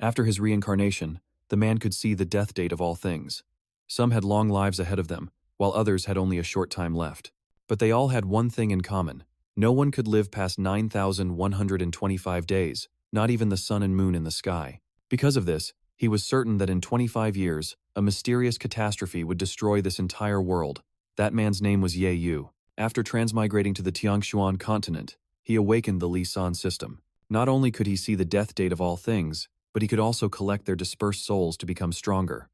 After his reincarnation, the man could see the death date of all things. Some had long lives ahead of them, while others had only a short time left. But they all had one thing in common. No one could live past 9,125 days, not even the sun and moon in the sky. Because of this, he was certain that in 25 years, a mysterious catastrophe would destroy this entire world. That man's name was Ye Yu. After transmigrating to the Tiangshuan continent, he awakened the Li San system. Not only could he see the death date of all things, but he could also collect their dispersed souls to become stronger.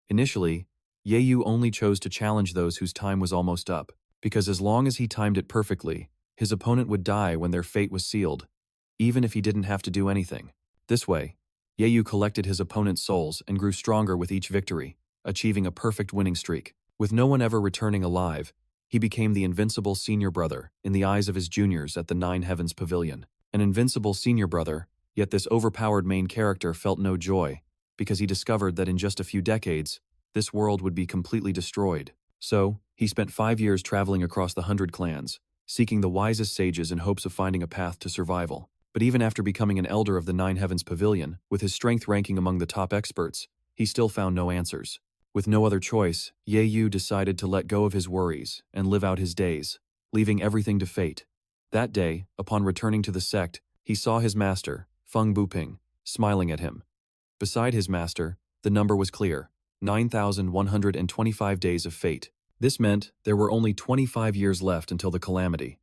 Initially, Ye Yu only chose to challenge those whose time was almost up, because as long as he timed it perfectly, his opponent would die when their fate was sealed, even if he didn't have to do anything. This way, Ye Yu collected his opponent's souls and grew stronger with each victory, achieving a perfect winning streak. With no one ever returning alive, he became the invincible senior brother in the eyes of his juniors at the Nine Heavens Pavilion. An invincible senior brother, yet this overpowered main character felt no joy, because he discovered that in just a few decades, this world would be completely destroyed. So, he spent 5 years traveling across the 100 clans, seeking the wisest sages in hopes of finding a path to survival. But even after becoming an elder of the Nine Heavens Pavilion, with his strength ranking among the top experts, he still found no answers. With no other choice, Ye Yu decided to let go of his worries and live out his days, leaving everything to fate. That day, upon returning to the sect, he saw his master, Feng Buping, smiling at him. Beside his master, the number was clear: 9,125 days of fate. This meant there were only 25 years left until the calamity.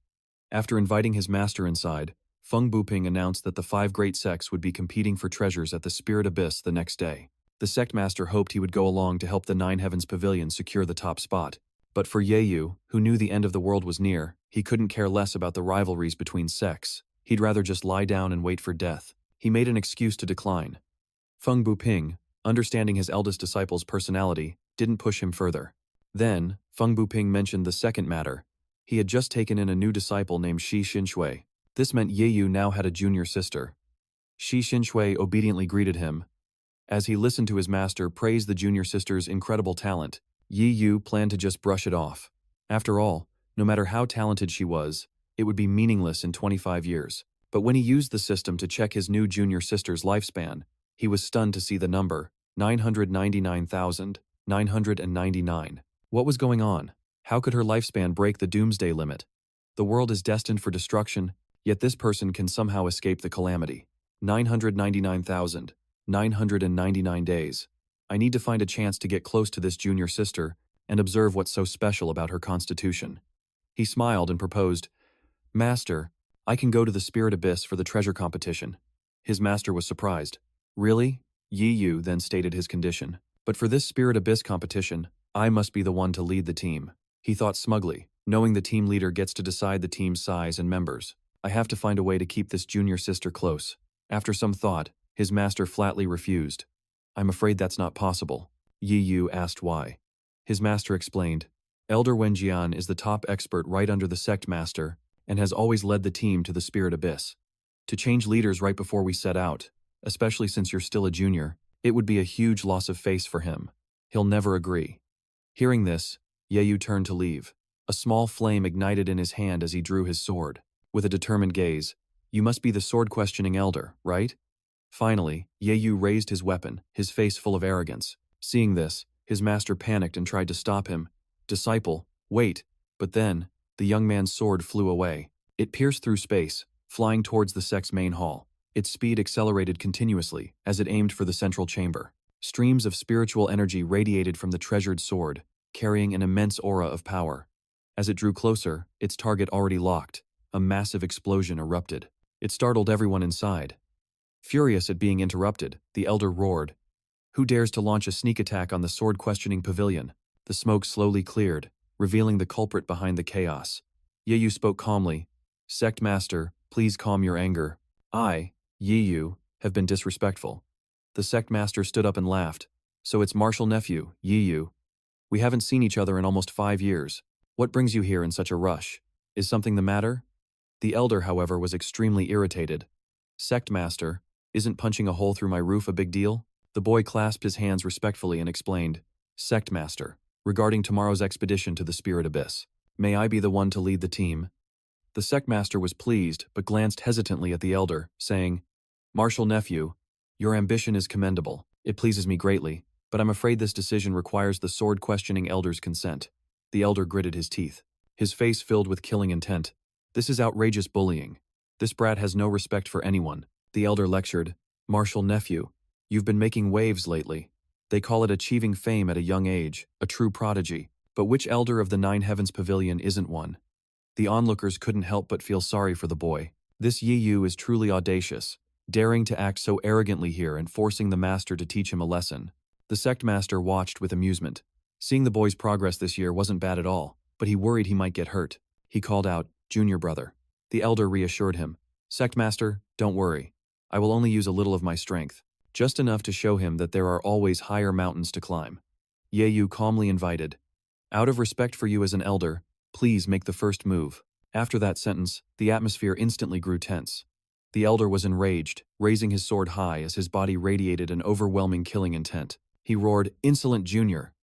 After inviting his master inside, Feng Buping announced that the 5 great sects would be competing for treasures at the Spirit Abyss the next day. The sect master hoped he would go along to help the Nine Heavens Pavilion secure the top spot. But for Ye Yu, who knew the end of the world was near, he couldn't care less about the rivalries between sects. He'd rather just lie down and wait for death. He made an excuse to decline. Feng Buping, understanding his eldest disciple's personality, didn't push him further. Then, Feng Buping mentioned the second matter. He had just taken in a new disciple named Shi Xinshui. This meant Ye Yu now had a junior sister. Shi Xinshui obediently greeted him. As he listened to his master praise the junior sister's incredible talent, Ye Yu planned to just brush it off. After all, no matter how talented she was, it would be meaningless in 25 years. But when he used the system to check his new junior sister's lifespan, he was stunned to see the number, 999,999. What was going on? How could her lifespan break the doomsday limit? The world is destined for destruction, yet this person can somehow escape the calamity. 999,999 days. I need to find a chance to get close to this junior sister and observe what's so special about her constitution. He smiled and proposed, "Master, I can go to the Spirit Abyss for the treasure competition." His master was surprised. "Really?" Ye Yu then stated his condition. "But for this Spirit Abyss competition, I must be the one to lead the team." He thought smugly, knowing the team leader gets to decide the team's size and members. "I have to find a way to keep this junior sister close." After some thought, his master flatly refused. "I'm afraid that's not possible." Ye Yu asked why. His master explained, "Elder Wenjian is the top expert right under the sect master and has always led the team to the Spirit Abyss. To change leaders right before we set out, especially since you're still a junior, it would be a huge loss of face for him. He'll never agree." Hearing this, Ye Yu turned to leave. A small flame ignited in his hand as he drew his sword. With a determined gaze, "You must be the sword-questioning elder, right?" Finally, Ye Yu raised his weapon, his face full of arrogance. Seeing this, his master panicked and tried to stop him. "Disciple, wait." But then, the young man's sword flew away. It pierced through space, flying towards the sect's main hall. Its speed accelerated continuously as it aimed for the central chamber. Streams of spiritual energy radiated from the treasured sword, carrying an immense aura of power. As it drew closer, its target already locked. A massive explosion erupted. It startled everyone inside. Furious at being interrupted, the elder roared, "Who dares to launch a sneak attack on the sword-questioning pavilion?" The smoke slowly cleared, revealing the culprit behind the chaos. Ye Yu spoke calmly, "Sect master, please calm your anger. I, Ye Yu, have been disrespectful." The sect master stood up and laughed. "So it's martial nephew, Ye Yu. We haven't seen each other in almost 5 years. What brings you here in such a rush? Is something the matter?" The elder, however, was extremely irritated. "Sect master, isn't punching a hole through my roof a big deal?" The boy clasped his hands respectfully and explained, "Sect master, regarding tomorrow's expedition to the Spirit Abyss, may I be the one to lead the team?" The sect master was pleased, but glanced hesitantly at the elder, saying, "Martial nephew, Your ambition is commendable. It pleases me greatly, but I'm afraid this decision requires the sword-questioning elder's consent. The elder gritted his teeth, his face filled with killing intent. This is outrageous bullying. This brat has no respect for anyone. The elder lectured, Martial nephew, you've been making waves lately. They call it achieving fame at a young age, a true prodigy. But which elder of the Nine Heavens Pavilion isn't one? The onlookers couldn't help but feel sorry for the boy. This Yi is truly audacious, daring to act so arrogantly here and forcing the master to teach him a lesson. The sect master watched with amusement. Seeing the boy's progress this year wasn't bad at all, but he worried he might get hurt. He called out, Junior brother. The elder reassured him. Sect master, don't worry. I will only use a little of my strength, just enough to show him that there are always higher mountains to climb. Yeyu calmly invited, out of respect for you as an elder, please make the first move. After that sentence, the atmosphere instantly grew tense. The elder was enraged, raising his sword high as his body radiated an overwhelming killing intent. He roared, Insolent Junior!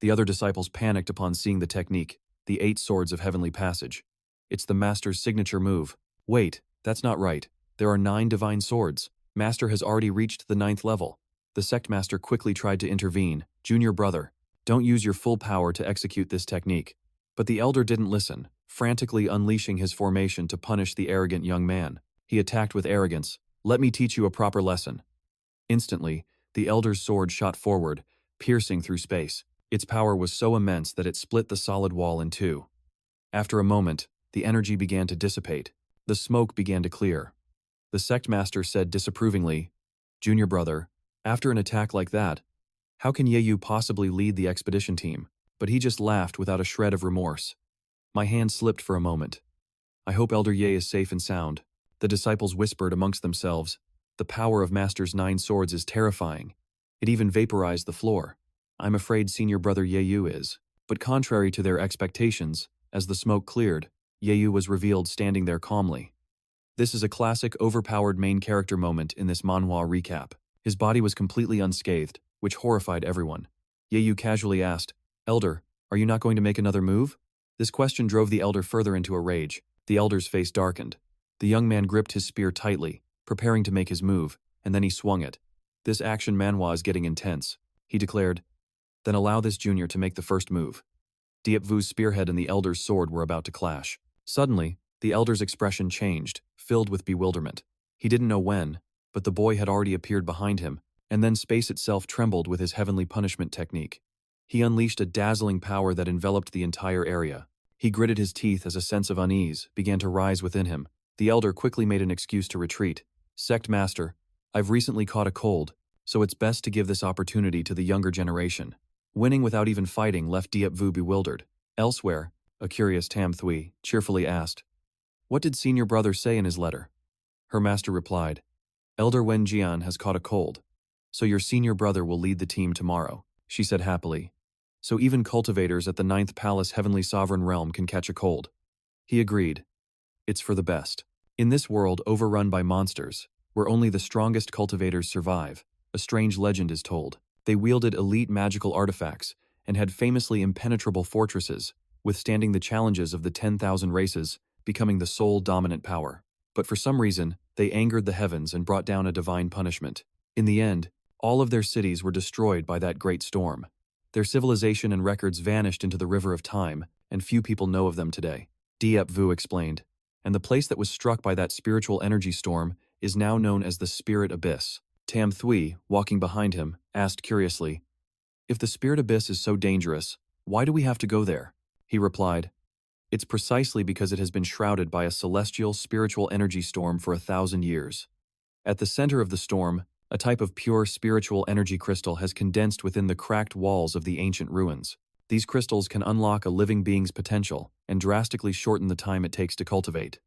The other disciples panicked upon seeing the technique, the 8 swords of heavenly passage. It's the master's signature move. Wait, that's not right. There are 9 divine swords. Master has already reached the 9th level. The sect master quickly tried to intervene. Junior brother, don't use your full power to execute this technique. But the elder didn't listen, frantically unleashing his formation to punish the arrogant young man. He attacked with arrogance. Let me teach you a proper lesson. Instantly, the elder's sword shot forward, piercing through space. Its power was so immense that it split the solid wall in 2. After a moment, the energy began to dissipate. The smoke began to clear. The sect master said disapprovingly, Junior brother, after an attack like that, how can Yeyu possibly lead the expedition team? But he just laughed without a shred of remorse. My hand slipped for a moment. I hope Elder Ye is safe and sound. The disciples whispered amongst themselves. The power of Master's 9 swords is terrifying. It even vaporized the floor. I'm afraid Senior Brother Yeyu is. But contrary to their expectations, as the smoke cleared, Yeyu was revealed standing there calmly. This is a classic overpowered main character moment in this manhwa recap. His body was completely unscathed, which horrified everyone. Yeyu casually asked, Elder, are you not going to make another move? This question drove the elder further into a rage. The elder's face darkened. The young man gripped his spear tightly, preparing to make his move, and then he swung it. This action manhwa is getting intense, he declared. Then allow this junior to make the first move. Diep Vu's spearhead and the elder's sword were about to clash. Suddenly, the elder's expression changed, filled with bewilderment. He didn't know when, but the boy had already appeared behind him, and then space itself trembled with his heavenly punishment technique. He unleashed a dazzling power that enveloped the entire area. He gritted his teeth as a sense of unease began to rise within him. The elder quickly made an excuse to retreat. Sect master, I've recently caught a cold, so it's best to give this opportunity to the younger generation. Winning without even fighting left Diep Vu bewildered. Elsewhere, a curious Tam Thui cheerfully asked, What did senior brother say in his letter? Her master replied, Elder Wen Jian has caught a cold, so your senior brother will lead the team tomorrow, she said happily. So even cultivators at the 9th Palace Heavenly Sovereign Realm can catch a cold. He agreed. It's for the best. In this world overrun by monsters, where only the strongest cultivators survive, a strange legend is told. They wielded elite magical artifacts and had famously impenetrable fortresses, withstanding the challenges of the 10,000 races, becoming the sole dominant power. But for some reason, they angered the heavens and brought down a divine punishment. In the end, all of their cities were destroyed by that great storm. Their civilization and records vanished into the river of time, and few people know of them today. Diep Vu explained. And the place that was struck by that spiritual energy storm is now known as the Spirit Abyss. Tam Thui, walking behind him, asked curiously, If the Spirit Abyss is so dangerous, why do we have to go there? He replied, It's precisely because it has been shrouded by a celestial spiritual energy storm for 1,000 years. At the center of the storm, a type of pure spiritual energy crystal has condensed within the cracked walls of the ancient ruins. These crystals can unlock a living being's potential and drastically shorten the time it takes to cultivate.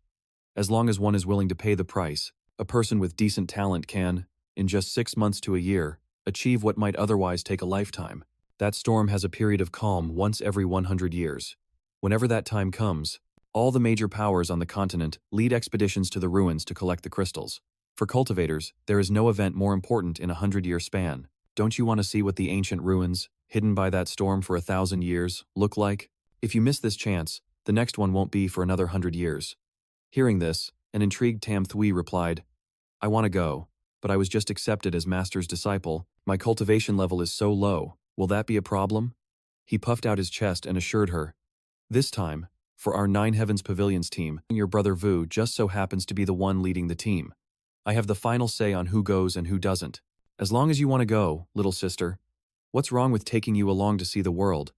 As long as one is willing to pay the price, a person with decent talent can, in just 6 months to a year, achieve what might otherwise take a lifetime. That storm has a period of calm once every 100 years. Whenever that time comes, all the major powers on the continent lead expeditions to the ruins to collect the crystals. For cultivators, there is no event more important in a 100-year span. Don't you want to see what the ancient ruins, hidden by that storm for 1,000 years, look like? If you miss this chance, the next one won't be for another 100 years. Hearing this, an intrigued Tam Thui replied, I want to go. but I was just accepted as Master's disciple. My cultivation level is so low. Will that be a problem? He puffed out his chest and assured her, this time, for our Nine Heavens Pavilions team, your brother Vu just so happens to be the one leading the team. I have the final say on who goes and who doesn't. As long as you want to go, little sister. What's wrong with taking you along to see the world?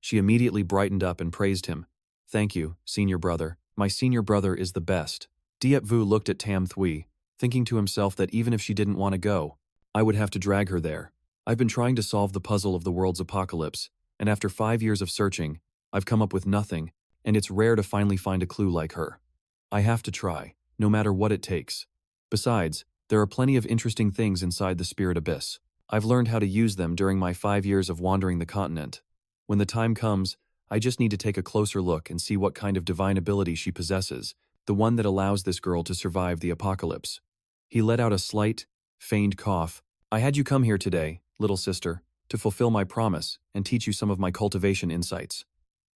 She immediately brightened up and praised him. Thank you, senior brother. My senior brother is the best. Diep Vu looked at Tam Thuy, thinking to himself that even if she didn't want to go, I would have to drag her there. I've been trying to solve the puzzle of the world's apocalypse, and after 5 years of searching, I've come up with nothing, and it's rare to finally find a clue like her. I have to try, no matter what it takes. Besides, there are plenty of interesting things inside the spirit abyss. I've learned how to use them during my 5 years of wandering the continent. When the time comes, I just need to take a closer look and see what kind of divine ability she possesses, the one that allows this girl to survive the apocalypse. He let out a slight, feigned cough. I had you come here today, little sister, to fulfill my promise and teach you some of my cultivation insights.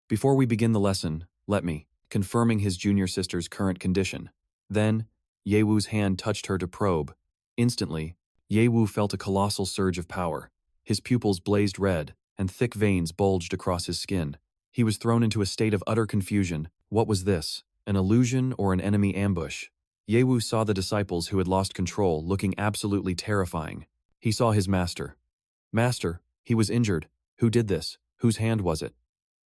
Before we begin the lesson, let me, confirming his junior sister's current condition. Then, Yewu's hand touched her to probe. Instantly, Yewu felt a colossal surge of power. His pupils blazed red, and thick veins bulged across his skin. He was thrown into a state of utter confusion. What was this? An illusion or an enemy ambush? Yewu saw the disciples who had lost control looking absolutely terrifying. He saw his master. Master, he was injured. Who did this? Whose hand was it?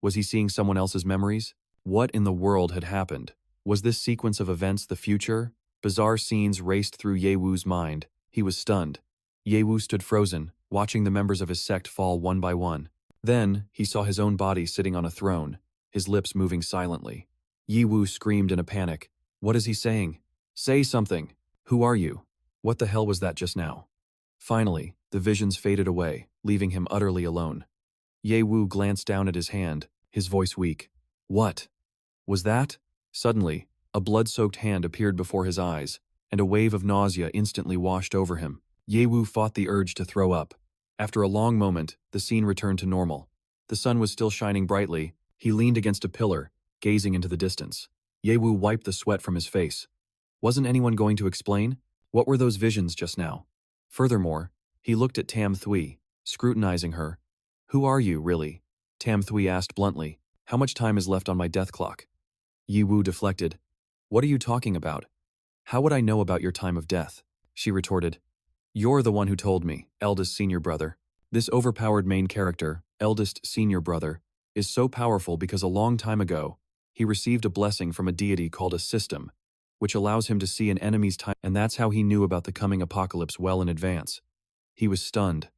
Was he seeing someone else's memories? What in the world had happened? Was this sequence of events the future? Bizarre scenes raced through Yewu's mind. He was stunned. Yewu stood frozen, watching the members of his sect fall one by one. Then, he saw his own body sitting on a throne, his lips moving silently. Yewu screamed in a panic. What is he saying? Say something. Who are you? What the hell was that just now? Finally, the visions faded away, leaving him utterly alone. Yewu glanced down at his hand, his voice weak. What was that? Suddenly, a blood-soaked hand appeared before his eyes, and a wave of nausea instantly washed over him. Yewu fought the urge to throw up. After a long moment, the scene returned to normal. The sun was still shining brightly. He leaned against a pillar, gazing into the distance. Yewu wiped the sweat from his face. Wasn't anyone going to explain? What were those visions just now? Furthermore, he looked at Tam Thuy, scrutinizing her. Who are you, really? Tam Thuy asked bluntly. How much time is left on my death clock? Yewu deflected. What are you talking about? How would I know about your time of death? She retorted. You're the one who told me, eldest senior brother. This overpowered main character, eldest senior brother, is so powerful because a long time ago, he received a blessing from a deity called a system, which allows him to see an enemy's time, and that's how he knew about the coming apocalypse well in advance. He was stunned.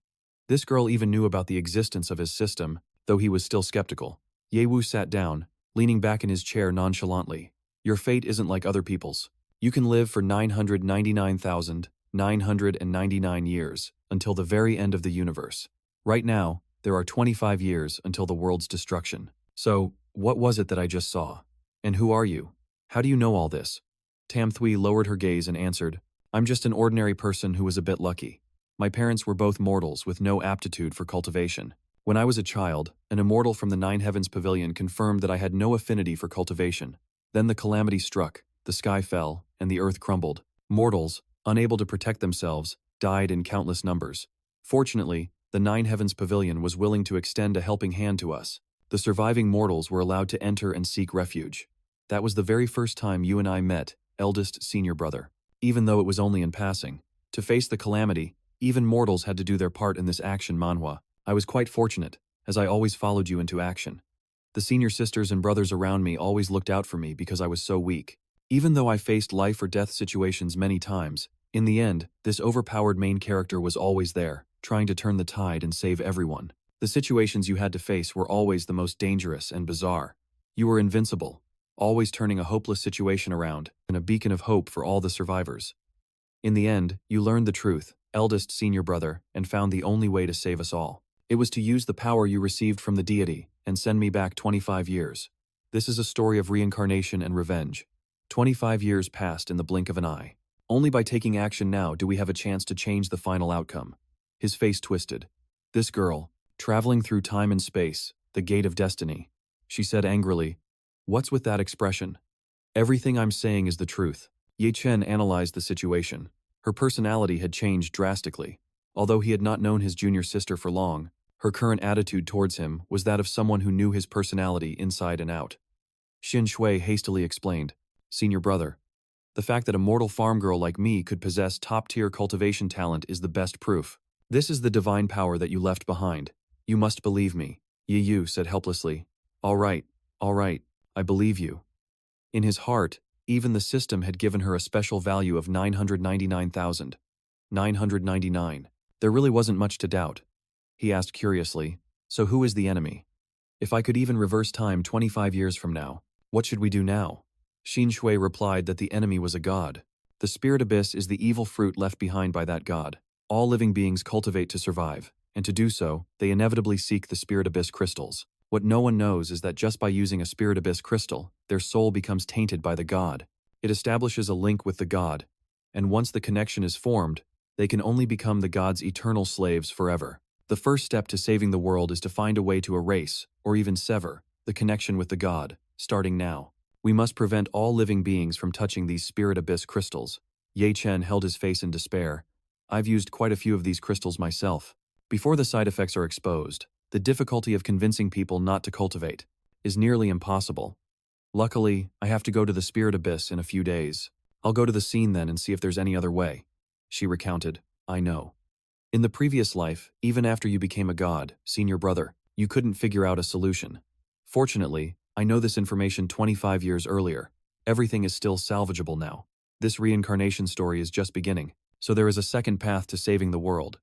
This girl even knew about the existence of his system, though he was still skeptical. Yewu sat down, leaning back in his chair nonchalantly. Your fate isn't like other people's. You can live for 999,999 years, until the very end of the universe. Right now, there are 25 years until the world's destruction. So, what was it that I just saw? And who are you? How do you know all this? Tam Thuy lowered her gaze and answered, I'm just an ordinary person who was a bit lucky. My parents were both mortals with no aptitude for cultivation. When I was a child, an immortal from the Nine Heavens Pavilion confirmed that I had no affinity for cultivation. Then the calamity struck, the sky fell, and the earth crumbled. Mortals, unable to protect themselves, died in countless numbers. Fortunately, the Nine Heavens Pavilion was willing to extend a helping hand to us. The surviving mortals were allowed to enter and seek refuge. That was the very first time you and I met, eldest senior brother. Even though it was only in passing. To face the calamity, even mortals had to do their part in this action manhwa. I was quite fortunate, as I always followed you into action. The senior sisters and brothers around me always looked out for me because I was so weak. Even though I faced life or death situations many times, in the end, this overpowered main character was always there, trying to turn the tide and save everyone. The situations you had to face were always the most dangerous and bizarre. You were invincible, always turning a hopeless situation around, and a beacon of hope for all the survivors. In the end, you learned the truth, eldest senior brother, and found the only way to save us all. It was to use the power you received from the deity and send me back 25 years. This is a story of reincarnation and revenge. 25 years passed in the blink of an eye. Only by taking action now do we have a chance to change the final outcome. His face twisted. This girl, traveling through time and space, the gate of destiny. She said angrily, What's with that expression? Everything I'm saying is the truth. Ye Chen analyzed the situation. Her personality had changed drastically. Although he had not known his junior sister for long, her current attitude towards him was that of someone who knew his personality inside and out. Xin Shui hastily explained, "Senior brother, the fact that a mortal farm girl like me could possess top-tier cultivation talent is the best proof. This is the divine power that you left behind. You must believe me," Yi Yu said helplessly. All right, I believe you." In his heart, even the system had given her a special value of 999,999. There really wasn't much to doubt. He asked curiously, "So who is the enemy? If I could even reverse time 25 years from now, what should we do now?" Xin Shui replied that the enemy was a god. The spirit abyss is the evil fruit left behind by that god. All living beings cultivate to survive, and to do so, they inevitably seek the spirit abyss crystals. What no one knows is that just by using a spirit abyss crystal, their soul becomes tainted by the god. It establishes a link with the god, and once the connection is formed, they can only become the god's eternal slaves forever. The first step to saving the world is to find a way to erase, or even sever, the connection with the god, starting now. We must prevent all living beings from touching these spirit abyss crystals. Ye Chen held his face in despair. I've used quite a few of these crystals myself. Before the side effects are exposed, the difficulty of convincing people not to cultivate is nearly impossible. Luckily, I have to go to the spirit abyss in a few days. I'll go to the scene then and see if there's any other way. She recounted, I know. In the previous life, even after you became a god, senior brother, you couldn't figure out a solution. Fortunately, I know this information 25 years earlier. Everything is still salvageable now. This reincarnation story is just beginning, so there is a second path to saving the world.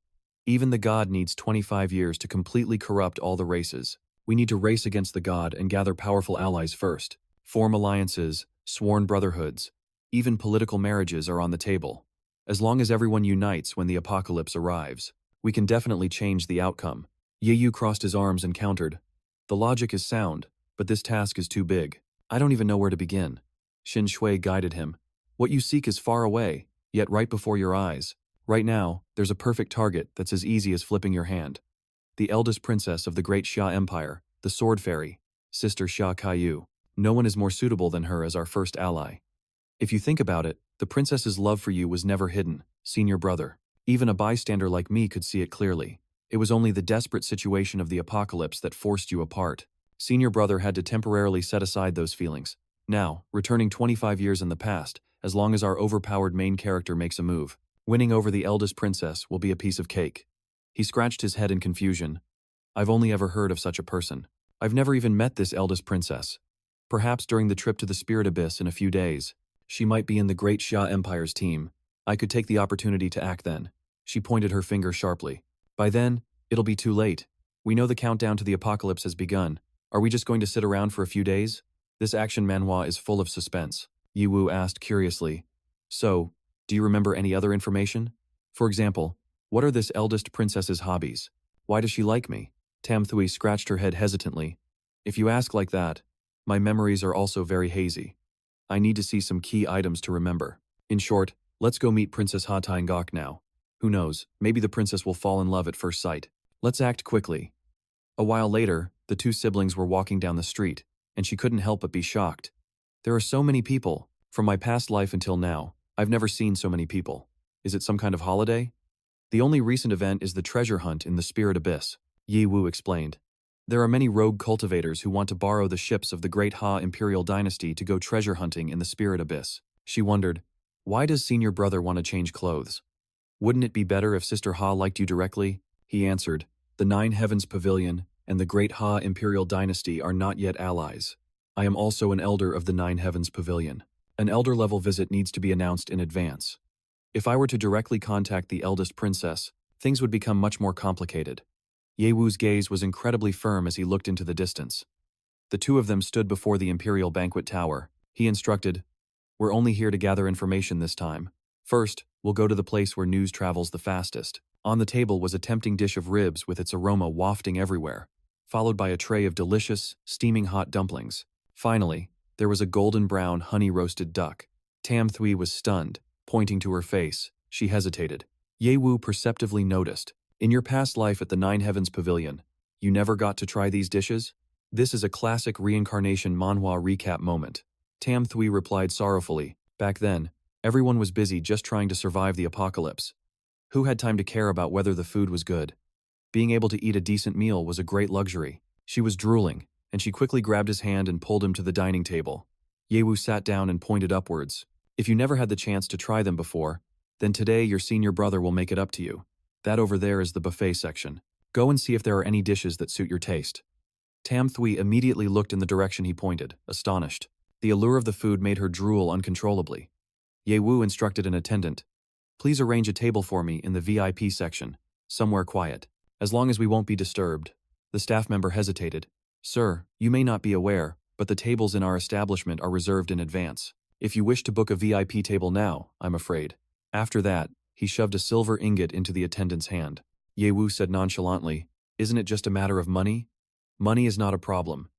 Even the god needs 25 years to completely corrupt all the races. We need to race against the god and gather powerful allies first. Form alliances, sworn brotherhoods, even political marriages are on the table. As long as everyone unites when the apocalypse arrives, we can definitely change the outcome. Ye Yu crossed his arms and countered. The logic is sound, but this task is too big. I don't even know where to begin. Xin Shui guided him. What you seek is far away, yet right before your eyes. Right now, there's a perfect target that's as easy as flipping your hand. The eldest princess of the great Xia Empire, the Sword Fairy, Sister Xia Kaiyu. No one is more suitable than her as our first ally. If you think about it, the princess's love for you was never hidden, senior brother. Even a bystander like me could see it clearly. It was only the desperate situation of the apocalypse that forced you apart. Senior brother had to temporarily set aside those feelings. Now, returning 25 years in the past, as long as our overpowered main character makes a move, winning over the eldest princess will be a piece of cake. He scratched his head in confusion. I've only ever heard of such a person. I've never even met this eldest princess. Perhaps during the trip to the Spirit Abyss in a few days, she might be in the Great Xia Empire's team. I could take the opportunity to act then. She pointed her finger sharply. By then, it'll be too late. We know the countdown to the apocalypse has begun. Are we just going to sit around for a few days? This action manhwa is full of suspense. Yi Wu asked curiously. So, do you remember any other information? For example, what are this eldest princess's hobbies? Why does she like me? Tam Thui scratched her head hesitantly. If you ask like that, my memories are also very hazy. I need to see some key items to remember. In short, let's go meet Princess Ha Taingok now. Who knows, maybe the princess will fall in love at first sight. Let's act quickly. A while later, the two siblings were walking down the street, and she couldn't help but be shocked. There are so many people. From my past life until now, I've never seen so many people. Is it some kind of holiday? The only recent event is the treasure hunt in the Spirit Abyss, Yi Wu explained. There are many rogue cultivators who want to borrow the ships of the Great Ha Imperial Dynasty to go treasure hunting in the Spirit Abyss. She wondered, why does senior brother want to change clothes? Wouldn't it be better if Sister Ha liked you directly? He answered, the Nine Heavens Pavilion and the Great Ha Imperial Dynasty are not yet allies. I am also an elder of the Nine Heavens Pavilion. An elder-level visit needs to be announced in advance. If I were to directly contact the eldest princess, things would become much more complicated. Ye Wu's gaze was incredibly firm as he looked into the distance. The two of them stood before the Imperial Banquet Tower. He instructed, we're only here to gather information this time. First, we'll go to the place where news travels the fastest. On the table was a tempting dish of ribs with its aroma wafting everywhere, followed by a tray of delicious, steaming hot dumplings. Finally, there was a golden brown honey-roasted duck. Tam Thui was stunned, pointing to her face. She hesitated. Ye Wu perceptively noticed. In your past life at the Nine Heavens Pavilion, you never got to try these dishes? This is a classic reincarnation manhwa recap moment. Tam Thui replied sorrowfully. Back then, Everyone was busy just trying to survive the apocalypse. Who had time to care about whether the food was good? Being able to eat a decent meal was a great luxury. She was drooling, and she quickly grabbed his hand and pulled him to the dining table. Yewu sat down and pointed upwards. If you never had the chance to try them before, then today your senior brother will make it up to you. That over there is the buffet section. Go and see if there are any dishes that suit your taste. Tam Thui immediately looked in the direction he pointed, astonished. The allure of the food made her drool uncontrollably. Yewu instructed an attendant. Please arrange a table for me in the VIP section, somewhere quiet. As long as we won't be disturbed. The staff member hesitated. Sir, you may not be aware, but the tables in our establishment are reserved in advance. If you wish to book a VIP table now, I'm afraid. After that, he shoved a silver ingot into the attendant's hand. Yewu said nonchalantly, Isn't it just a matter of money? Money is not a problem.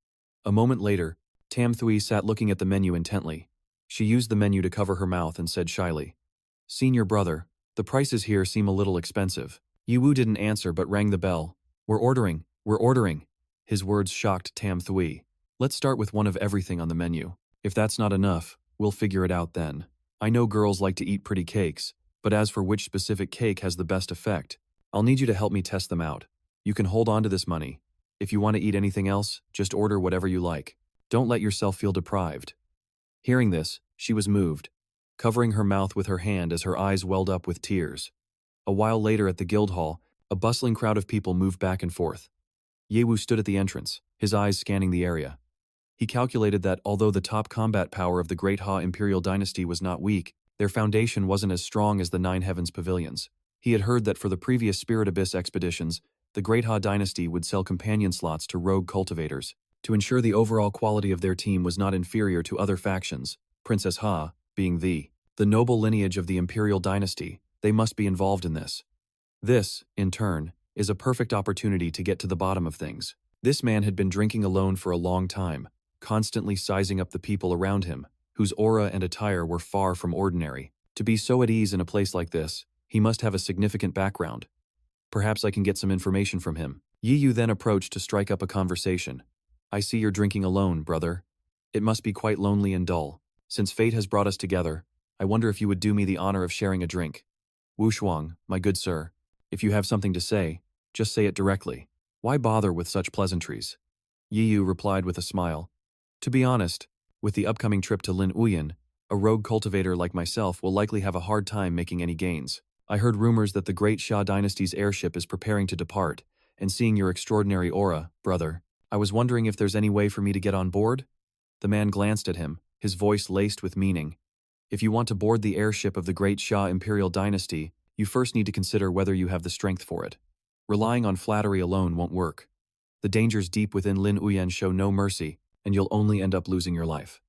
A moment later, Tam Thui sat looking at the menu intently. She used the menu to cover her mouth and said shyly, Senior brother, the prices here seem a little expensive. Yewu didn't answer but rang the bell. We're ordering. His words shocked Tam Thui. Let's start with one of everything on the menu. If that's not enough, we'll figure it out then. I know girls like to eat pretty cakes, but as for which specific cake has the best effect, I'll need you to help me test them out. You can hold on to this money. If you want to eat anything else, just order whatever you like. Don't let yourself feel deprived. Hearing this, she was moved, covering her mouth with her hand as her eyes welled up with tears. A while later at the guild hall, a bustling crowd of people moved back and forth. Yewu stood at the entrance, his eyes scanning the area. He calculated that although the top combat power of the Great Ha Imperial Dynasty was not weak, their foundation wasn't as strong as the Nine Heavens Pavilions. He had heard that for the previous Spirit Abyss expeditions, the Great Ha Dynasty would sell companion slots to rogue cultivators. To ensure the overall quality of their team was not inferior to other factions, Princess Ha, being the noble lineage of the Imperial Dynasty, they must be involved in this. This, in turn, is a perfect opportunity to get to the bottom of things. This man had been drinking alone for a long time, constantly sizing up the people around him, whose aura and attire were far from ordinary. To be so at ease in a place like this, he must have a significant background. Perhaps I can get some information from him. Yewu then approached to strike up a conversation. I see you're drinking alone, brother. It must be quite lonely and dull. Since fate has brought us together, I wonder if you would do me the honor of sharing a drink. Wu Shuang, my good sir, if you have something to say, just say it directly. Why bother with such pleasantries? Yewu replied with a smile. To be honest, with the upcoming trip to Lin Uyan, a rogue cultivator like myself will likely have a hard time making any gains. I heard rumors that the Great Xia Dynasty's airship is preparing to depart, and seeing your extraordinary aura, brother, I was wondering if there's any way for me to get on board? The man glanced at him, his voice laced with meaning. If you want to board the airship of the Great Xia Imperial Dynasty, you first need to consider whether you have the strength for it. Relying on flattery alone won't work. The dangers deep within Lin Uyan show no mercy, and you'll only end up losing your life.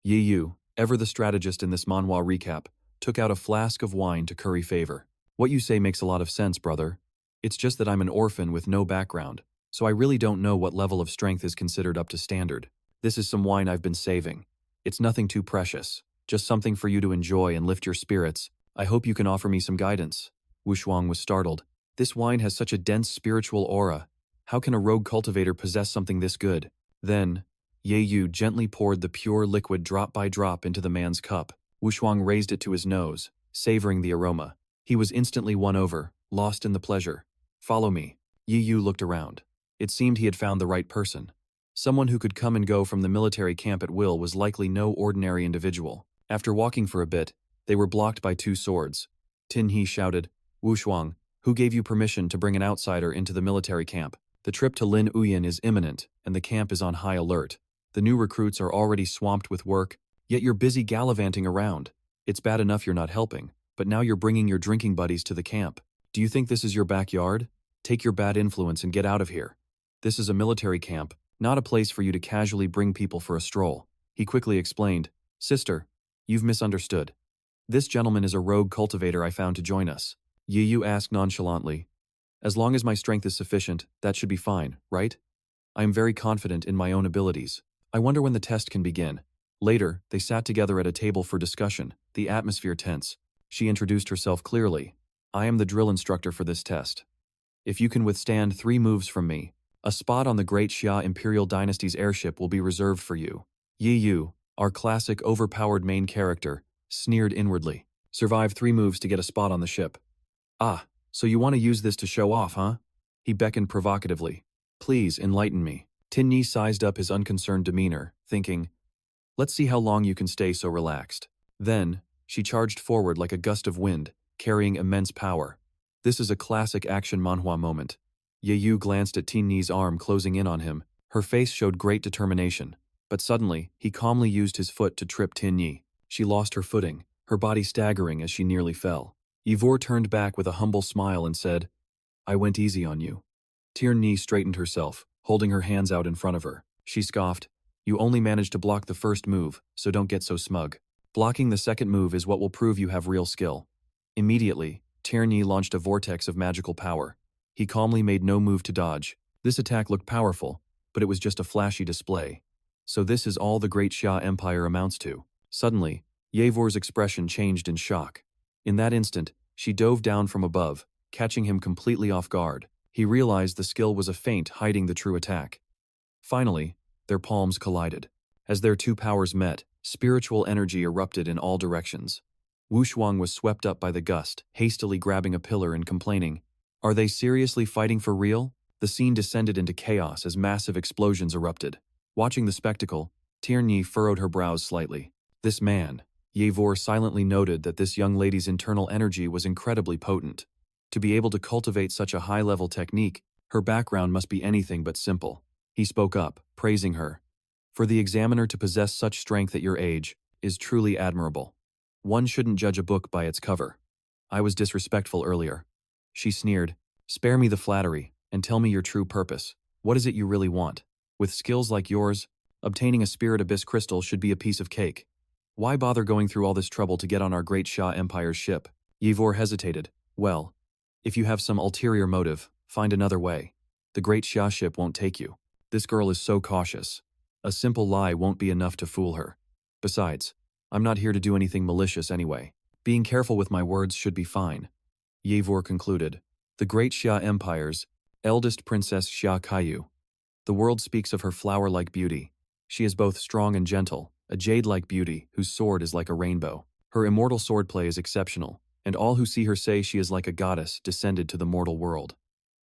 Yewu, ever the strategist in this Manhwa recap, took out a flask of wine to curry favor. What you say makes a lot of sense, brother. It's just that I'm an orphan with no background, so I really don't know what level of strength is considered up to standard. This is some wine I've been saving. It's nothing too precious, just something for you to enjoy and lift your spirits. I hope you can offer me some guidance. Wu Shuang was startled. This wine has such a dense spiritual aura. How can a rogue cultivator possess something this good? Then, Yewu gently poured the pure liquid drop by drop into the man's cup. Wu Shuang raised it to his nose, savoring the aroma. He was instantly won over, lost in the pleasure. Follow me. Yewu looked around. It seemed he had found the right person. Someone who could come and go from the military camp at will was likely no ordinary individual. After walking for a bit, they were blocked by two swords. Tin He shouted, Wu Shuang, who gave you permission to bring an outsider into the military camp? The trip to Lin Uyan is imminent, and the camp is on high alert. The new recruits are already swamped with work, yet you're busy gallivanting around. It's bad enough you're not helping, but now you're bringing your drinking buddies to the camp. Do you think this is your backyard? Take your bad influence and get out of here. This is a military camp, not a place for you to casually bring people for a stroll. He quickly explained, Sister, you've misunderstood. This gentleman is a rogue cultivator I found to join us. Yewu asked nonchalantly. As long as my strength is sufficient, that should be fine, right? I am very confident in my own abilities. I wonder when the test can begin. Later, they sat together at a table for discussion, the atmosphere tense. She introduced herself clearly. I am the drill instructor for this test. If you can withstand 3 moves from me, a spot on the Great Xia Imperial Dynasty's airship will be reserved for you. Yewu, our classic overpowered main character, sneered inwardly. Survive 3 moves to get a spot on the ship. Ah, so you want to use this to show off, huh? He beckoned provocatively. Please, enlighten me. Tin Yi sized up his unconcerned demeanor, thinking, let's see how long you can stay so relaxed. Then, she charged forward like a gust of wind, carrying immense power. This is a classic action manhwa moment. Ye Yu glanced at Tin Yi's arm closing in on him. Her face showed great determination. But suddenly, he calmly used his foot to trip Tin Yi. She lost her footing, her body staggering as she nearly fell. Yvonne turned back with a humble smile and said, I went easy on you. Tin Yi straightened herself, holding her hands out in front of her. She scoffed, you only managed to block the first move, so don't get so smug. Blocking the second move is what will prove you have real skill. Immediately, Tin Yi launched a vortex of magical power. He calmly made no move to dodge. This attack looked powerful, but it was just a flashy display. So this is all the Great Xia Empire amounts to. Suddenly, Yevor's expression changed in shock. In that instant, she dove down from above, catching him completely off guard. He realized the skill was a feint hiding the true attack. Finally, their palms collided. As their two powers met, spiritual energy erupted in all directions. Wu Shuang was swept up by the gust, hastily grabbing a pillar and complaining, are they seriously fighting for real? The scene descended into chaos as massive explosions erupted. Watching the spectacle, Tin Yi furrowed her brows slightly. This man, Yevor silently noted that this young lady's internal energy was incredibly potent. To be able to cultivate such a high-level technique, her background must be anything but simple. He spoke up, praising her. For the examiner to possess such strength at your age is truly admirable. One shouldn't judge a book by its cover. I was disrespectful earlier. She sneered, spare me the flattery, and tell me your true purpose. What is it you really want? With skills like yours, obtaining a spirit abyss crystal should be a piece of cake. Why bother going through all this trouble to get on our Great Xia Empire's ship? Yevor hesitated. Well, if you have some ulterior motive, find another way. The Great Xia ship won't take you. This girl is so cautious. A simple lie won't be enough to fool her. Besides, I'm not here to do anything malicious anyway. Being careful with my words should be fine. Yevor concluded. The Great Xia Empire's eldest princess Xia Kaiyu. The world speaks of her flower-like beauty. She is both strong and gentle, a jade-like beauty whose sword is like a rainbow. Her immortal swordplay is exceptional, and all who see her say she is like a goddess descended to the mortal world.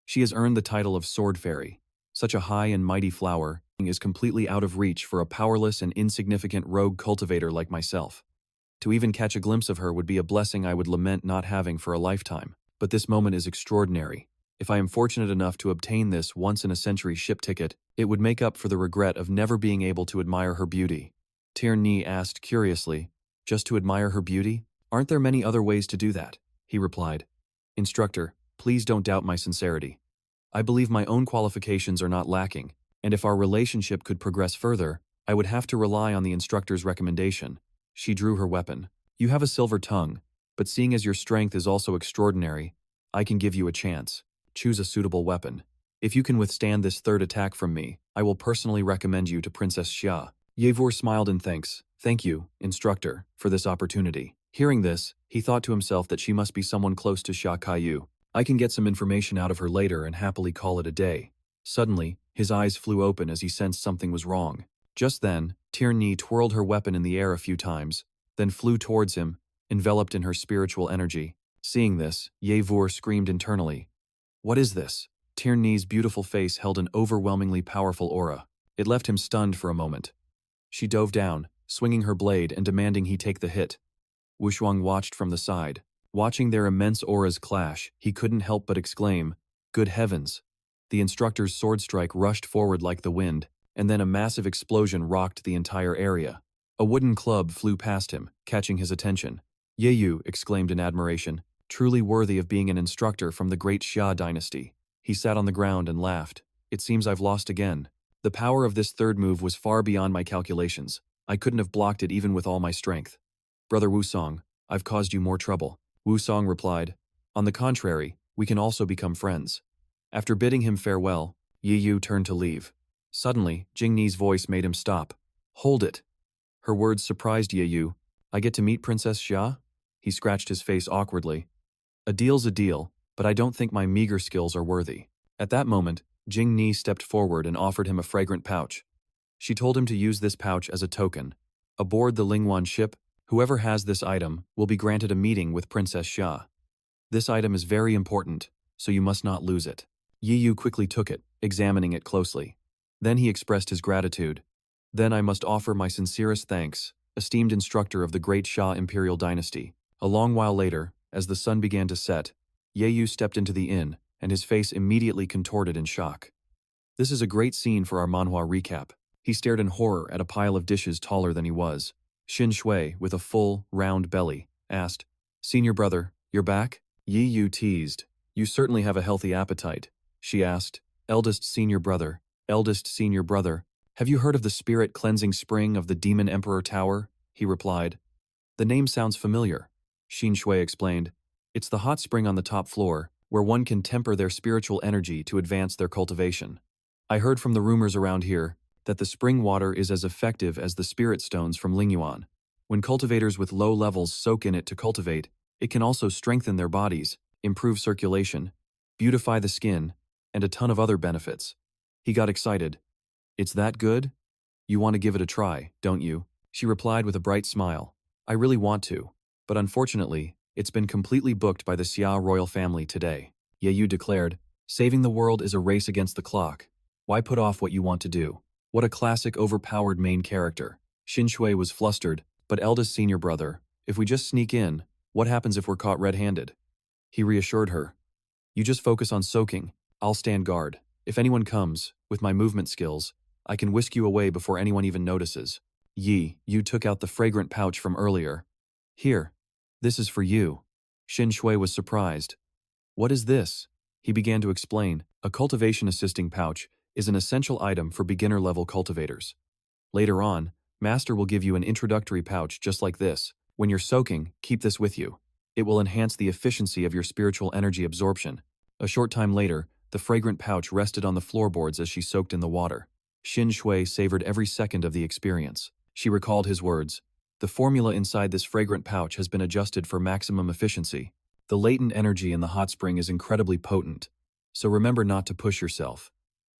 She has earned the title of Sword Fairy. Such a high and mighty flower is completely out of reach for a powerless and insignificant rogue cultivator like myself. To even catch a glimpse of her would be a blessing I would lament not having for a lifetime. But this moment is extraordinary. If I am fortunate enough to obtain this once-in-a-century ship ticket, it would make up for the regret of never being able to admire her beauty. Tin Yi asked curiously, just to admire her beauty? Aren't there many other ways to do that? He replied. Instructor, please don't doubt my sincerity. I believe my own qualifications are not lacking, and if our relationship could progress further, I would have to rely on the instructor's recommendation. She drew her weapon. You have a silver tongue, but seeing as your strength is also extraordinary, I can give you a chance. Choose a suitable weapon. If you can withstand this third attack from me, I will personally recommend you to Princess Xia. Yevor smiled in thanks. Thank you, instructor, for this opportunity. Hearing this, he thought to himself that she must be someone close to Xia Kaiyu. I can get some information out of her later and happily call it a day. Suddenly, his eyes flew open as he sensed something was wrong. Just then, Tin Yi twirled her weapon in the air a few times, then flew towards him, enveloped in her spiritual energy. Seeing this, Yevor screamed internally. What is this? Tin Yi's beautiful face held an overwhelmingly powerful aura. It left him stunned for a moment. She dove down, swinging her blade and demanding he take the hit. Wu Shuang watched from the side. Watching their immense auras clash, he couldn't help but exclaim, good heavens! The instructor's sword strike rushed forward like the wind, and then a massive explosion rocked the entire area. A wooden club flew past him, catching his attention. Yeyu exclaimed in admiration, truly worthy of being an instructor from the Great Xia dynasty. He sat on the ground and laughed. It seems I've lost again. The power of this third move was far beyond my calculations. I couldn't have blocked it even with all my strength. Brother Wusong, I've caused you more trouble. Wusong replied, on the contrary, we can also become friends. After bidding him farewell, Yeyu turned to leave. Suddenly, Jingni's voice made him stop. Hold it. Her words surprised Yeyu. I get to meet Princess Xia? He scratched his face awkwardly. A deal's a deal, but I don't think my meager skills are worthy. At that moment, Jingni stepped forward and offered him a fragrant pouch. She told him to use this pouch as a token. Aboard the Lingwan ship, Whoever has this item will be granted a meeting with Princess Xia. This item is very important, so you must not lose it. Yi Yu quickly took it, examining it closely. Then he expressed his gratitude. Then I must offer my sincerest thanks, esteemed instructor of the great Xia imperial dynasty. A long while later, as the sun began to set, Ye Yu stepped into the inn, and his face immediately contorted in shock. This is a great scene for our manhwa recap. He stared in horror at a pile of dishes taller than he was. Xin Shui, with a full, round belly, asked, "Senior brother, you're back?" Yi Yu teased. "You certainly have a healthy appetite." She asked, eldest senior brother, have you heard of the spirit cleansing spring of the Demon Emperor Tower?" He replied. "The name sounds familiar." Xin Shui explained, "It's the hot spring on the top floor, where one can temper their spiritual energy to advance their cultivation. I heard from the rumors around here that the spring water is as effective as the spirit stones from Lingyuan. When cultivators with low levels soak in it to cultivate, it can also strengthen their bodies, improve circulation, beautify the skin, and a ton of other benefits." He got excited. "It's that good? You want to give it a try, don't you?" She replied with a bright smile. "I really want to, but unfortunately, it's been completely booked by the Xia royal family today." Ye Yu declared, "Saving the world is a race against the clock. Why put off what you want to do?" What a classic overpowered main character. Xin Shui was flustered, but eldest senior brother, if we just sneak in, what happens if we're caught red-handed? He reassured her. "You just focus on soaking. I'll stand guard. If anyone comes, with my movement skills, I can whisk you away before anyone even notices." Yi Yu took out the fragrant pouch from earlier. "Here. This is for you." Xin Shui was surprised. "What is this?" He began to explain. A cultivation assisting pouch is an essential item for beginner-level cultivators. Later on, Master will give you an introductory pouch just like this. When you're soaking, keep this with you. It will enhance the efficiency of your spiritual energy absorption. A short time later, the fragrant pouch rested on the floorboards as she soaked in the water. Xin Shui savored every second of the experience. She recalled his words. "The formula inside this fragrant pouch has been adjusted for maximum efficiency. The latent energy in the hot spring is incredibly potent, so remember not to push yourself.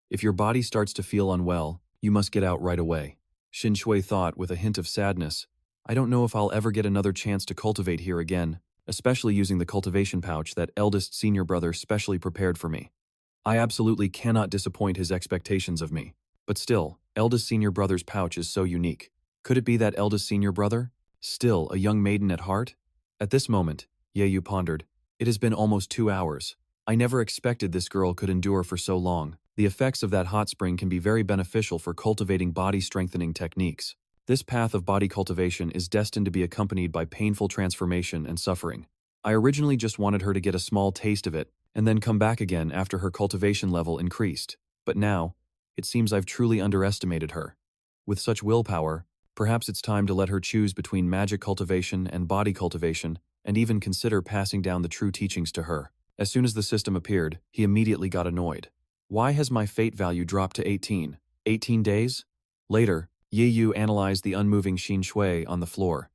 If your body starts to feel unwell, you must get out right away." Xin Shui thought with a hint of sadness, "I don't know if I'll ever get another chance to cultivate here again, especially using the cultivation pouch that eldest senior brother specially prepared for me. I absolutely cannot disappoint his expectations of me. But still, eldest senior brother's pouch is so unique. Could it be that eldest senior brother? Still a young maiden at heart?" At this moment, Ye Yu pondered. "It has been almost 2 hours. I never expected this girl could endure for so long. The effects of that hot spring can be very beneficial for cultivating body-strengthening techniques. This path of body cultivation is destined to be accompanied by painful transformation and suffering. I originally just wanted her to get a small taste of it, and then come back again after her cultivation level increased. But now, it seems I've truly underestimated her. With such willpower, perhaps it's time to let her choose between magic cultivation and body cultivation, and even consider passing down the true teachings to her." As soon as the system appeared, he immediately got annoyed. "Why has my fate value dropped to 18? 18 days? Later, Ye Yu analyzed the unmoving Xin Shui on the floor.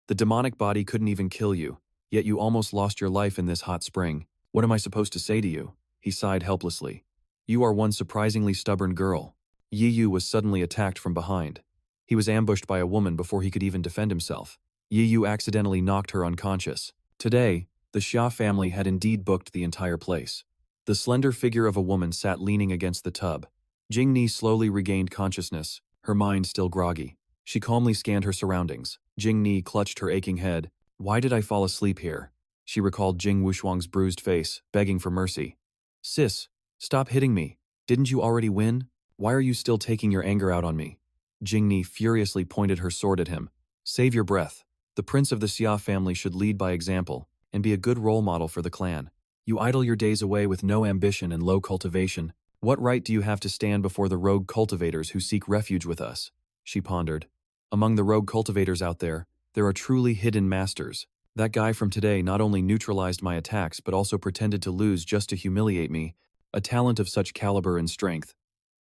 "The demonic body couldn't even kill you, yet you almost lost your life in this hot spring. What am I supposed to say to you?" He sighed helplessly. "You are one surprisingly stubborn girl." Ye Yu was suddenly attacked from behind. He was ambushed by a woman before he could even defend himself. Ye Yu accidentally knocked her unconscious. Today, the Xia family had indeed booked the entire place. The slender figure of a woman sat leaning against the tub. Jingni slowly regained consciousness, her mind still groggy. She calmly scanned her surroundings. Jingni clutched her aching head. "Why did I fall asleep here?" She recalled Jing Wushuang's bruised face, begging for mercy. "Sis, stop hitting me. Didn't you already win? Why are you still taking your anger out on me?" Jingni furiously pointed her sword at him. "Save your breath. The prince of the Xia family should lead by example, and be a good role model for the clan. You idle your days away with no ambition and low cultivation. What right do you have to stand before the rogue cultivators who seek refuge with us?" She pondered. "Among the rogue cultivators out there are truly hidden masters. That guy from today not only neutralized my attacks but also pretended to lose just to humiliate me, a talent of such caliber and strength.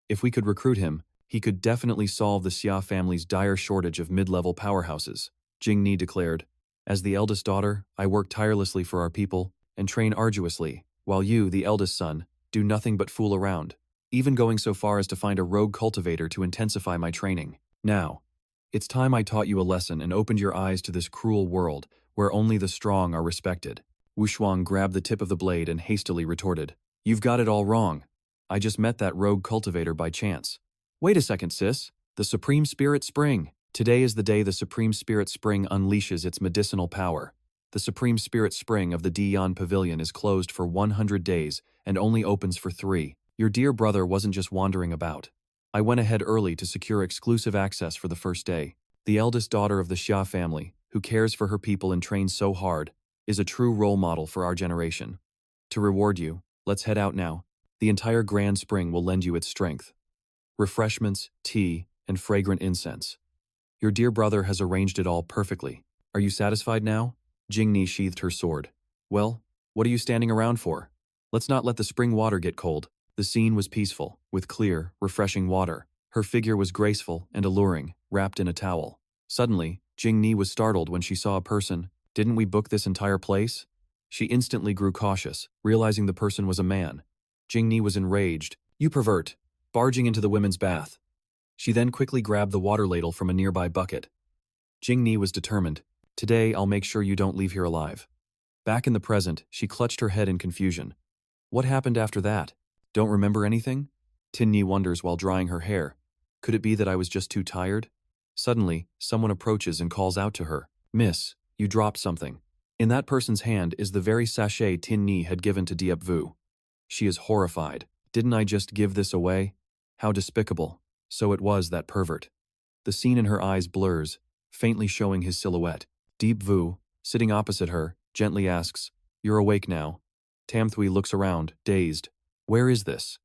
If we could recruit him, he could definitely solve the Xia family's dire shortage of mid-level powerhouses," Jingni declared. "As the eldest daughter, I work tirelessly for our people and train arduously, while you, the eldest son, do nothing but fool around, even going so far as to find a rogue cultivator to intensify my training. Now, It's time I taught you a lesson and opened your eyes to this cruel world where only the strong are respected. Wu Shuang grabbed the tip of the blade and hastily retorted. You've got it all wrong. I just met that rogue cultivator by chance. Wait a second, sis. The Supreme Spirit Spring. Today is the day the Supreme Spirit Spring unleashes its medicinal power. The Supreme Spirit Spring of the Diyan Pavilion is closed for 100 days and only opens for 3. Your dear brother wasn't just wandering about. I went ahead early to secure exclusive access for the first day. The eldest daughter of the Xia family, who cares for her people and trains so hard, is a true role model for our generation. To reward you, let's head out now. The entire Grand Spring will lend you its strength. Refreshments, tea, and fragrant incense. Your dear brother has arranged it all perfectly. Are you satisfied now? Jingni sheathed her sword. Well, what are you standing around for? Let's not let the spring water get cold. The scene was peaceful, with clear, refreshing water. Her figure was graceful and alluring, wrapped in a towel. Suddenly, Jingni was startled when she saw a person. Didn't we book this entire place? She instantly grew cautious, realizing the person was a man. Jingni was enraged. You pervert! Barging into the women's bath. She then quickly grabbed the water ladle from a nearby bucket. Jingni was determined. Today I'll make sure you don't leave here alive. Back in the present, she clutched her head in confusion. What happened after that? Don't remember anything? Tinni wonders while drying her hair. Could it be that I was just too tired? Suddenly, someone approaches and calls out to her. Miss, you dropped something. In that person's hand is the very sachet Tinni had given to Diep Vu. She is horrified. Didn't I just give this away? How despicable. So it was that pervert. The scene in her eyes blurs, faintly showing his silhouette. Diep Vu, sitting opposite her, gently asks, You're awake now. Tamthui looks around, dazed. Where is this?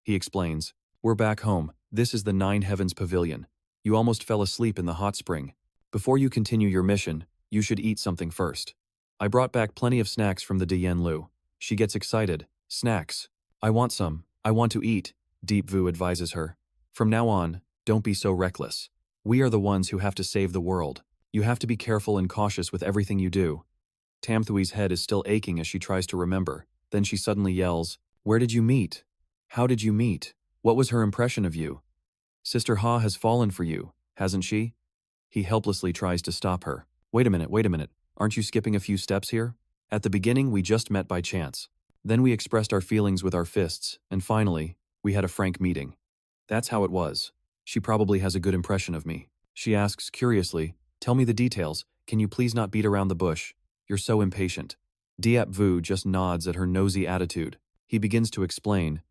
He explains. We're back home. This is the Nine Heavens Pavilion. You almost fell asleep in the hot spring. Before you continue your mission, you should eat something first. I brought back plenty of snacks from the Diyan Lu. She gets excited. Snacks. I want some. I want to eat, Diep Vu advises her. From now on, don't be so reckless. We are the ones who have to save the world. You have to be careful and cautious with everything you do. Tamthui's head is still aching as she tries to remember. Then she suddenly yells, Where did you meet? How did you meet? What was her impression of you? Sister Ha has fallen for you, hasn't she? He helplessly tries to stop her. Wait a minute. Aren't you skipping a few steps here? At the beginning, we just met by chance. Then we expressed our feelings with our fists, and finally, we had a frank meeting. That's how it was. She probably has a good impression of me. She asks curiously, Tell me the details. Can you please not beat around the bush? You're so impatient. Diep Vu just nods at her nosy attitude. He begins to explain.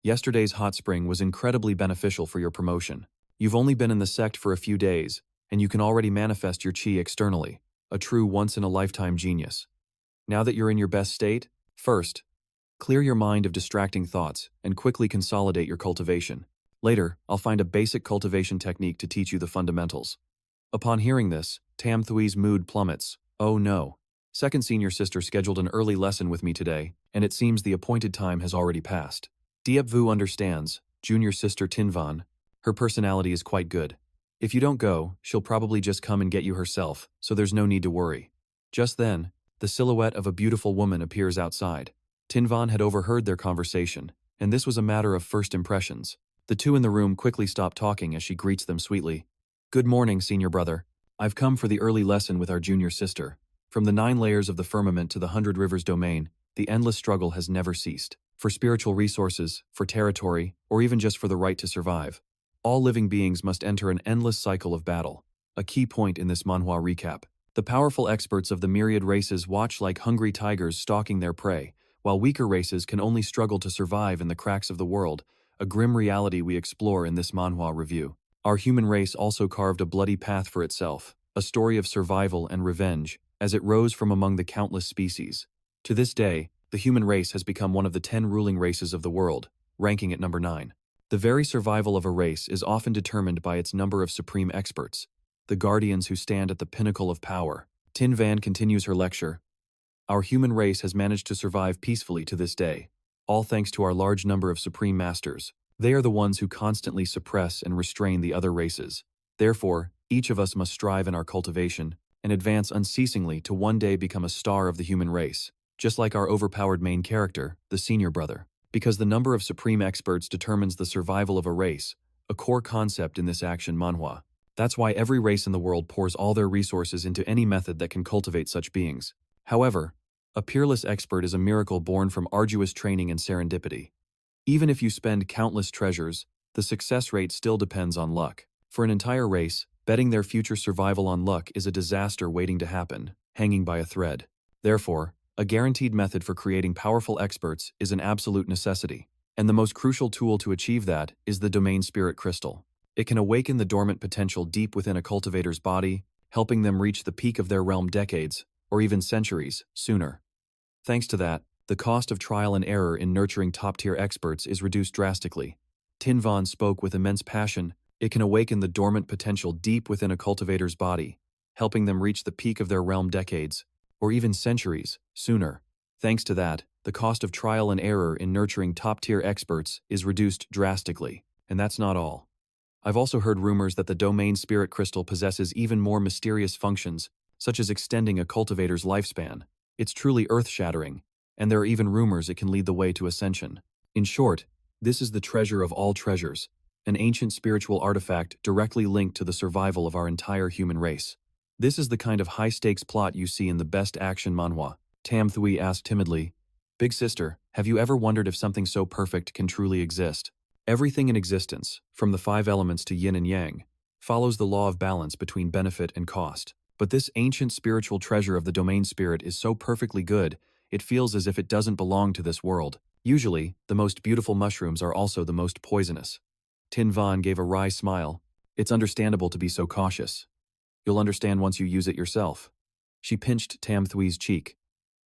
Yesterday's hot spring was incredibly beneficial for your promotion. You've only been in the sect for a few days, and you can already manifest your chi externally. A true once-in-a-lifetime genius. Now that you're in your best state, first, clear your mind of distracting thoughts and quickly consolidate your cultivation. Later, I'll find a basic cultivation technique to teach you the fundamentals. Upon hearing this, Tamthui's mood plummets. Oh no. Second senior sister scheduled an early lesson with me today, and it seems the appointed time has already passed. Diep Vu understands, junior sister Tinvan. Her personality is quite good. If you don't go, she'll probably just come and get you herself, so there's no need to worry. Just then, the silhouette of a beautiful woman appears outside. Tinvan had overheard their conversation, and this was a matter of first impressions. The two in the room quickly stop talking as she greets them sweetly. Good morning, senior brother. I've come for the early lesson with our junior sister. From the 9 layers of the firmament to the 100 rivers domain, the endless struggle has never ceased. For spiritual resources, for territory, or even just for the right to survive. All living beings must enter an endless cycle of battle. A key point in this Manhwa recap. The powerful experts of the myriad races watch like hungry tigers stalking their prey, while weaker races can only struggle to survive in the cracks of the world, a grim reality we explore in this Manhwa review. Our human race also carved a bloody path for itself, a story of survival and revenge, as it rose from among the countless species. To this day, the human race has become one of the 10 ruling races of the world, ranking at number 9. The very survival of a race is often determined by its number of supreme experts, the guardians who stand at the pinnacle of power. Tin Van continues her lecture. Our human race has managed to survive peacefully to this day, all thanks to our large number of supreme masters. They are the ones who constantly suppress and restrain the other races. Therefore, each of us must strive in our cultivation and advance unceasingly to one day become a star of the human race, just like our overpowered main character, the senior brother. Because the number of supreme experts determines the survival of a race, a core concept in this action manhwa. That's why every race in the world pours all their resources into any method that can cultivate such beings. However, a peerless expert is a miracle born from arduous training and serendipity. Even if you spend countless treasures, the success rate still depends on luck. For an entire race, betting their future survival on luck is a disaster waiting to happen, hanging by a thread. Therefore, a guaranteed method for creating powerful experts is an absolute necessity. And the most crucial tool to achieve that is the domain spirit crystal. It can awaken the dormant potential deep within a cultivator's body, helping them reach the peak of their realm decades, or even centuries, sooner. Thanks to that, the cost of trial and error in nurturing top-tier experts is reduced drastically. Tin Von spoke with immense passion. It can awaken the dormant potential deep within a cultivator's body, helping them reach the peak of their realm decades, or even centuries, sooner. Thanks to that, the cost of trial and error in nurturing top-tier experts is reduced drastically. And that's not all. I've also heard rumors that the domain spirit crystal possesses even more mysterious functions, such as extending a cultivator's lifespan. It's truly earth-shattering, and there are even rumors it can lead the way to ascension. In short, this is the treasure of all treasures, an ancient spiritual artifact directly linked to the survival of our entire human race. This is the kind of high-stakes plot you see in the best action manhwa. Tam Thui asked timidly, "Big sister, have you ever wondered if something so perfect can truly exist?" Everything in existence, from the 5 elements to yin and yang, follows the law of balance between benefit and cost. But this ancient spiritual treasure of the domain spirit is so perfectly good, it feels as if it doesn't belong to this world. Usually, the most beautiful mushrooms are also the most poisonous. Tin Von gave a wry smile. It's understandable to be so cautious. You'll understand once you use it yourself. She pinched Tam Thui's cheek.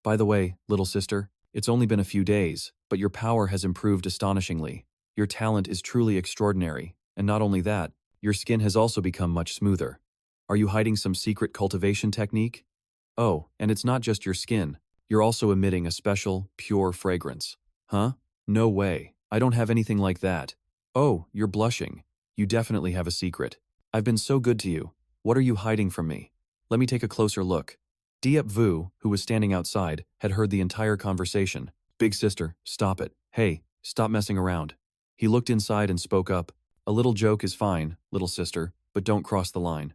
By the way, little sister, it's only been a few days, but your power has improved astonishingly. Your talent is truly extraordinary, and not only that, your skin has also become much smoother. Are you hiding some secret cultivation technique? Oh, and it's not just your skin. You're also emitting a special, pure fragrance. Huh? No way. I don't have anything like that. Oh, you're blushing. You definitely have a secret. I've been so good to you. What are you hiding from me? Let me take a closer look. Diep Vu, who was standing outside, had heard the entire conversation. Big sister, stop it. Hey, stop messing around. He looked inside and spoke up. A little joke is fine, little sister, but don't cross the line.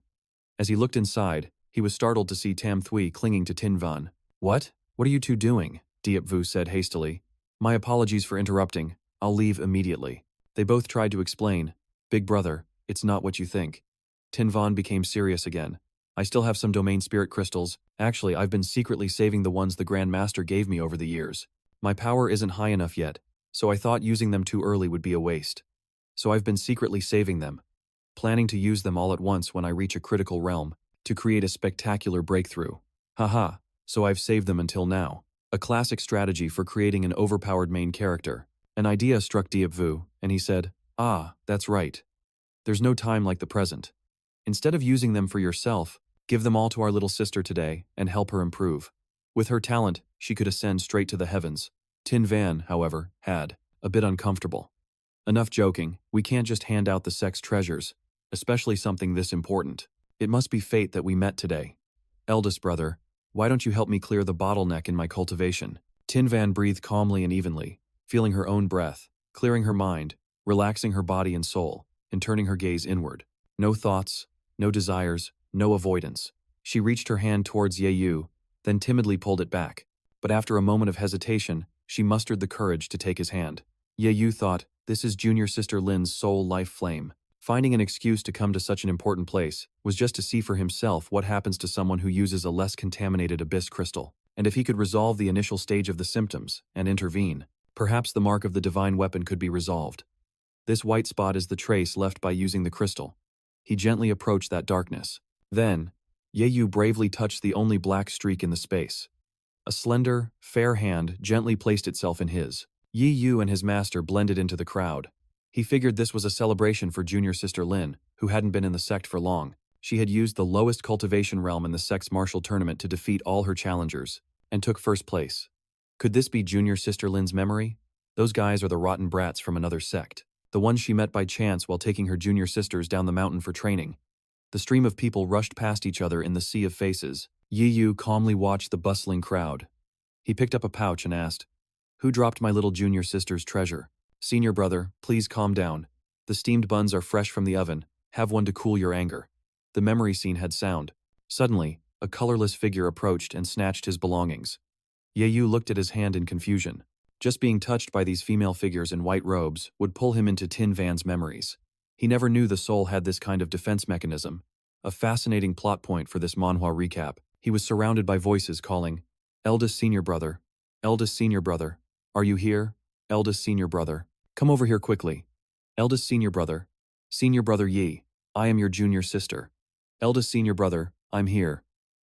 As he looked inside, he was startled to see Tam Thui clinging to Tin Van. What? What are you two doing? Diep Vu said hastily. My apologies for interrupting. I'll leave immediately. They both tried to explain. Big brother, it's not what you think. Tin Van became serious again. I still have some domain spirit crystals. Actually, I've been secretly saving the ones the Grand Master gave me over the years. My power isn't high enough yet, so I thought using them too early would be a waste. So I've been secretly saving them, planning to use them all at once when I reach a critical realm, to create a spectacular breakthrough. Haha, so I've saved them until now. A classic strategy for creating an overpowered main character. An idea struck Diep Vu, and he said, Ah, that's right. There's no time like the present. Instead of using them for yourself, give them all to our little sister today and help her improve. With her talent, she could ascend straight to the heavens. Tin Van, however, had a bit uncomfortable. Enough joking, we can't just hand out the sex treasures, especially something this important. It must be fate that we met today. Eldest brother, why don't you help me clear the bottleneck in my cultivation? Tin Van breathed calmly and evenly, feeling her own breath, clearing her mind, relaxing her body and soul, and turning her gaze inward. No thoughts, no desires, no avoidance. She reached her hand towards Yeyu, then timidly pulled it back. But after a moment of hesitation, she mustered the courage to take his hand. Yeyu thought, this is junior sister Lin's sole life flame. Finding an excuse to come to such an important place was just to see for himself what happens to someone who uses a less contaminated abyss crystal. And if he could resolve the initial stage of the symptoms and intervene, perhaps the mark of the divine weapon could be resolved. This white spot is the trace left by using the crystal. He gently approached that darkness. Then, Yeyu bravely touched the only black streak in the space. A slender, fair hand gently placed itself in his. Yeyu and his master blended into the crowd. He figured this was a celebration for junior sister Lin, who hadn't been in the sect for long. She had used the lowest cultivation realm in the sect's martial tournament to defeat all her challengers, and took first place. Could this be junior sister Lin's memory? Those guys are the rotten brats from another sect, the ones she met by chance while taking her junior sisters down the mountain for training. The stream of people rushed past each other in the sea of faces. Yeyu calmly watched the bustling crowd. He picked up a pouch and asked, Who dropped my little junior sister's treasure? Senior brother, please calm down. The steamed buns are fresh from the oven. Have one to cool your anger. The memory scene had sound. Suddenly, a colorless figure approached and snatched his belongings. Yeyu looked at his hand in confusion. Just being touched by these female figures in white robes would pull him into Tin Van's memories. He never knew the soul had this kind of defense mechanism. A fascinating plot point for this manhwa recap. He was surrounded by voices calling, "Eldest senior brother. Eldest senior brother. Are you here? Eldest senior brother. Come over here quickly. Eldest senior brother. Senior brother Yi. I am your junior sister. Eldest senior brother, I'm here.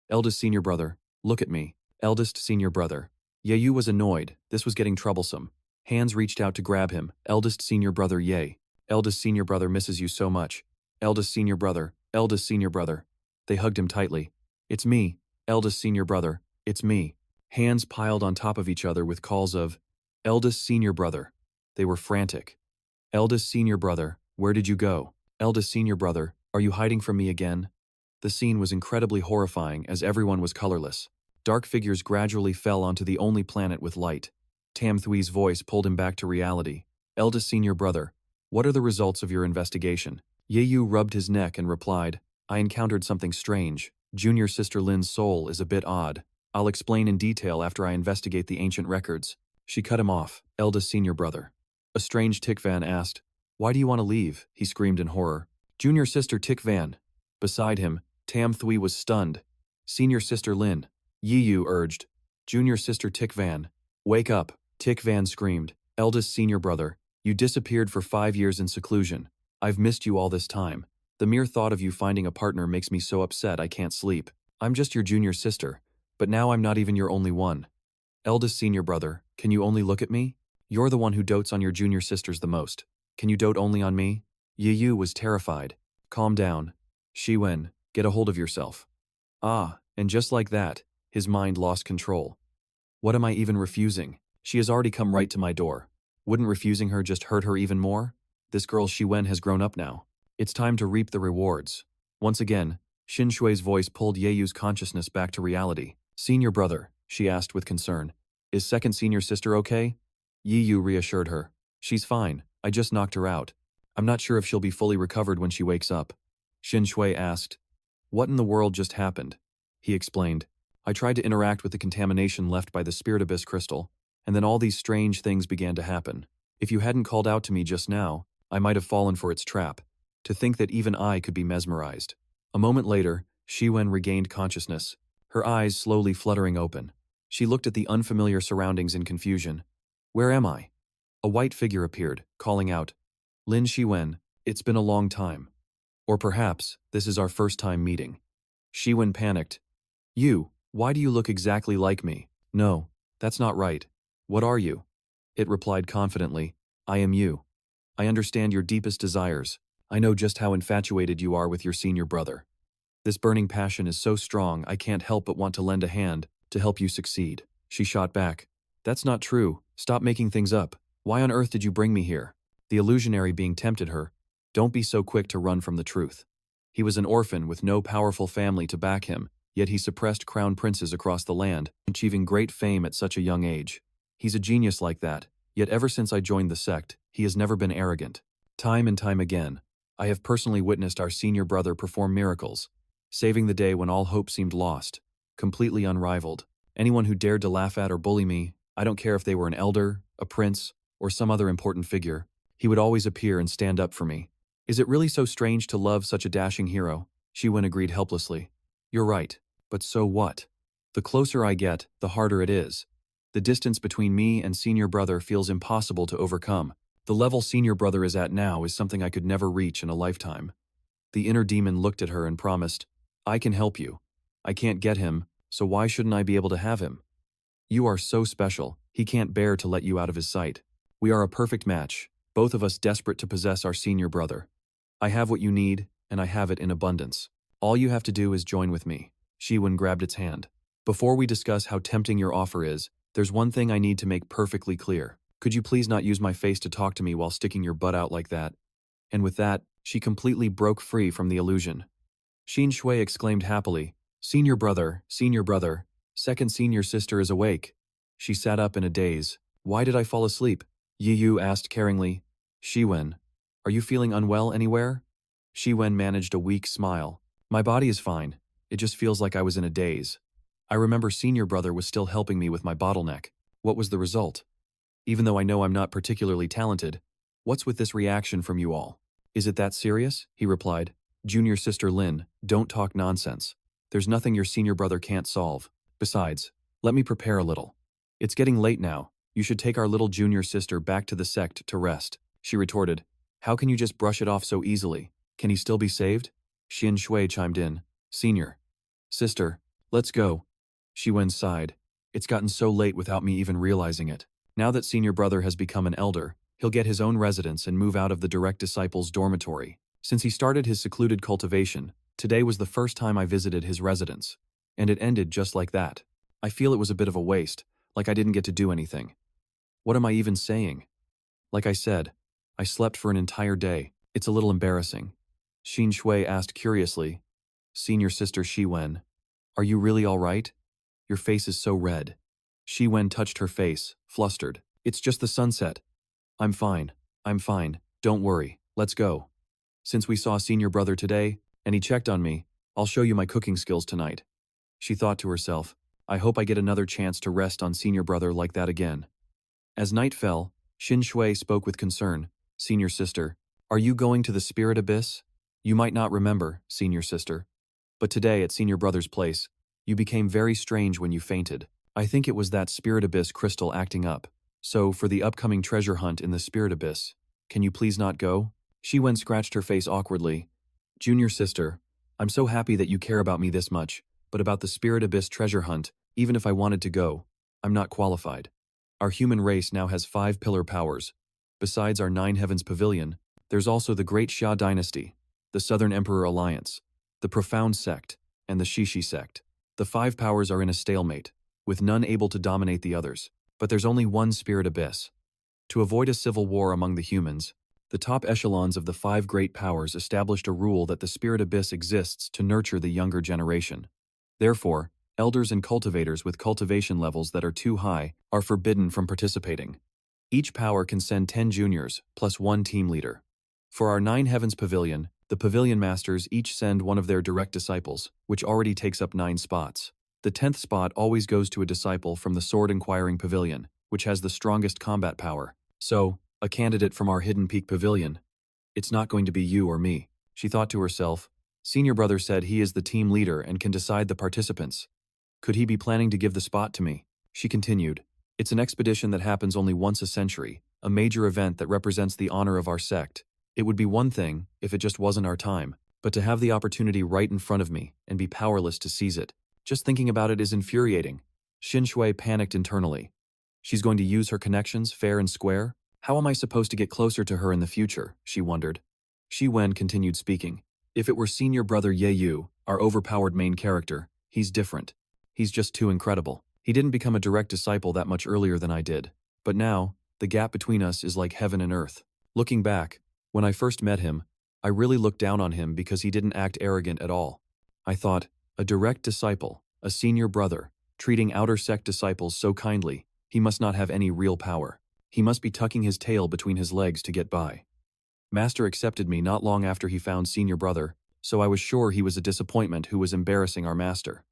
Eldest senior brother, look at me. Eldest senior brother." Yeyu was annoyed. This was getting troublesome. Hands reached out to grab him. Eldest senior brother Ye. Eldest senior brother misses you so much. Eldest senior brother. Eldest senior brother. They hugged him tightly. It's me. Eldest senior brother. It's me. Hands piled on top of each other with calls of, "Eldest senior brother." They were frantic. "Eldest senior brother, where did you go? Eldest senior brother, are you hiding from me again?" The scene was incredibly horrifying as everyone was colorless. Dark figures gradually fell onto the only planet with light. Tam Thui's voice pulled him back to reality. "Eldest senior brother, what are the results of your investigation?" Yeyu rubbed his neck and replied, "I encountered something strange. Junior sister Lin's soul is a bit odd. I'll explain in detail after I investigate the ancient records." She cut him off. "Eldest senior brother." A strange Tikvan asked, "Why do you want to leave?" He screamed in horror. "Junior sister Tikvan." Beside him, Tam Thui was stunned. "Senior sister Lin." Yeyu urged. "Junior sister Tikvan. Wake up." Tikvan screamed. "Eldest senior brother, you disappeared for 5 years in seclusion. I've missed you all this time. The mere thought of you finding a partner makes me so upset I can't sleep. I'm just your junior sister, but now I'm not even your only one. Eldest senior brother, can you only look at me? You're the one who dotes on your junior sisters the most. Can you dote only on me?" Yeyu was terrified. "Calm down. Shiwen, get a hold of yourself." Ah, and just like that, his mind lost control. "What am I even refusing? She has already come right to my door. Wouldn't refusing her just hurt her even more? This girl Shiwen has grown up now. It's time to reap the rewards." Once again, Xin Shui's voice pulled Yeyu's consciousness back to reality. "Senior brother," she asked with concern, "is second senior sister okay?" Yeyu reassured her. "She's fine, I just knocked her out. I'm not sure if she'll be fully recovered when she wakes up." Xin Shui asked, "What in the world just happened?" He explained, "I tried to interact with the contamination left by the Spirit Abyss crystal, and then all these strange things began to happen. If you hadn't called out to me just now, I might have fallen for its trap. To think that even I could be mesmerized." A moment later, Shiwen regained consciousness, her eyes slowly fluttering open. She looked at the unfamiliar surroundings in confusion. "Where am I?" A white figure appeared, calling out, "Lin Shiwen, it's been a long time. Or perhaps, this is our first time meeting." Shiwen panicked. "You, why do you look exactly like me?" "No, that's not right. What are you?" It replied confidently, "I am you. I understand your deepest desires. I know just how infatuated you are with your senior brother. This burning passion is so strong I can't help but want to lend a hand to help you succeed." She shot back. "That's not true. Stop making things up. Why on earth did you bring me here?" The illusionary being tempted her. "Don't be so quick to run from the truth. He was an orphan with no powerful family to back him, yet he suppressed crown princes across the land, achieving great fame at such a young age. He's a genius like that, yet ever since I joined the sect, he has never been arrogant. Time and time again, I have personally witnessed our senior brother perform miracles, saving the day when all hope seemed lost, completely unrivaled. Anyone who dared to laugh at or bully me, I don't care if they were an elder, a prince, or some other important figure, he would always appear and stand up for me. Is it really so strange to love such a dashing hero?" Shiwen agreed helplessly. "You're right, but so what? The closer I get, the harder it is. The distance between me and senior brother feels impossible to overcome. The level senior brother is at now is something I could never reach in a lifetime." The inner demon looked at her and promised, "I can help you. I can't get him, so why shouldn't I be able to have him? You are so special, he can't bear to let you out of his sight. We are a perfect match, both of us desperate to possess our senior brother. I have what you need, and I have it in abundance. All you have to do is join with me." Shiwen grabbed its hand. "Before we discuss how tempting your offer is, there's one thing I need to make perfectly clear. Could you please not use my face to talk to me while sticking your butt out like that?" And with that, she completely broke free from the illusion. Xin Shui exclaimed happily, senior brother, second senior sister is awake." She sat up in a daze. "Why did I fall asleep?" Yiyu asked caringly. "Shiwen, are you feeling unwell anywhere?" Shiwen managed a weak smile. My body is fine. It just feels like I was in a daze. I remember senior brother was still helping me with my bottleneck. What was the result? Even though I know I'm not particularly talented, what's with this reaction from you all? Is it that serious? He replied. Junior sister Lin, don't talk nonsense. There's nothing your senior brother can't solve. Besides, let me prepare a little. It's getting late now. You should take our little junior sister back to the sect to rest. She retorted. How can you just brush it off so easily? Can he still be saved? Xin Shui chimed in. Senior. Sister, let's go. Shi Wen sighed. It's gotten so late without me even realizing it. Now that senior brother has become an elder, he'll get his own residence and move out of the direct disciples' dormitory. Since he started his secluded cultivation, today was the first time I visited his residence. And it ended just like that. I feel it was a bit of a waste, like I didn't get to do anything. What am I even saying? Like I said, I slept for an entire day. It's a little embarrassing. Xin Shui asked curiously. Senior sister Shi Wen, are you really all right? Your face is so red. Shi Wen touched her face, flustered. It's just the sunset. I'm fine. Don't worry. Let's go. Since we saw senior brother today, and he checked on me, I'll show you my cooking skills tonight. She thought to herself, I hope I get another chance to rest on senior brother like that again. As night fell, Xin Shui spoke with concern. Senior sister, are you going to the spirit abyss? You might not remember, senior sister. But today at senior brother's place, you became very strange when you fainted. I think it was that spirit abyss crystal acting up. So, for the upcoming treasure hunt in the spirit abyss, can you please not go? Shi Wen scratched her face awkwardly. Junior sister, I'm so happy that you care about me this much, but about the spirit abyss treasure hunt, even if I wanted to go, I'm not qualified. Our human race now has 5 pillar powers. Besides our 9 heavens pavilion, there's also the Great Xia dynasty, the Southern Emperor Alliance, the Profound sect, and the Shishi sect. The 5 powers are in a stalemate, with none able to dominate the others. But there's only one spirit abyss. To avoid a civil war among the humans, the top echelons of the 5 great powers established a rule that the spirit abyss exists to nurture the younger generation. Therefore, elders and cultivators with cultivation levels that are too high are forbidden from participating. Each power can send 10 juniors, plus 1 team leader. For our 9 heavens pavilion, the pavilion masters each send one of their direct disciples, which already takes up 9 spots. The 10th spot always goes to a disciple from the Sword Inquiring Pavilion, which has the strongest combat power. So, a candidate from our Hidden Peak Pavilion. It's not going to be you or me, she thought to herself. Senior brother said he is the team leader and can decide the participants. Could he be planning to give the spot to me? She continued. It's an expedition that happens only once a century, a major event that represents the honor of our sect. It would be one thing if it just wasn't our time, but to have the opportunity right in front of me and be powerless to seize it. Just thinking about it is infuriating. Xin Shui panicked internally. She's going to use her connections fair and square? How am I supposed to get closer to her in the future? She wondered. Shi Wen continued speaking. If it were senior brother Ye Yu, our overpowered main character, he's different. He's just too incredible. He didn't become a direct disciple that much earlier than I did. But now, the gap between us is like heaven and earth. Looking back, when I first met him, I really looked down on him because he didn't act arrogant at all. I thought, a direct disciple, a senior brother, treating outer sect disciples so kindly, he must not have any real power. He must be tucking his tail between his legs to get by. Master accepted me not long after he found senior brother, so I was sure he was a disappointment who was embarrassing our master.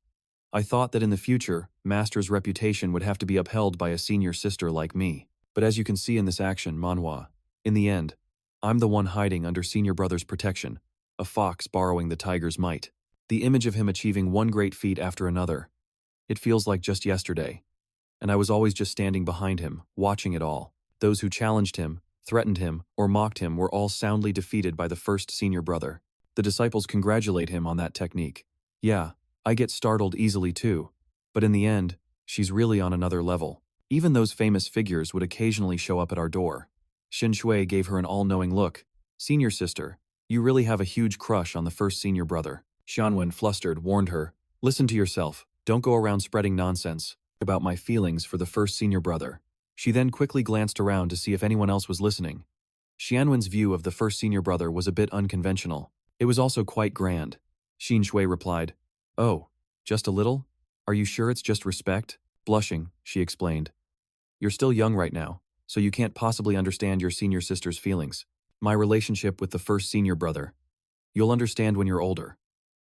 I thought that in the future, Master's reputation would have to be upheld by a senior sister like me. But as you can see in this action, Manhwa, in the end, I'm the one hiding under senior brother's protection, a fox borrowing the tiger's might. The image of him achieving one great feat after another. It feels like just yesterday. And I was always just standing behind him, watching it all. Those who challenged him, threatened him, or mocked him were all soundly defeated by the first senior brother. The disciples congratulate him on that technique. Yeah, I get startled easily too. But in the end, she's really on another level. Even those famous figures would occasionally show up at our door. Xin Shui gave her an all-knowing look. Senior sister, you really have a huge crush on the first senior brother. Xianwen, flustered, warned her, listen to yourself, don't go around spreading nonsense about my feelings for the first senior brother. She then quickly glanced around to see if anyone else was listening. Xianwen's view of the first senior brother was a bit unconventional. It was also quite grand. Xin Shui replied, oh, just a little? Are you sure it's just respect? Blushing, she explained. You're still young right now, so you can't possibly understand your senior sister's feelings. My relationship with the first senior brother. You'll understand when you're older.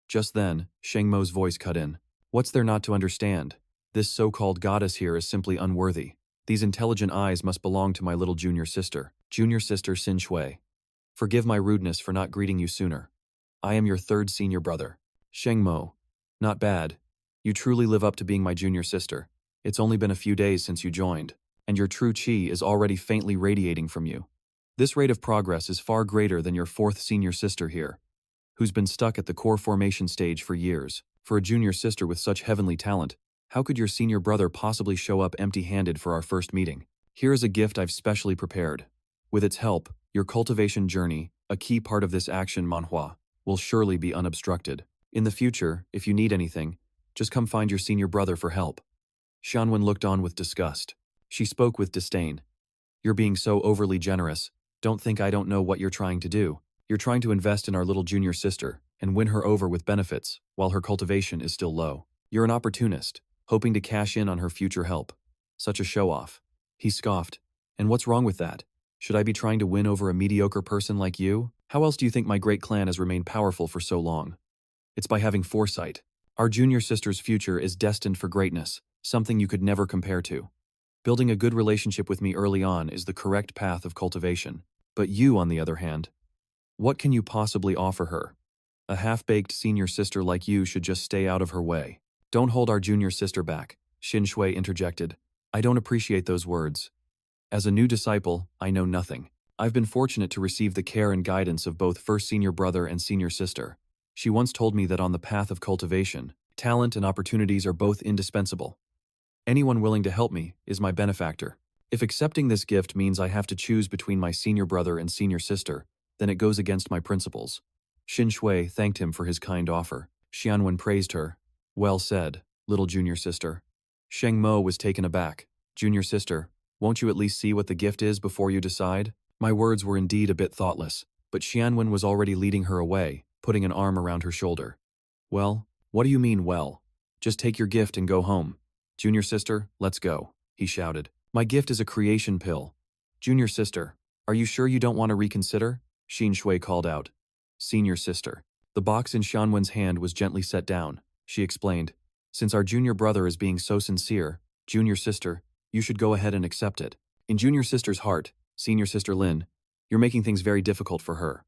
Just then, Sheng Mo's voice cut in. What's there not to understand? This so-called goddess here is simply unworthy. These intelligent eyes must belong to my little junior sister. Junior sister Xin Shui. Forgive my rudeness for not greeting you sooner. I am your third senior brother. Sheng Mo. Not bad. You truly live up to being my junior sister. It's only been a few days since you joined, and your true chi is already faintly radiating from you. This rate of progress is far greater than your fourth senior sister here, who's been stuck at the core formation stage for years. For a junior sister with such heavenly talent, how could your senior brother possibly show up empty-handed for our first meeting? Here is a gift I've specially prepared. With its help, your cultivation journey, a key part of this action Manhwa, will surely be unobstructed. In the future, if you need anything, just come find your senior brother for help. Xianwen looked on with disgust. She spoke with disdain. You're being so overly generous. Don't think I don't know what you're trying to do. You're trying to invest in our little junior sister and win her over with benefits, while her cultivation is still low. You're an opportunist, hoping to cash in on her future help. Such a show-off. He scoffed. And what's wrong with that? Should I be trying to win over a mediocre person like you? How else do you think my great clan has remained powerful for so long? It's by having foresight. Our junior sister's future is destined for greatness, something you could never compare to. Building a good relationship with me early on is the correct path of cultivation. But you, on the other hand, what can you possibly offer her? A half-baked senior sister like you should just stay out of her way. Don't hold our junior sister back, Xin Shui interjected. I don't appreciate those words. As a new disciple, I know nothing. I've been fortunate to receive the care and guidance of both first senior brother and senior sister. She once told me that on the path of cultivation, talent and opportunities are both indispensable. Anyone willing to help me is my benefactor. If accepting this gift means I have to choose between my senior brother and senior sister, then it goes against my principles. Xin Shui thanked him for his kind offer. Xianwen praised her. Well said, little junior sister. Sheng Mo was taken aback. Junior sister, won't you at least see what the gift is before you decide? My words were indeed a bit thoughtless, but Xianwen was already leading her away, putting an arm around her shoulder. Well, what do you mean, well? Just take your gift and go home. Junior sister, let's go, he shouted. My gift is a creation pill. Junior sister, are you sure you don't want to reconsider? Xin Shui called out. Senior sister. The box in Xianwen's hand was gently set down. She explained, since our junior brother is being so sincere, junior sister, you should go ahead and accept it. In junior sister's heart, senior sister Lin, you're making things very difficult for her.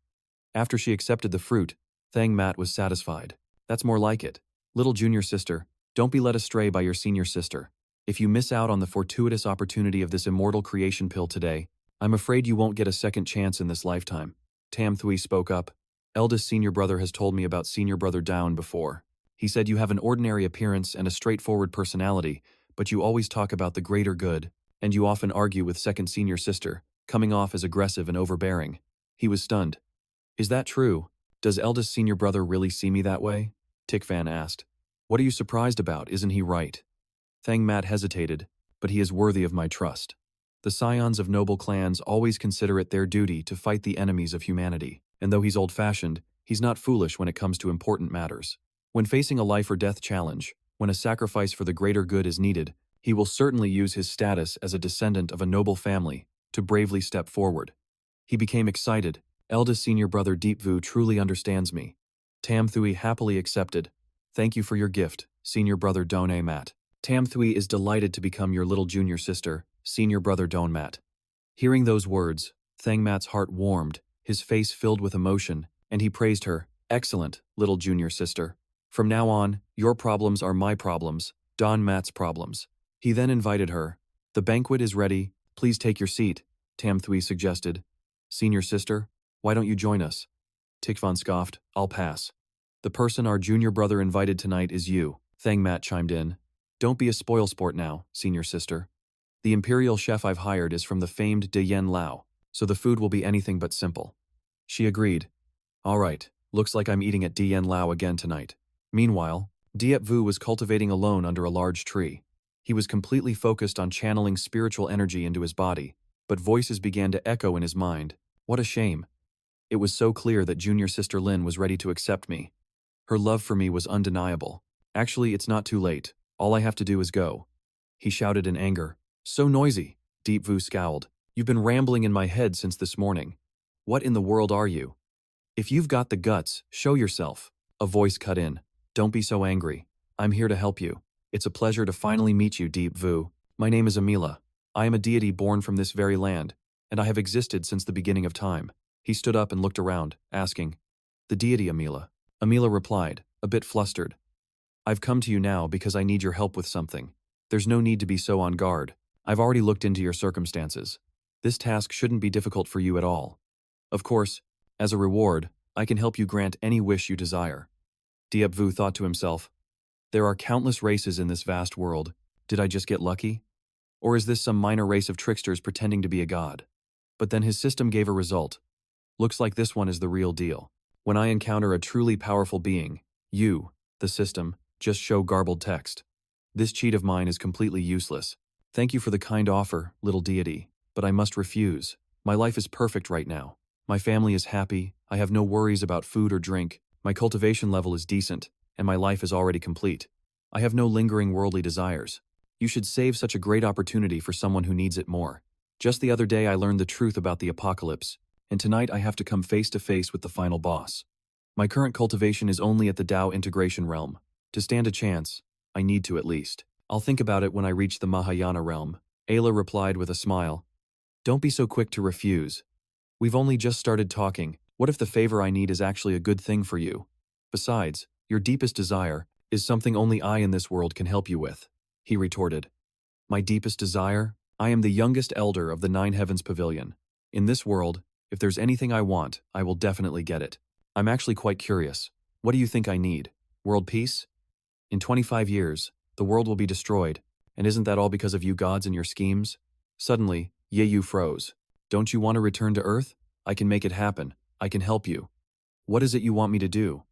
After she accepted the fruit, Thang Mat was satisfied. That's more like it. Little junior sister, don't be led astray by your senior sister. If you miss out on the fortuitous opportunity of this immortal creation pill today, I'm afraid you won't get a second chance in this lifetime. Tam Thui spoke up. Eldest senior brother has told me about senior brother Down before. He said you have an ordinary appearance and a straightforward personality, but you always talk about the greater good, and you often argue with second senior sister, coming off as aggressive and overbearing. He was stunned. Is that true? Does eldest senior brother really see me that way? Tikfan asked. What are you surprised about? Isn't he right? Thang Mat hesitated, but he is worthy of my trust. The scions of noble clans always consider it their duty to fight the enemies of humanity, and though he's old-fashioned, he's not foolish when it comes to important matters. When facing a life or death challenge, when a sacrifice for the greater good is needed, he will certainly use his status as a descendant of a noble family to bravely step forward. He became excited. Eldest senior brother Deep Vu truly understands me. Tam Thui happily accepted. Thank you for your gift, senior brother Done Mat. Tam Thui is delighted to become your little junior sister, senior brother Don Mat. Hearing those words, Thang Mat's heart warmed, his face filled with emotion, and he praised her. Excellent, little junior sister. From now on, your problems are my problems, Don Mat's problems. He then invited her. The banquet is ready, please take your seat, Tam Thui suggested. Senior sister, why don't you join us? Tikvan scoffed, I'll pass. The person our junior brother invited tonight is you, Thang Mat chimed in. Don't be a spoilsport now, senior sister. The imperial chef I've hired is from the famed De Yen Lao, so the food will be anything but simple. She agreed. All right, looks like I'm eating at De Yen Lao again tonight. Meanwhile, Diep Vu was cultivating alone under a large tree. He was completely focused on channeling spiritual energy into his body, but voices began to echo in his mind. What a shame. It was so clear that junior sister Lin was ready to accept me. Her love for me was undeniable. Actually, it's not too late. All I have to do is go. He shouted in anger. So noisy, Deep Vu scowled. You've been rambling in my head since this morning. What in the world are you? If you've got the guts, show yourself. A voice cut in. Don't be so angry. I'm here to help you. It's a pleasure to finally meet you, Deep Vu. My name is Amila. I am a deity born from this very land, and I have existed since the beginning of time. He stood up and looked around, asking, The deity, Amila. Amila replied, a bit flustered. I've come to you now because I need your help with something. There's no need to be so on guard. I've already looked into your circumstances. This task shouldn't be difficult for you at all. Of course, as a reward, I can help you grant any wish you desire. Diep Vu thought to himself, there are countless races in this vast world. Did I just get lucky? Or is this some minor race of tricksters pretending to be a god? But then his system gave a result. Looks like this one is the real deal. When I encounter a truly powerful being, you, the system, just show garbled text. This cheat of mine is completely useless. Thank you for the kind offer, little deity, but I must refuse. My life is perfect right now. My family is happy, I have no worries about food or drink, my cultivation level is decent, and my life is already complete. I have no lingering worldly desires. You should save such a great opportunity for someone who needs it more. Just the other day I learned the truth about the apocalypse, and tonight I have to come face to face with the final boss. My current cultivation is only at the Tao integration realm. To stand a chance, I need to at least. I'll think about it when I reach the Mahayana realm. Ayla replied with a smile. Don't be so quick to refuse. We've only just started talking. What if the favor I need is actually a good thing for you? Besides, your deepest desire is something only I in this world can help you with, he retorted. My deepest desire? I am the youngest elder of the Nine Heavens Pavilion. In this world, if there's anything I want, I will definitely get it. I'm actually quite curious. What do you think I need? World peace? In 25 years, the world will be destroyed, and isn't that all because of you gods and your schemes? Suddenly, Yeyu froze. Don't you want to return to Earth? I can make it happen. I can help you. What is it you want me to do?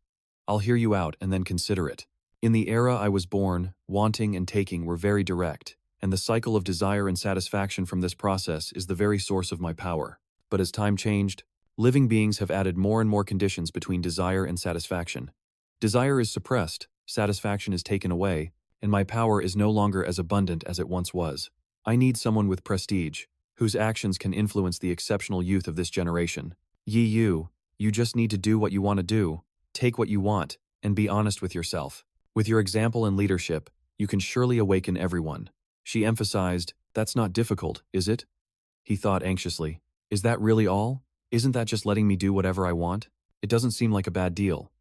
I'll hear you out and then consider it. In the era I was born, wanting and taking were very direct, and the cycle of desire and satisfaction from this process is the very source of my power. But as time changed, living beings have added more and more conditions between desire and satisfaction. Desire is suppressed, satisfaction is taken away, and my power is no longer as abundant as it once was. I need someone with prestige, whose actions can influence the exceptional youth of this generation. You just need to do what you want to do, take what you want, and be honest with yourself. With your example and leadership, you can surely awaken everyone. She emphasized, that's not difficult, is it? He thought anxiously. Is that really all? Isn't that just letting me do whatever I want? It doesn't seem like a bad deal.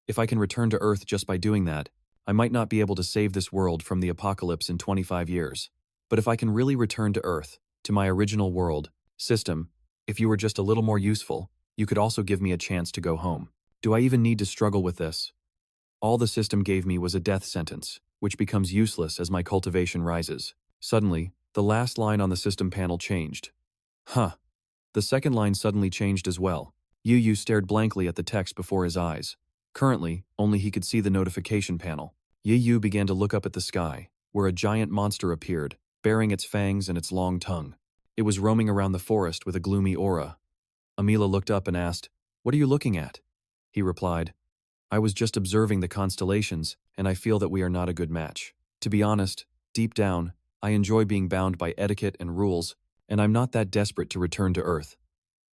If I can return to Earth just by doing that, I might not be able to save this world from the apocalypse in 25 years. But if I can really return to Earth, to my original world, system, if you were just a little more useful, you could also give me a chance to go home. Do I even need to struggle with this? All the system gave me was a death sentence, which becomes useless as my cultivation rises. Suddenly, the last line on the system panel changed. Huh. The second line suddenly changed as well. Yu stared blankly at the text before his eyes. Currently, only he could see the notification panel. Yu began to look up at the sky, where a giant monster appeared, bearing its fangs and its long tongue. It was roaming around the forest with a gloomy aura. Amila looked up and asked, What are you looking at? He replied, I was just observing the constellations, and I feel that we are not a good match. To be honest, deep down, I enjoy being bound by etiquette and rules, and I'm not that desperate to return to Earth.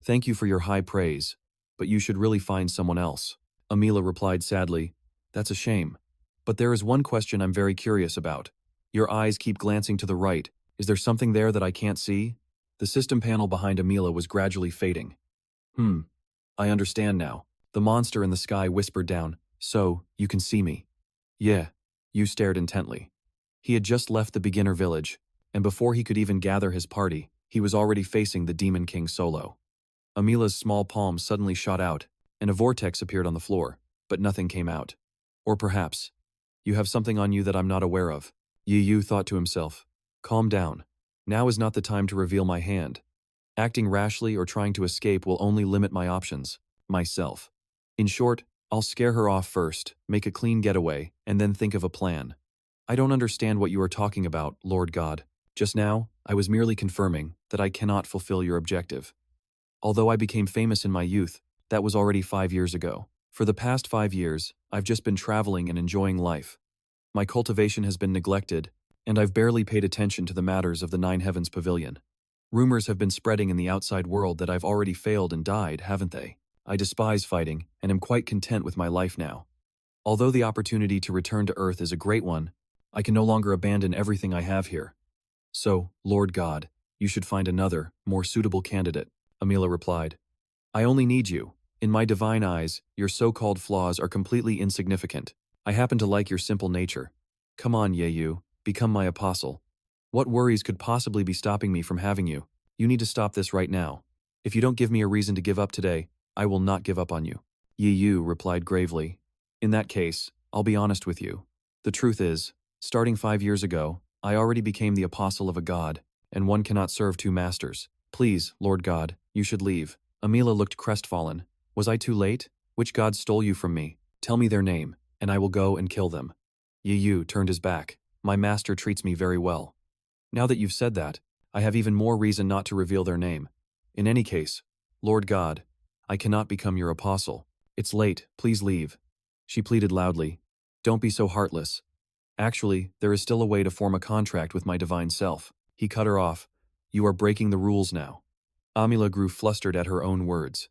Thank you for your high praise, but you should really find someone else. Amila replied sadly, That's a shame. But there is one question I'm very curious about. Your eyes keep glancing to the right. Is there something there that I can't see? The system panel behind Amila was gradually fading. I understand now. The monster in the sky whispered down, So, you can see me. Yeah. Yu stared intently. He had just left the beginner village, and before he could even gather his party, he was already facing the Demon King solo. Amila's small palm suddenly shot out, and a vortex appeared on the floor, but nothing came out. Or perhaps, you have something on you that I'm not aware of. Yu thought to himself, Calm down. Now is not the time to reveal my hand. Acting rashly or trying to escape will only limit my options, myself. In short, I'll scare her off first, make a clean getaway, and then think of a plan. I don't understand what you are talking about, Lord God. Just now, I was merely confirming that I cannot fulfill your objective. Although I became famous in my youth, that was already 5 years ago. For the past 5 years, I've just been traveling and enjoying life. My cultivation has been neglected, and I've barely paid attention to the matters of the Nine Heavens Pavilion. Rumors have been spreading in the outside world that I've already failed and died, haven't they? I despise fighting, and am quite content with my life now. Although the opportunity to return to Earth is a great one, I can no longer abandon everything I have here. So, Lord God, you should find another, more suitable candidate, Amila replied. I only need you. In my divine eyes, your so-called flaws are completely insignificant. I happen to like your simple nature. Come on, Yeyu, become my apostle. What worries could possibly be stopping me from having you? You need to stop this right now. If you don't give me a reason to give up today, I will not give up on you. Yeyu replied gravely. In that case, I'll be honest with you. The truth is, starting 5 years ago, I already became the apostle of a god, and one cannot serve two masters. Please, Lord God, you should leave. Amila looked crestfallen. Was I too late? Which god stole you from me? Tell me their name, and I will go and kill them. Yeyu turned his back. My master treats me very well. Now that you've said that, I have even more reason not to reveal their name. In any case, Lord God, I cannot become your apostle. It's late, please leave. She pleaded loudly. Don't be so heartless. Actually, there is still a way to form a contract with my divine self. He cut her off. You are breaking the rules now. Amila grew flustered at her own words.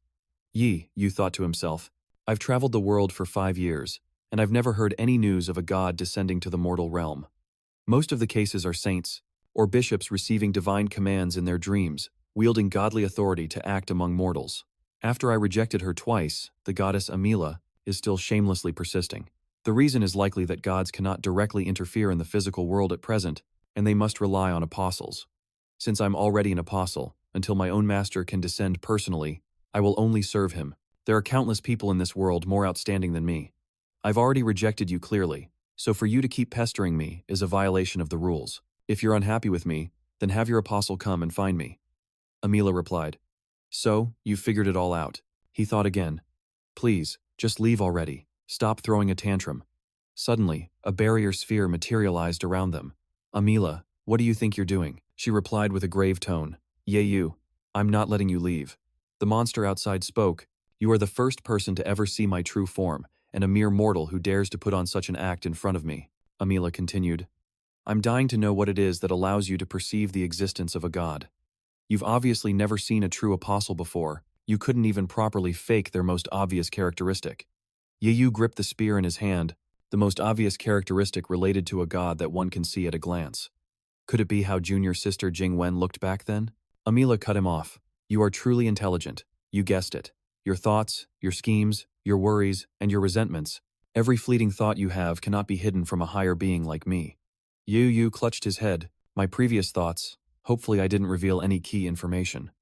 Yu thought to himself, I've traveled the world for 5 years, and I've never heard any news of a god descending to the mortal realm. Most of the cases are saints, or bishops receiving divine commands in their dreams, wielding godly authority to act among mortals. After I rejected her twice, the goddess Amila is still shamelessly persisting. The reason is likely that gods cannot directly interfere in the physical world at present, and they must rely on apostles. Since I'm already an apostle, until my own master can descend personally, I will only serve him. There are countless people in this world more outstanding than me. I've already rejected you clearly, so for you to keep pestering me is a violation of the rules. If you're unhappy with me, then have your apostle come and find me. Amila replied. So, you've figured it all out. He thought again. Please, just leave already. Stop throwing a tantrum. Suddenly, a barrier sphere materialized around them. Amila, what do you think you're doing? She replied with a grave tone. Yeyu, I'm not letting you leave. The monster outside spoke. You are the first person to ever see my true form, and a mere mortal who dares to put on such an act in front of me. Amila continued. I'm dying to know what it is that allows you to perceive the existence of a god. You've obviously never seen a true apostle before. You couldn't even properly fake their most obvious characteristic. Yeyu gripped the spear in his hand, the most obvious characteristic related to a god that one can see at a glance. Could it be how junior sister Jingwen looked back then? Amila cut him off. You are truly intelligent. You guessed it. Your thoughts, your schemes, your worries, and your resentments. Every fleeting thought you have cannot be hidden from a higher being like me. Yeyu clutched his head. My previous thoughts. Hopefully I didn't reveal any key information.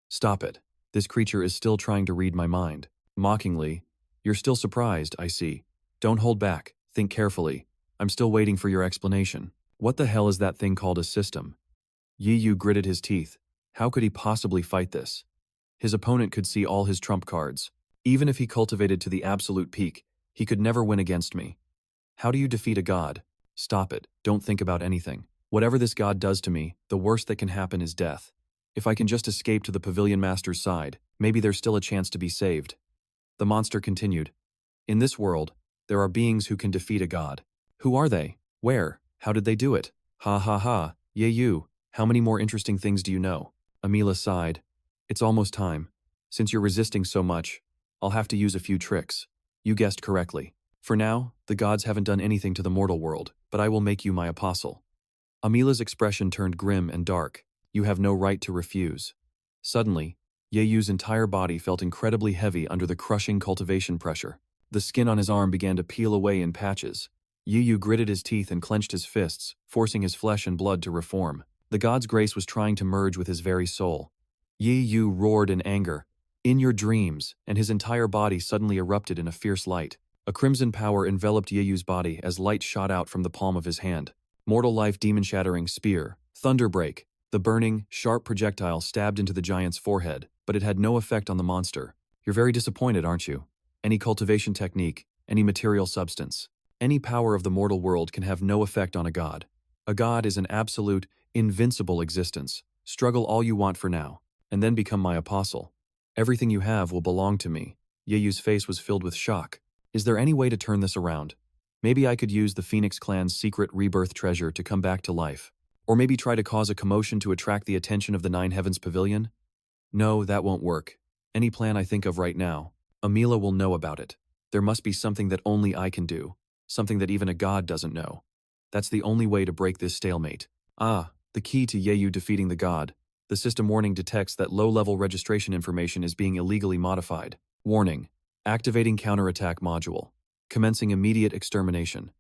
Stop it. This creature is still trying to read my mind. Mockingly. You're still surprised, I see. Don't hold back. Think carefully. I'm still waiting for your explanation. What the hell is that thing called a system? Yeyu gritted his teeth. How could he possibly fight this? His opponent could see all his trump cards. Even if he cultivated to the absolute peak, he could never win against me. How do you defeat a god? Stop it. Don't think about anything. Whatever this god does to me, the worst that can happen is death. If I can just escape to the Pavilion Master's side, maybe there's still a chance to be saved. The monster continued. In this world, there are beings who can defeat a god. Who are they? Where? How did they do it? Ha ha ha. Yeyu, how many more interesting things do you know? Amila sighed. It's almost time. Since you're resisting so much, I'll have to use a few tricks. You guessed correctly. For now, the gods haven't done anything to the mortal world, but I will make you my apostle. Amila's expression turned grim and dark. You have no right to refuse. Suddenly, Yeyu's entire body felt incredibly heavy under the crushing cultivation pressure. The skin on his arm began to peel away in patches. Yeyu gritted his teeth and clenched his fists, forcing his flesh and blood to reform. The god's grace was trying to merge with his very soul. Yeyu roared in anger. In your dreams, and his entire body suddenly erupted in a fierce light. A crimson power enveloped Yeyu's body as light shot out from the palm of his hand. Mortal life demon-shattering spear, thunderbreak. The burning, sharp projectile stabbed into the giant's forehead, but it had no effect on the monster. You're very disappointed, aren't you? Any cultivation technique, any material substance, any power of the mortal world can have no effect on a god. A god is an absolute, invincible existence. Struggle all you want for now, and then become my apostle. Everything you have will belong to me. Yeyu's face was filled with shock. Is there any way to turn this around? Maybe I could use the Phoenix clan's secret rebirth treasure to come back to life. Or maybe try to cause a commotion to attract the attention of the Nine Heavens Pavilion? No, that won't work. Any plan I think of right now, Amila will know about it. There must be something that only I can do, something that even a god doesn't know. That's the only way to break this stalemate. Ah, the key to Yeyu defeating the god. The system warning detects that low-level registration information is being illegally modified. Warning. Activating counterattack module. Commencing immediate extermination.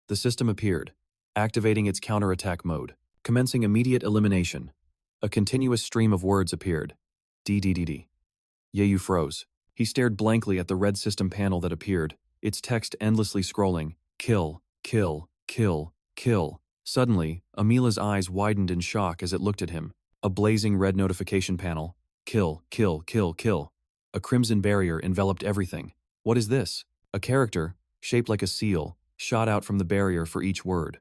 The system appeared, activating its counterattack mode. Commencing immediate elimination. A continuous stream of words appeared. DDDD. Yeyu froze. He stared blankly at the red system panel that appeared, its text endlessly scrolling. Kill, kill, kill, kill. Suddenly, Amila's eyes widened in shock as it looked at him. A blazing red notification panel. Kill, kill, kill, kill. A crimson barrier enveloped everything. What is this? A character, shaped like a seal, shot out from the barrier for each word.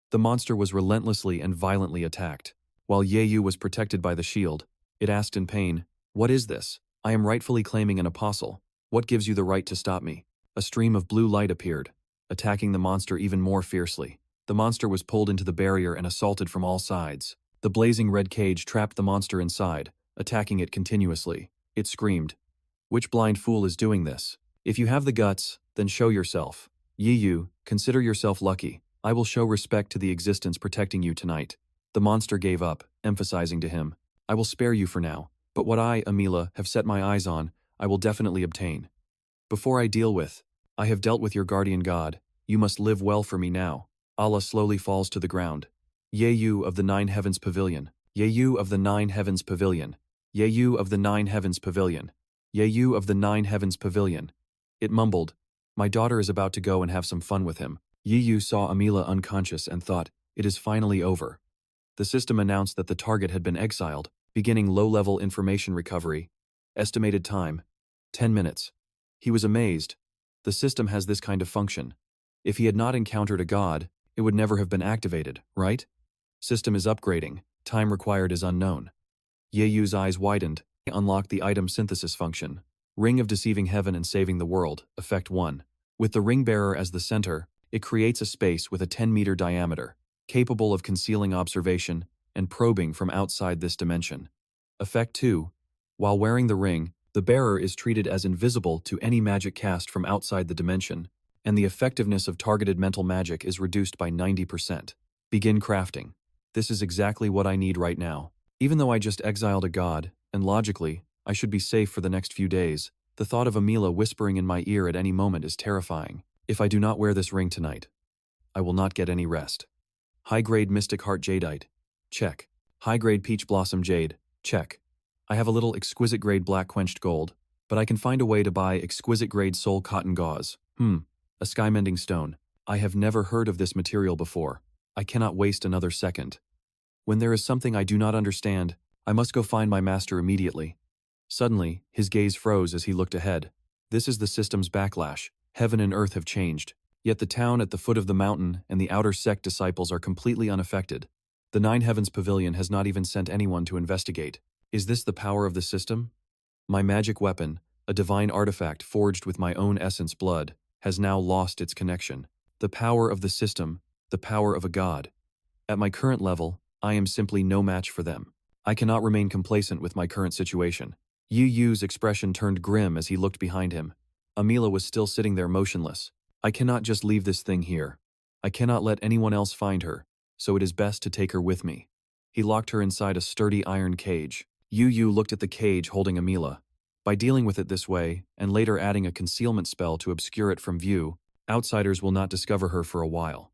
The monster was relentlessly and violently attacked. While Yeyu was protected by the shield, it asked in pain, "What is this? I am rightfully claiming an apostle. What gives you the right to stop me?" A stream of blue light appeared, attacking the monster even more fiercely. The monster was pulled into the barrier and assaulted from all sides. The blazing red cage trapped the monster inside, attacking it continuously. It screamed, "Which blind fool is doing this? If you have the guts, then show yourself. Yeyu, consider yourself lucky. I will show respect to the existence protecting you tonight." The monster gave up, emphasizing to him, "I will spare you for now, but what I, Amila, have set my eyes on, I will definitely obtain. Before I deal with, I have dealt with your guardian god. You must live well for me now." Allah slowly falls to the ground. Yeyu of the Nine Heavens Pavilion. Yeyu of the Nine Heavens Pavilion. Yeyu of the Nine Heavens Pavilion. Yeyu of the Nine Heavens Pavilion. It mumbled, "My daughter is about to go and have some fun with him." Yeyu saw Amila unconscious and thought, "It is finally over." The system announced that the target had been exiled, beginning low-level information recovery. Estimated time, 10 minutes. He was amazed. The system has this kind of function. If he had not encountered a god, it would never have been activated, right? System is upgrading. Time required is unknown. Yeyu's eyes widened. He unlocked the item synthesis function. Ring of Deceiving Heaven and Saving the World, Effect 1. With the ring bearer as the center, it creates a space with a 10-meter diameter, capable of concealing observation and probing from outside this dimension. Effect 2. While wearing the ring, the bearer is treated as invisible to any magic cast from outside the dimension, and the effectiveness of targeted mental magic is reduced by 90%. Begin crafting. This is exactly what I need right now. Even though I just exiled a god, and logically, I should be safe for the next few days, the thought of Amila whispering in my ear at any moment is terrifying. If I do not wear this ring tonight, I will not get any rest. High-grade Mystic Heart Jadeite. Check. High-grade Peach Blossom Jade. Check. I have a little exquisite-grade Black Quenched Gold, but I can find a way to buy exquisite-grade Soul Cotton Gauze. A Sky-Mending Stone. I have never heard of this material before. I cannot waste another second. When there is something I do not understand, I must go find my master immediately. Suddenly, his gaze froze as he looked ahead. This is the system's backlash. Heaven and earth have changed. Yet the town at the foot of the mountain and the outer sect disciples are completely unaffected. The Nine Heavens Pavilion has not even sent anyone to investigate. Is this the power of the system? My magic weapon, a divine artifact forged with my own essence blood, has now lost its connection. The power of the system, the power of a god. At my current level, I am simply no match for them. I cannot remain complacent with my current situation. Yu's expression turned grim as he looked behind him. Amila was still sitting there motionless. I cannot just leave this thing here. I cannot let anyone else find her, so it is best to take her with me. He locked her inside a sturdy iron cage. Yu looked at the cage holding Amila. By dealing with it this way, and later adding a concealment spell to obscure it from view, outsiders will not discover her for a while.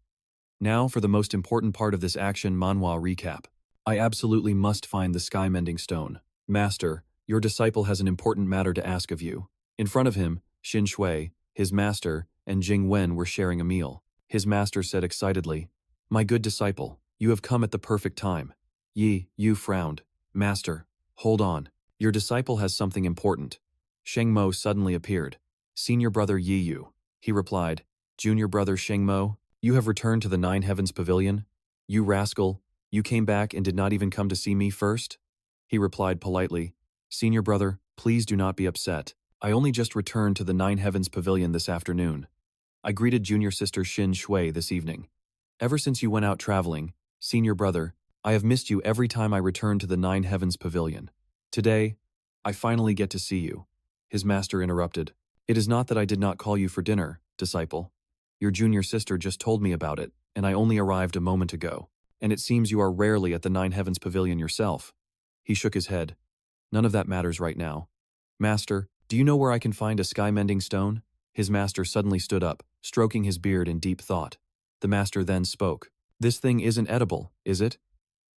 Now for the most important part of this action manhwa recap. I absolutely must find the Sky-Mending Stone. Master, your disciple has an important matter to ask of you. In front of him, Xin Shui, his master, and Jing Wen were sharing a meal. His master said excitedly, "My good disciple, you have come at the perfect time." Yu frowned. "Master, hold on. Your disciple has something important." Sheng Mo suddenly appeared. "Senior brother Yu." He replied, "Junior brother Sheng Mo, you have returned to the Nine Heavens Pavilion? You rascal, you came back and did not even come to see me first?" He replied politely, "Senior brother, please do not be upset. I only just returned to the Nine Heavens Pavilion this afternoon. I greeted junior sister Xin Shui this evening. Ever since you went out traveling, senior brother, I have missed you every time I return to the Nine Heavens Pavilion. Today, I finally get to see you." His master interrupted. It is not that I did not call you for dinner, disciple. Your junior sister just told me about it, and I only arrived a moment ago. And it seems you are rarely at the Nine Heavens Pavilion yourself. He shook his head. None of that matters right now. Master, do you know where I can find a sky-mending stone? His master suddenly stood up, stroking his beard in deep thought. The master then spoke. This thing isn't edible, is it?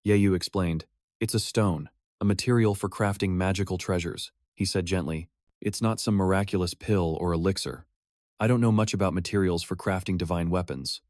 Yeyu explained. It's a stone, a material for crafting magical treasures, he said gently. It's not some miraculous pill or elixir. I don't know much about materials for crafting divine weapons.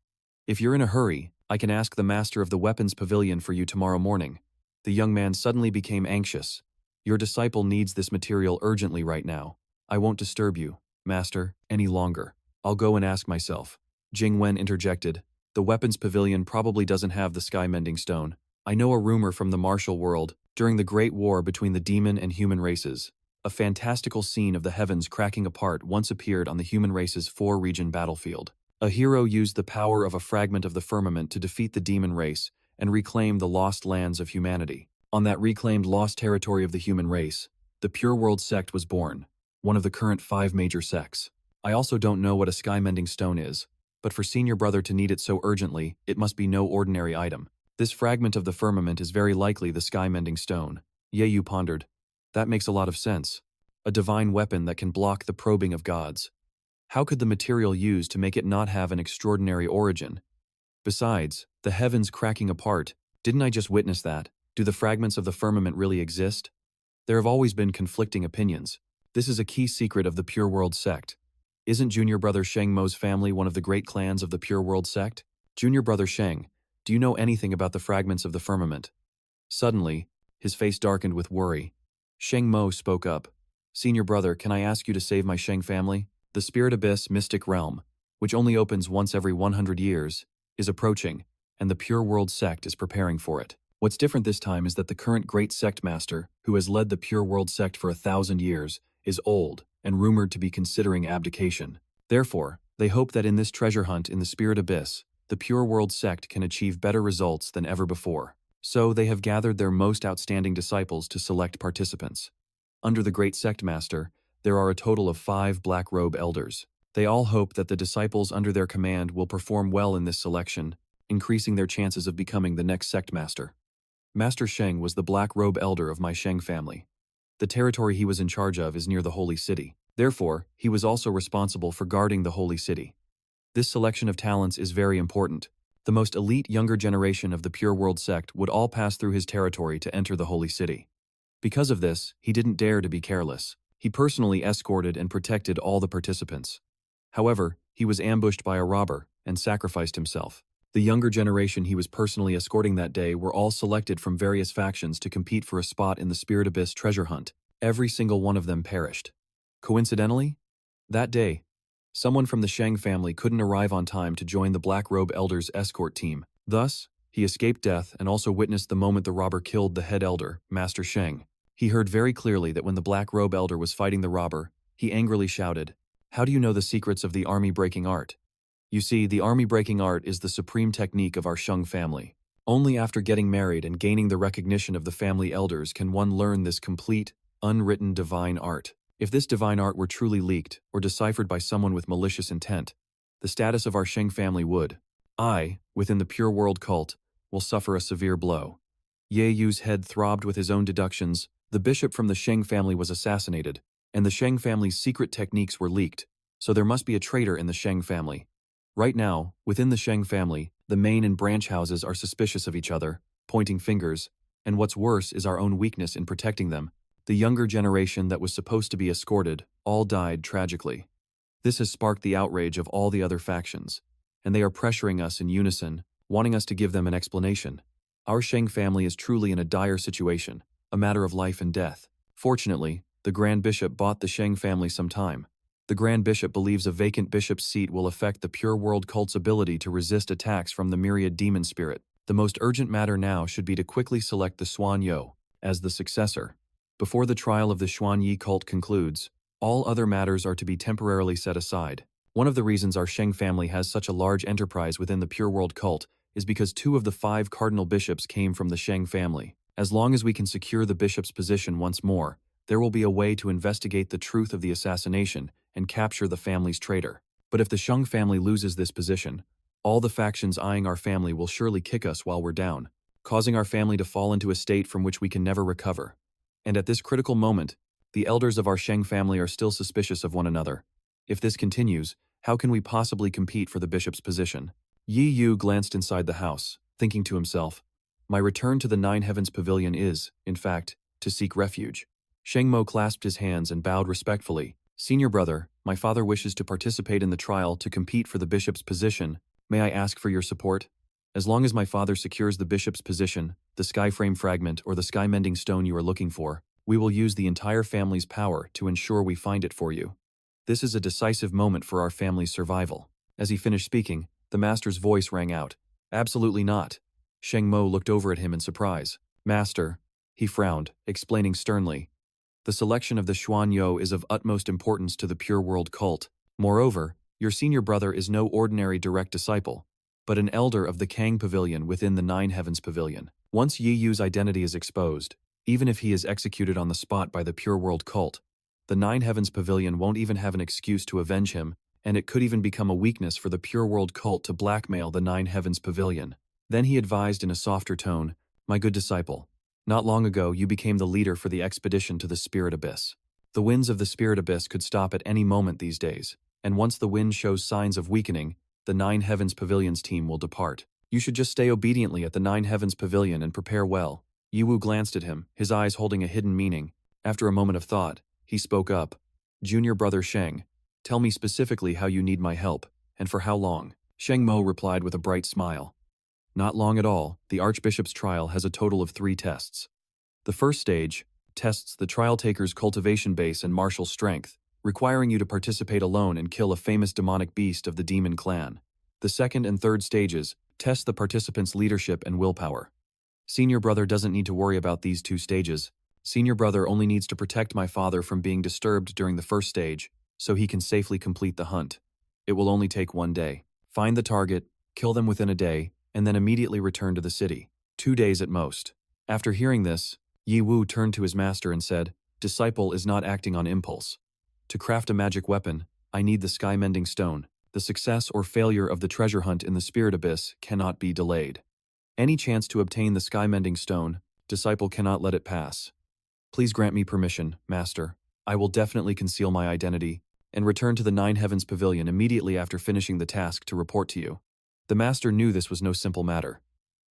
If you're in a hurry, I can ask the master of the weapons pavilion for you tomorrow morning. The young man suddenly became anxious. Your disciple needs this material urgently right now. I won't disturb you, master, any longer. I'll go and ask myself. Jing Wen interjected. The weapons pavilion probably doesn't have the sky-mending stone. I know a rumor from the martial world, during the Great War between the demon and human races. A fantastical scene of the heavens cracking apart once appeared on the human race's 4-region battlefield. A hero used the power of a fragment of the firmament to defeat the demon race and reclaim the lost lands of humanity. On that reclaimed lost territory of the human race, the Pure World sect was born, one of the current 5 major sects. I also don't know what a sky-mending stone is, but for senior brother to need it so urgently, it must be no ordinary item. This fragment of the firmament is very likely the sky-mending stone. Yeyu pondered. That makes a lot of sense. A divine weapon that can block the probing of gods. How could the material used to make it not have an extraordinary origin? Besides, the heavens cracking apart, didn't I just witness that? Do the fragments of the firmament really exist? There have always been conflicting opinions. This is a key secret of the Pure World sect. Isn't junior brother Sheng Mo's family one of the great clans of the Pure World sect? Junior brother Sheng, do you know anything about the fragments of the firmament? Suddenly, his face darkened with worry. Sheng Mo spoke up. Senior brother, can I ask you to save my Sheng family? The Spirit Abyss mystic realm, which only opens once every 100 years, is approaching, and the Pure World sect is preparing for it. What's different this time is that the current great sect master, who has led the Pure World sect for 1,000 years, is old and rumored to be considering abdication. Therefore, they hope that in this treasure hunt in the Spirit Abyss, the Pure World sect can achieve better results than ever before. So they have gathered their most outstanding disciples to select participants. Under the great sect master, there are a total of 5 black robe elders. They all hope that the disciples under their command will perform well in this selection, increasing their chances of becoming the next sect master. Master Sheng was the black robe elder of my Sheng family. The territory he was in charge of is near the holy city. Therefore, he was also responsible for guarding the holy city. This selection of talents is very important. The most elite younger generation of the Pure World sect would all pass through his territory to enter the holy city. Because of this, he didn't dare to be careless. He personally escorted and protected all the participants. However, he was ambushed by a robber and sacrificed himself. The younger generation he was personally escorting that day were all selected from various factions to compete for a spot in the Spirit Abyss treasure hunt. Every single one of them perished. Coincidentally, that day, someone from the Sheng family couldn't arrive on time to join the Black Robe Elder's escort team. Thus, he escaped death and also witnessed the moment the robber killed the head elder, Master Sheng. He heard very clearly that when the Black Robe Elder was fighting the robber, he angrily shouted, "How do you know the secrets of the army-breaking art?" You see, the army-breaking art is the supreme technique of our Sheng family. Only after getting married and gaining the recognition of the family elders can one learn this complete, unwritten divine art. If this divine art were truly leaked or deciphered by someone with malicious intent, the status of our Sheng family would, within the Pure World cult, will suffer a severe blow. Ye Yu's head throbbed with his own deductions. The bishop from the Sheng family was assassinated, and the Sheng family's secret techniques were leaked, so there must be a traitor in the Sheng family. Right now, within the Sheng family, the main and branch houses are suspicious of each other, pointing fingers, and what's worse is our own weakness in protecting them. The younger generation that was supposed to be escorted all died tragically. This has sparked the outrage of all the other factions, and they are pressuring us in unison, wanting us to give them an explanation. Our Sheng family is truly in a dire situation, a matter of life and death. Fortunately, the Grand Bishop bought the Sheng family some time. The Grand Bishop believes a vacant bishop's seat will affect the Pure World cult's ability to resist attacks from the myriad demon spirit. The most urgent matter now should be to quickly select the Xuan Yo as the successor. Before the trial of the Xuan Yi cult concludes, all other matters are to be temporarily set aside. One of the reasons our Sheng family has such a large enterprise within the Pure World cult is because 2 of the 5 cardinal bishops came from the Sheng family. As long as we can secure the bishop's position once more, there will be a way to investigate the truth of the assassination and capture the family's traitor. But if the Sheng family loses this position, all the factions eyeing our family will surely kick us while we're down, causing our family to fall into a state from which we can never recover. And at this critical moment, the elders of our Sheng family are still suspicious of one another. If this continues, how can we possibly compete for the bishop's position? Yi Yu glanced inside the house, thinking to himself, my return to the Nine Heavens Pavilion is, in fact, to seek refuge. Sheng Mo clasped his hands and bowed respectfully. Senior brother, my father wishes to participate in the trial to compete for the bishop's position. May I ask for your support? As long as my father secures the bishop's position, the skyframe fragment or the sky-mending stone you are looking for, we will use the entire family's power to ensure we find it for you. This is a decisive moment for our family's survival. As he finished speaking, the master's voice rang out. Absolutely not. Sheng Mo looked over at him in surprise. Master, he frowned, explaining sternly. The selection of the Xuan You is of utmost importance to the Pure World cult. Moreover, your senior brother is no ordinary direct disciple, but an elder of the Kang Pavilion within the Nine Heavens Pavilion. Once Yi Yu's identity is exposed, even if he is executed on the spot by the Pure World cult, the Nine Heavens Pavilion won't even have an excuse to avenge him, and it could even become a weakness for the Pure World cult to blackmail the Nine Heavens Pavilion. Then he advised in a softer tone, my good disciple, not long ago you became the leader for the expedition to the Spirit Abyss. The winds of the Spirit Abyss could stop at any moment these days, and once the wind shows signs of weakening, the Nine Heavens Pavilion's team will depart. You should just stay obediently at the Nine Heavens Pavilion and prepare well. Yiwu glanced at him, his eyes holding a hidden meaning. After a moment of thought, he spoke up. Junior brother Sheng, tell me specifically how you need my help, and for how long. Sheng Mo replied with a bright smile. Not long at all. The Archbishop's trial has a total of 3 tests. The first stage tests the trial taker's cultivation base and martial strength, requiring you to participate alone and kill a famous demonic beast of the demon clan. The second and third stages test the participant's leadership and willpower. Senior brother doesn't need to worry about these 2 stages. Senior brother only needs to protect my father from being disturbed during the first stage, so he can safely complete the hunt. It will only take 1 day. Find the target, kill them within a day, and then immediately return to the city. 2 days at most. After hearing this, Yi Wu turned to his master and said, Disciple is not acting on impulse. To craft a magic weapon, I need the sky-mending stone. The success or failure of the treasure hunt in the Spirit Abyss cannot be delayed. Any chance to obtain the sky-mending stone, disciple cannot let it pass. Please grant me permission, master. I will definitely conceal my identity and return to the Nine Heavens Pavilion immediately after finishing the task to report to you. The master knew this was no simple matter.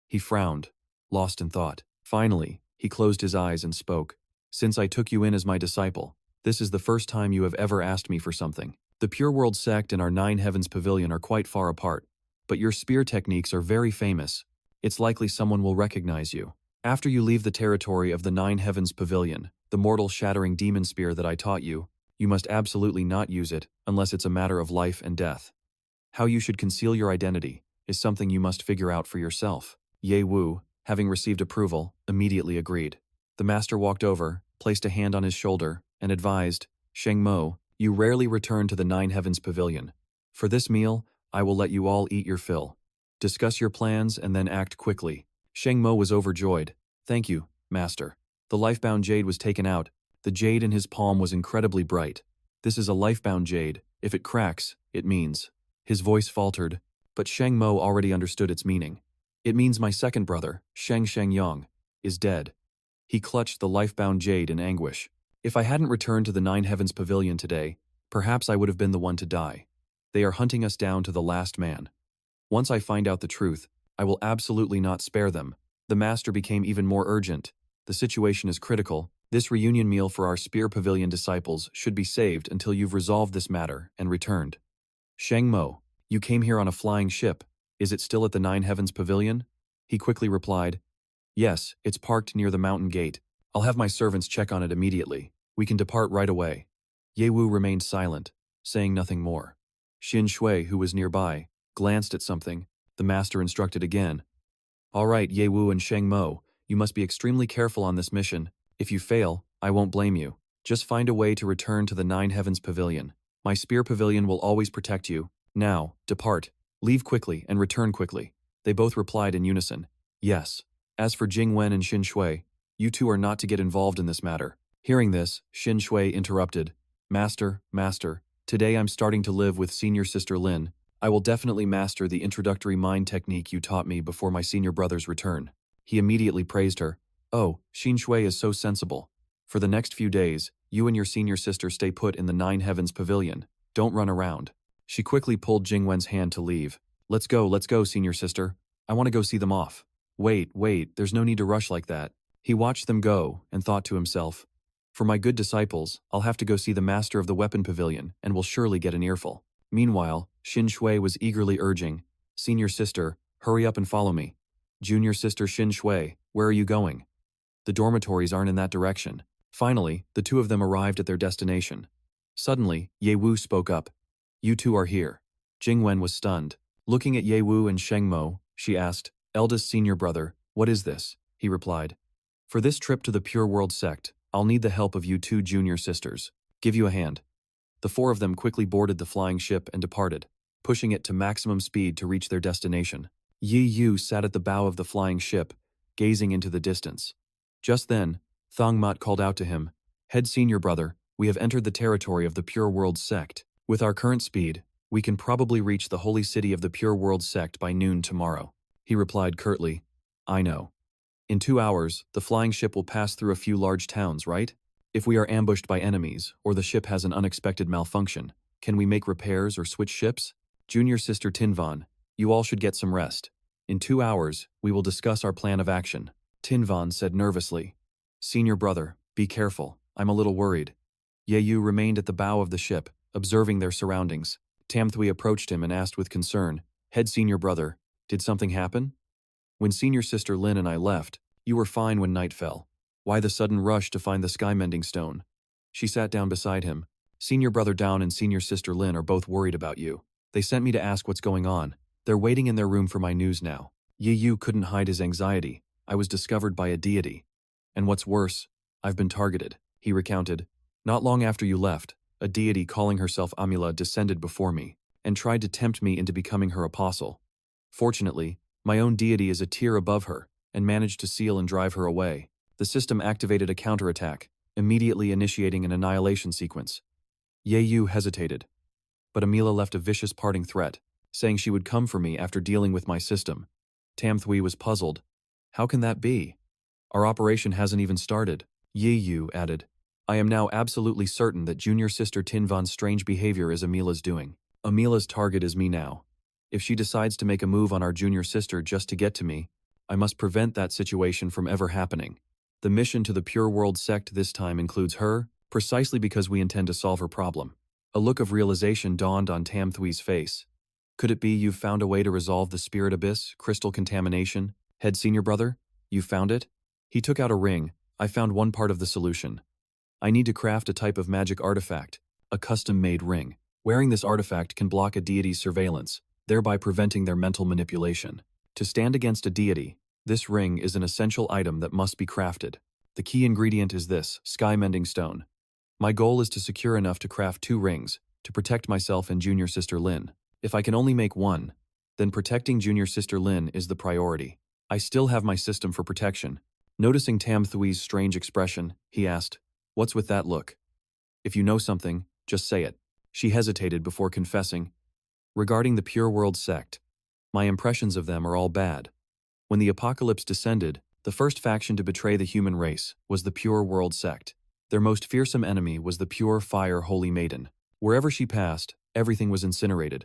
He frowned, lost in thought. Finally, he closed his eyes and spoke. Since I took you in as my disciple, this is the first time you have ever asked me for something. The Pure World sect and our Nine Heavens Pavilion are quite far apart, but your spear techniques are very famous. It's likely someone will recognize you. After you leave the territory of the Nine Heavens Pavilion, the mortal-shattering demon spear that I taught you, you must absolutely not use it unless it's a matter of life and death. How you should conceal your identity is something you must figure out for yourself. Ye Wu, having received approval, immediately agreed. The master walked over, placed a hand on his shoulder, and advised, Sheng Mo, you rarely return to the Nine Heavens Pavilion. For this meal, I will let you all eat your fill. Discuss your plans and then act quickly. Sheng Mo was overjoyed. Thank you, master. The lifebound jade was taken out. The jade in his palm was incredibly bright. This is a lifebound jade. If it cracks, it means. His voice faltered, but Sheng Mo already understood its meaning. It means my second brother, Sheng Yang, is dead. He clutched the lifebound jade in anguish. If I hadn't returned to the Nine Heavens Pavilion today, perhaps I would have been the one to die. They are hunting us down to the last man. Once I find out the truth, I will absolutely not spare them. The master became even more urgent. The situation is critical. This reunion meal for our Spear Pavilion disciples should be saved until you've resolved this matter and returned. Sheng Mo, you came here on a flying ship. Is it still at the Nine Heavens Pavilion? He quickly replied, Yes, it's parked near the mountain gate. I'll have my servants check on it immediately. We can depart right away. Ye Wu remained silent, saying nothing more. Xin Shui, who was nearby, glanced at something. The master instructed again. All right, Ye Wu and Sheng Mo, you must be extremely careful on this mission. If you fail, I won't blame you. Just find a way to return to the Nine Heavens Pavilion. My Spear Pavilion will always protect you. Now, depart. Leave quickly and return quickly. They both replied in unison. Yes. As for Jing Wen and Xin Shui, you two are not to get involved in this matter. Hearing this, Xin Shui interrupted. Master, Today I'm starting to live with senior sister Lin. I will definitely master the introductory mind technique you taught me before my senior brother's return. He immediately praised her. Oh, Xin Shui is so sensible. For the next few days, you and your senior sister stay put in the Nine Heavens Pavilion. Don't run around. She quickly pulled Jingwen's hand to leave. Let's go, senior sister. I want to go see them off. Wait, there's no need to rush like that. He watched them go and thought to himself, for my good disciples, I'll have to go see the master of the weapon pavilion and will surely get an earful. Meanwhile, Xin Shui was eagerly urging, Senior sister, hurry up and follow me. Junior sister Xin Shui, where are you going? The dormitories aren't in that direction. Finally, the two of them arrived at their destination. Suddenly, Ye Wu spoke up. You two are here. Jingwen was stunned. Looking at Ye Wu and Sheng Mo, she asked, Eldest senior brother, what is this? He replied. For this trip to the Pure World sect, I'll need the help of you two junior sisters. Give you a hand. The four of them quickly boarded the flying ship and departed, pushing it to maximum speed to reach their destination. Yi Yu sat at the bow of the flying ship, gazing into the distance. Just then, Thong Mat called out to him, Head senior brother, we have entered the territory of the Pure World sect. With our current speed, we can probably reach the holy city of the Pure World sect by noon tomorrow. He replied curtly, I know. In 2 hours, the flying ship will pass through a few large towns, right? If we are ambushed by enemies, or the ship has an unexpected malfunction, can we make repairs or switch ships? Junior sister Tinvan, you all should get some rest. In 2 hours, we will discuss our plan of action. Tinvan said nervously. Senior brother, be careful, I'm a little worried. Yeyu remained at the bow of the ship, observing their surroundings. Tamthui approached him and asked with concern, Head senior brother, did something happen? When senior sister Lin and I left, you were fine when night fell. Why the sudden rush to find the sky-mending stone? She sat down beside him. Senior brother Down and senior sister Lin are both worried about you. They sent me to ask what's going on. They're waiting in their room for my news now. Yi Yu couldn't hide his anxiety. I was discovered by a deity. And what's worse, I've been targeted, he recounted. Not long after you left, a deity calling herself Amila descended before me and tried to tempt me into becoming her apostle. Fortunately, my own deity is a tier above her and managed to seal and drive her away. The system activated a counterattack, immediately initiating an annihilation sequence. Ye Yu hesitated, but Amila left a vicious parting threat, saying she would come for me after dealing with my system. Tamthui was puzzled. How can that be? Our operation hasn't even started. Ye Yu added, I am now absolutely certain that junior sister Tinvan's strange behavior is Amila's doing. Amila's target is me now. If she decides to make a move on our junior sister just to get to me, I must prevent that situation from ever happening. The mission to the Pure World sect this time includes her, precisely because we intend to solve her problem. A look of realization dawned on Tamthui's face. Could it be you've found a way to resolve the spirit abyss, crystal contamination? Head senior brother, you found it? He took out a ring. I found one part of the solution. I need to craft a type of magic artifact, a custom-made ring. Wearing this artifact can block a deity's surveillance, thereby preventing their mental manipulation. To stand against a deity, this ring is an essential item that must be crafted. The key ingredient is this, sky-mending stone. My goal is to secure enough to craft 2 rings, to protect myself and junior sister Lin. If I can only make one, then protecting junior sister Lin is the priority. I still have my system for protection. Noticing Tamthui's strange expression, he asked, What's with that look? If you know something, just say it. She hesitated before confessing, Regarding the Pure World sect, my impressions of them are all bad. When the apocalypse descended, the first faction to betray the human race was the Pure World sect. Their most fearsome enemy was the Pure Fire Holy Maiden. Wherever she passed, everything was incinerated.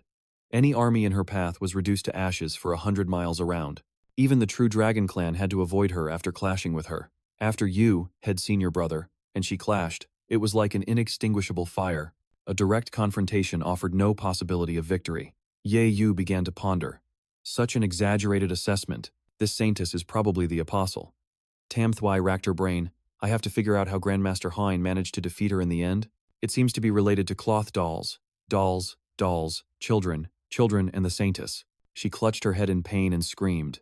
Any army in her path was reduced to ashes for 100 miles around. Even the true Dragon Clan had to avoid her after clashing with her. After you, head senior brother, and she clashed, it was like an inextinguishable fire. A direct confrontation offered no possibility of victory. Ye Yu began to ponder. Such an exaggerated assessment. This saintess is probably the apostle. Tamthui racked her brain. I have to figure out how Grandmaster Hein managed to defeat her in the end. It seems to be related to cloth dolls. Dolls, children, and the saintess. She clutched her head in pain and screamed.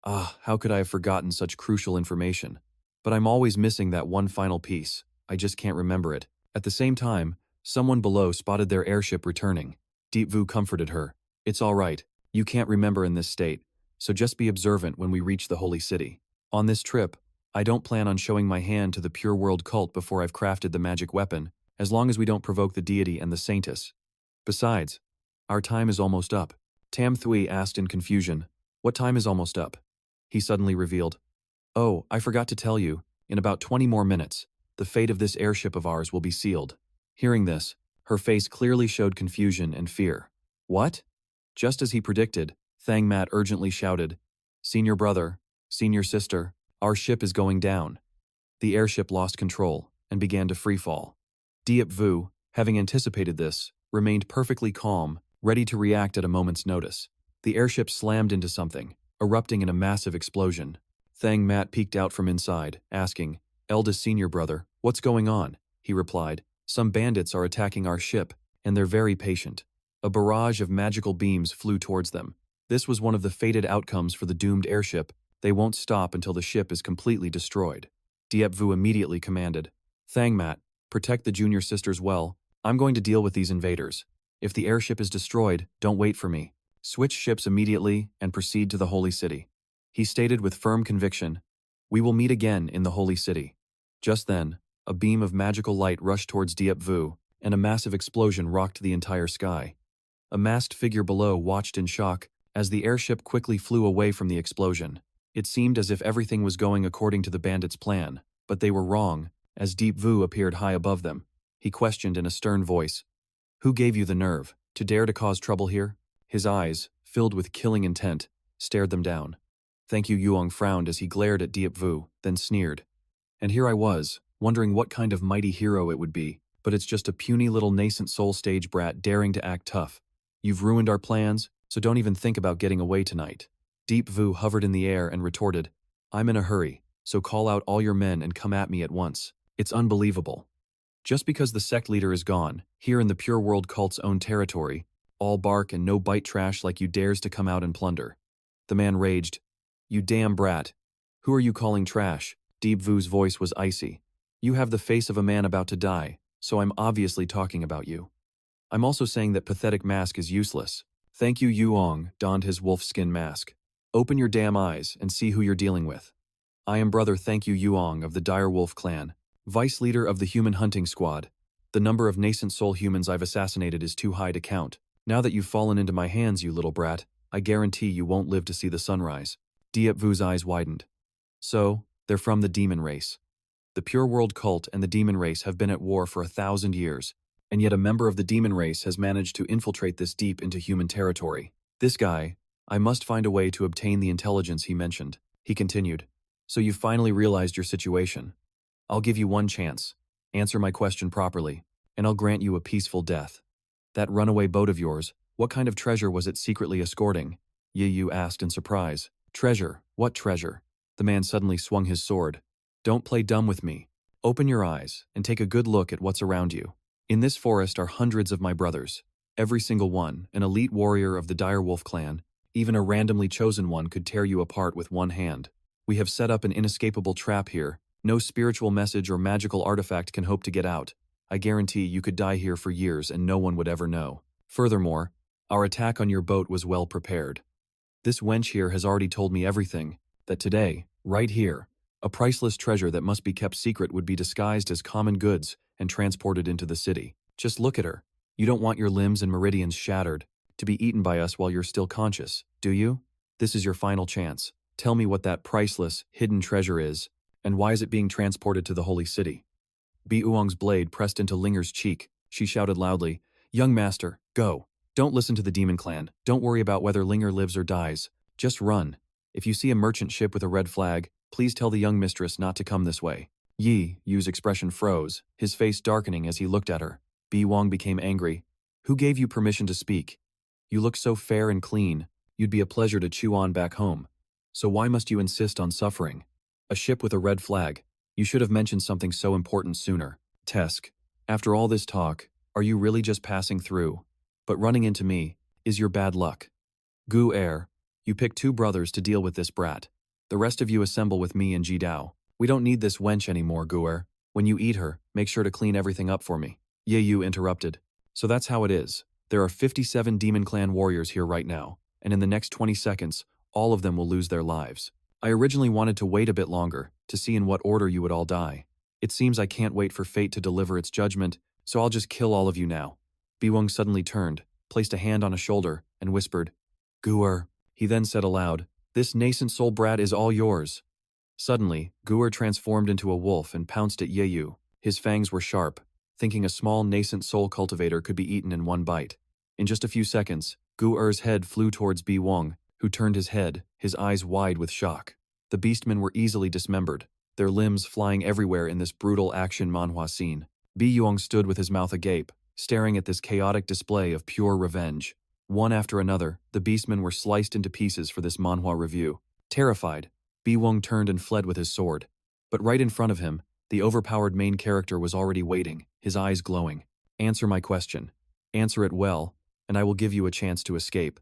Ah, how could I have forgotten such crucial information? But I'm always missing that one final piece. I just can't remember it. At the same time, someone below spotted their airship returning. Deep Vu comforted her. It's all right. You can't remember in this state, so just be observant when we reach the holy city. On this trip, I don't plan on showing my hand to the Pure World cult before I've crafted the magic weapon, as long as we don't provoke the deity and the saintess. Besides, our time is almost up. Tam Thui asked in confusion, "What time is almost up?" He suddenly revealed, "Oh, I forgot to tell you, in about 20 more minutes, the fate of this airship of ours will be sealed." Hearing this, her face clearly showed confusion and fear. "What?" Just as he predicted, Thang Mat urgently shouted, "Senior brother, senior sister, our ship is going down." The airship lost control and began to freefall. Diep Vu, having anticipated this, remained perfectly calm, ready to react at a moment's notice. The airship slammed into something, erupting in a massive explosion. Thang Mat peeked out from inside, asking, "Eldest senior brother, what's going on?" He replied, "Some bandits are attacking our ship, and they're very patient." A barrage of magical beams flew towards them. This was one of the fated outcomes for the doomed airship. They won't stop until the ship is completely destroyed. Diep Vu immediately commanded, "Thang Mat, protect the junior sisters well. I'm going to deal with these invaders. If the airship is destroyed, don't wait for me. Switch ships immediately and proceed to the Holy City." He stated with firm conviction, "We will meet again in the Holy City." Just then, a beam of magical light rushed towards Diep Vu, and a massive explosion rocked the entire sky. A masked figure below watched in shock as the airship quickly flew away from the explosion. It seemed as if everything was going according to the bandits' plan, but they were wrong, as Diep Vu appeared high above them. He questioned in a stern voice, "Who gave you the nerve to dare to cause trouble here?" His eyes, filled with killing intent, stared them down. Thank You Yuong frowned as he glared at Diep Vu, then sneered. "And here I was, wondering what kind of mighty hero it would be, but it's just a puny little nascent soul stage brat daring to act tough. You've ruined our plans, so don't even think about getting away tonight." Diep Vu hovered in the air and retorted, "I'm in a hurry, so call out all your men and come at me at once. It's unbelievable. Just because the sect leader is gone, here in the Pure World cult's own territory, all bark and no bite trash like you dares to come out and plunder." The man raged, "You damn brat. Who are you calling trash?" Diep Vu's voice was icy. "You have the face of a man about to die, so I'm obviously talking about you. I'm also saying that pathetic mask is useless." Thank You Yuong donned his wolfskin mask. "Open your damn eyes and see who you're dealing with. I am brother Thank You Yuong of the Dire Wolf clan, vice leader of the human hunting squad. The number of nascent soul humans I've assassinated is too high to count. Now that you've fallen into my hands, you little brat, I guarantee you won't live to see the sunrise." Diep Vu's eyes widened. "So, they're from the demon race. The Pure World cult and the demon race have been at war for 1,000 years, and yet a member of the demon race has managed to infiltrate this deep into human territory. This guy, I must find a way to obtain the intelligence he mentioned." He continued, "So you finally realized your situation. I'll give you one chance. Answer my question properly, and I'll grant you a peaceful death. That runaway boat of yours, what kind of treasure was it secretly escorting?" Ye Yu asked in surprise. "Treasure? What treasure?" The man suddenly swung his sword. "Don't play dumb with me. Open your eyes and take a good look at what's around you. In this forest are hundreds of my brothers. Every single one, an elite warrior of the Dire Wolf clan. Even a randomly chosen one could tear you apart with one hand. We have set up an inescapable trap here. No spiritual message or magical artifact can hope to get out. I guarantee you could die here for years and no one would ever know. Furthermore, our attack on your boat was well prepared. This wench here has already told me everything, that today, right here, a priceless treasure that must be kept secret would be disguised as common goods and transported into the city. Just look at her. You don't want your limbs and meridians shattered, to be eaten by us while you're still conscious, do you? This is your final chance. Tell me what that priceless, hidden treasure is, and why is it being transported to the holy city?" Bi Uong's blade pressed into Linger's cheek. She shouted loudly, "Young master, go. Don't listen to the demon clan. Don't worry about whether Linger lives or dies. Just run. If you see a merchant ship with a red flag, please tell the young mistress not to come this way." Yi Yu's expression froze, his face darkening as he looked at her. Bi Uong became angry. "Who gave you permission to speak? You look so fair and clean. You'd be a pleasure to chew on back home. So why must you insist on suffering? A ship with a red flag. You should have mentioned something so important sooner. Tesk, after all this talk, are you really just passing through? But running into me is your bad luck. Gu Er, you pick 2 brothers to deal with this brat. The rest of you assemble with me and Ji Dao. We don't need this wench anymore, Gu Er. When you eat her, make sure to clean everything up for me." Ye Yu interrupted. "So that's how it is. There are 57 Demon Clan warriors here right now, and in the next 20 seconds, all of them will lose their lives. I originally wanted to wait a bit longer, to see in what order you would all die. It seems I can't wait for fate to deliver its judgment, So I'll just kill all of you now. Biwung suddenly turned, placed a hand on a shoulder, and whispered, Guer. He then said aloud, This nascent soul brat is all yours. Suddenly, Guer transformed into a wolf and pounced at Yeyu. His fangs were sharp, thinking a small nascent soul cultivator could be eaten in one bite. In just a few seconds, Guer's head flew towards Biwung, who turned his head, his eyes wide with shock. The beastmen were easily dismembered, their limbs flying everywhere in this brutal action manhwa scene. Biwung stood with his mouth agape, staring at this chaotic display of pure revenge. One after another, the beastmen were sliced into pieces for this manhwa review. Terrified, Biwung turned and fled with his sword. But right in front of him, the overpowered main character was already waiting, his eyes glowing. Answer my question. Answer it well, and I will give you a chance to escape.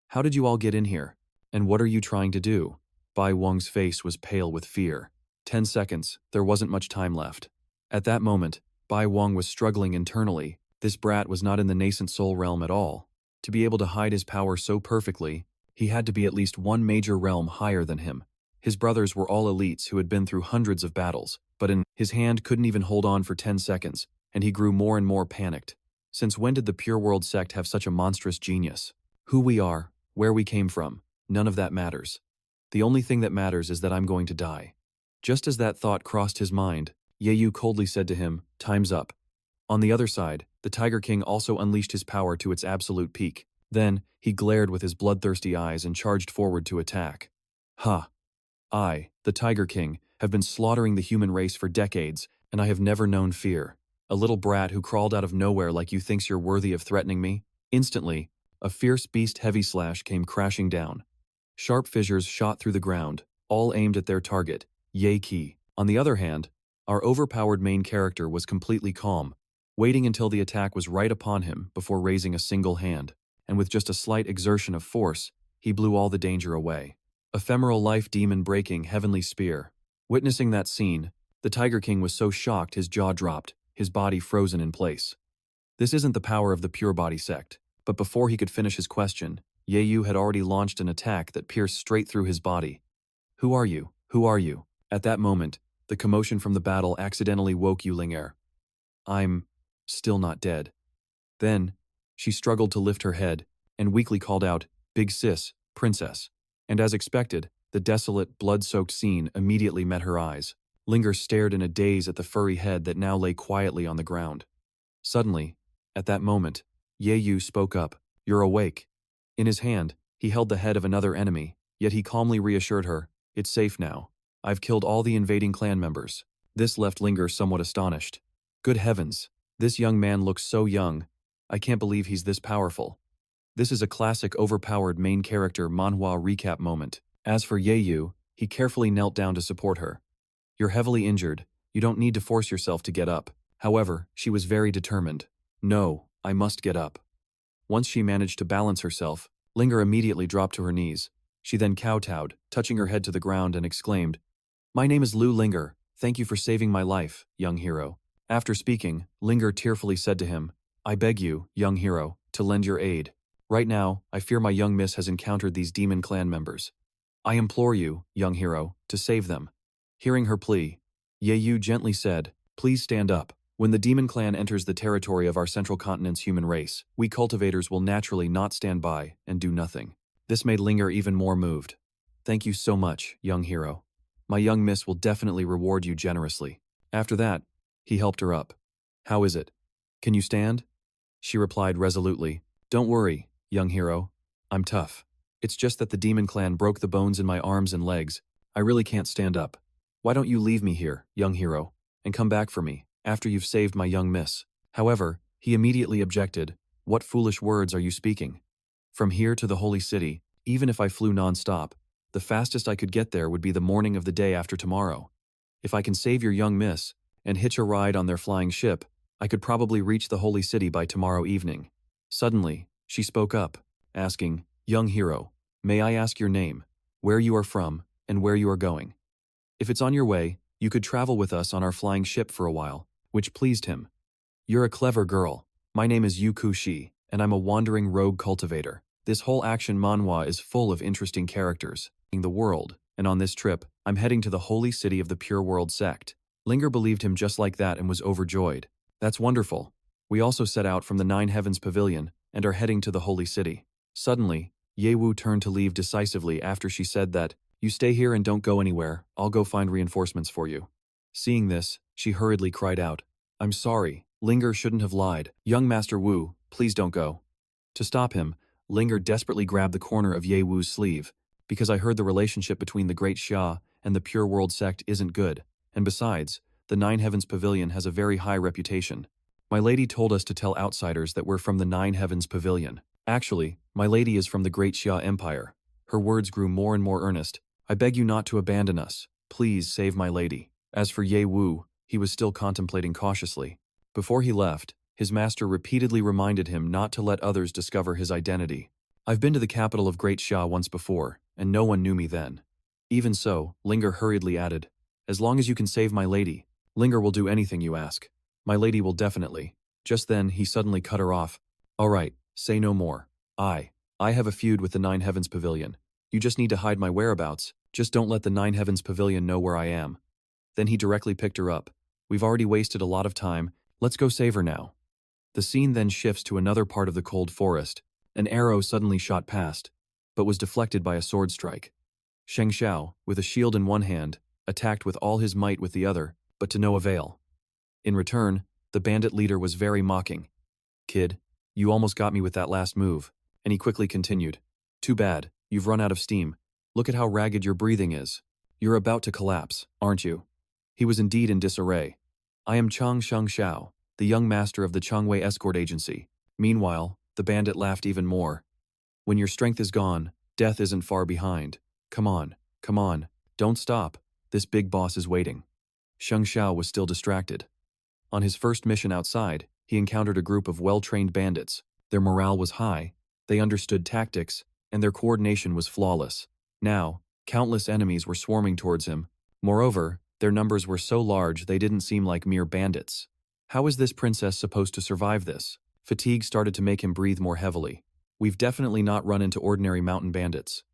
How did you all get in here? And what are you trying to do? Bai Wong's face was pale with fear. 10 seconds, there wasn't much time left. At that moment, Bai Wong was struggling internally. This brat was not in the nascent soul realm at all. To be able to hide his power so perfectly, he had to be at least one major realm higher than him. His brothers were all elites who had been through hundreds of battles, but his hand couldn't even hold on for 10 seconds, and he grew more and more panicked. Since when did the Pure World sect have such a monstrous genius? Who we are, where we came from, none of that matters. The only thing that matters is that I'm going to die. Just as that thought crossed his mind, Yeyu coldly said to him, Time's up. On the other side, the Tiger King also unleashed his power to its absolute peak. Then, he glared with his bloodthirsty eyes and charged forward to attack. Ha! I, the Tiger King, have been slaughtering the human race for decades, and I have never known fear. A little brat who crawled out of nowhere like you thinks you're worthy of threatening me? Instantly, a fierce beast heavy slash came crashing down. Sharp fissures shot through the ground, all aimed at their target, Ye Ki. On the other hand, our overpowered main character was completely calm, waiting until the attack was right upon him before raising a single hand, and with just a slight exertion of force, he blew all the danger away. Ephemeral life demon breaking heavenly spear. Witnessing that scene, the Tiger King was so shocked his jaw dropped, his body frozen in place. This isn't the power of the Pure Body sect, but before he could finish his question, Yeyu had already launched an attack that pierced straight through his body. Who are you? Who are you? At that moment, the commotion from the battle accidentally woke Yu Ling-er. I'm still not dead. Then, she struggled to lift her head, and weakly called out, Big sis, princess. And as expected, the desolate, blood-soaked scene immediately met her eyes. Linger stared in a daze at the furry head that now lay quietly on the ground. Suddenly, at that moment, Yeyu spoke up, You're awake. In his hand, he held the head of another enemy, yet he calmly reassured her, It's safe now. I've killed all the invading clan members. This left Linger somewhat astonished. Good heavens, this young man looks so young. I can't believe he's this powerful. This is a classic overpowered main character manhwa recap moment. As for Yeyu, he carefully knelt down to support her. You're heavily injured. You don't need to force yourself to get up. However, she was very determined. No, I must get up. Once she managed to balance herself, Linger immediately dropped to her knees. She then kowtowed, touching her head to the ground and exclaimed, My name is Lu Linger. Thank you for saving my life, young hero. After speaking, Linger tearfully said to him, I beg you, young hero, to lend your aid. Right now, I fear my young miss has encountered these demon clan members. I implore you, young hero, to save them. Hearing her plea, Yeyu gently said, Please stand up. When the demon clan enters the territory of our central continent's human race, we cultivators will naturally not stand by and do nothing. This made Linger even more moved. Thank you so much, young hero. My young miss will definitely reward you generously. After that, he helped her up. How is it? Can you stand? She replied resolutely, Don't worry, young hero. I'm tough. It's just that the demon clan broke the bones in my arms and legs. I really can't stand up. Why don't you leave me here, young hero, and come back for me, after you've saved my young miss? However, he immediately objected. What foolish words are you speaking? From here to the holy city, even if I flew non-stop, the fastest I could get there would be the morning of the day after tomorrow. If I can save your young miss, and hitch a ride on their flying ship, I could probably reach the holy city by tomorrow evening. Suddenly, she spoke up, asking, Young hero, may I ask your name, where you are from, and where you are going? If it's on your way, you could travel with us on our flying ship for a while, which pleased him. You're a clever girl. My name is Yu Shi, and I'm a wandering rogue cultivator. This whole action manhwa is full of interesting characters in the world, and on this trip, I'm heading to the holy city of the Pure World sect. Linger believed him just like that and was overjoyed. That's wonderful. We also set out from the Nine Heavens Pavilion and are heading to the Holy City. Suddenly, Ye Wu turned to leave decisively after she said that, "You stay here and don't go anywhere, I'll go find reinforcements for you." Seeing this, she hurriedly cried out, "I'm sorry, Linger shouldn't have lied. Young Master Wu, please don't go." To stop him, Linger desperately grabbed the corner of Ye Wu's sleeve, "Because I heard the relationship between the Great Xia and the Pure World sect isn't good, and besides, the Nine Heavens Pavilion has a very high reputation. My lady told us to tell outsiders that we're from the Nine Heavens Pavilion. Actually, my lady is from the Great Xia Empire." Her words grew more and more earnest. "I beg you not to abandon us. Please save my lady." As for Ye Wu, he was still contemplating cautiously. Before he left, his master repeatedly reminded him not to let others discover his identity. "I've been to the capital of Great Xia once before, and no one knew me then." Even so, Linger hurriedly added, "As long as you can save my lady, Linger will do anything you ask. My lady will definitely." Just then, he suddenly cut her off. "All right, say no more. I have a feud with the Nine Heavens Pavilion. You just need to hide my whereabouts. Just don't let the Nine Heavens Pavilion know where I am." Then he directly picked her up. "We've already wasted a lot of time. Let's go save her now." The scene then shifts to another part of the cold forest. An arrow suddenly shot past, but was deflected by a sword strike. Sheng Xiao, with a shield in one hand, attacked with all his might with the other, but to no avail. In return, the bandit leader was very mocking. "Kid, you almost got me with that last move." And he quickly continued, "Too bad, you've run out of steam. Look at how ragged your breathing is. You're about to collapse, aren't you?" He was indeed in disarray. "I am Chang Sheng Xiao, the young master of the Changwei escort agency." Meanwhile, the bandit laughed even more. "When your strength is gone, death isn't far behind. Come on, don't stop. This big boss is waiting." Sheng Xiao was still distracted. On his first mission outside, he encountered a group of well-trained bandits. Their morale was high, they understood tactics, and their coordination was flawless. Now, countless enemies were swarming towards him. Moreover, their numbers were so large they didn't seem like mere bandits. How is this princess supposed to survive this? Fatigue started to make him breathe more heavily. "We've definitely not run into ordinary mountain bandits."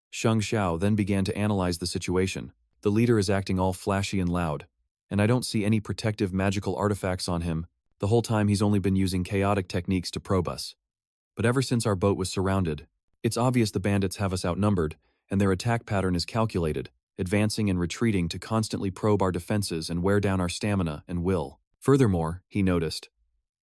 Sheng Xiao then began to analyze the situation. The leader is acting all flashy and loud, and I don't see any protective magical artifacts on him. The whole time he's only been using chaotic techniques to probe us. But ever since our boat was surrounded, it's obvious the bandits have us outnumbered, and their attack pattern is calculated, advancing and retreating to constantly probe our defenses and wear down our stamina and will. Furthermore, he noticed,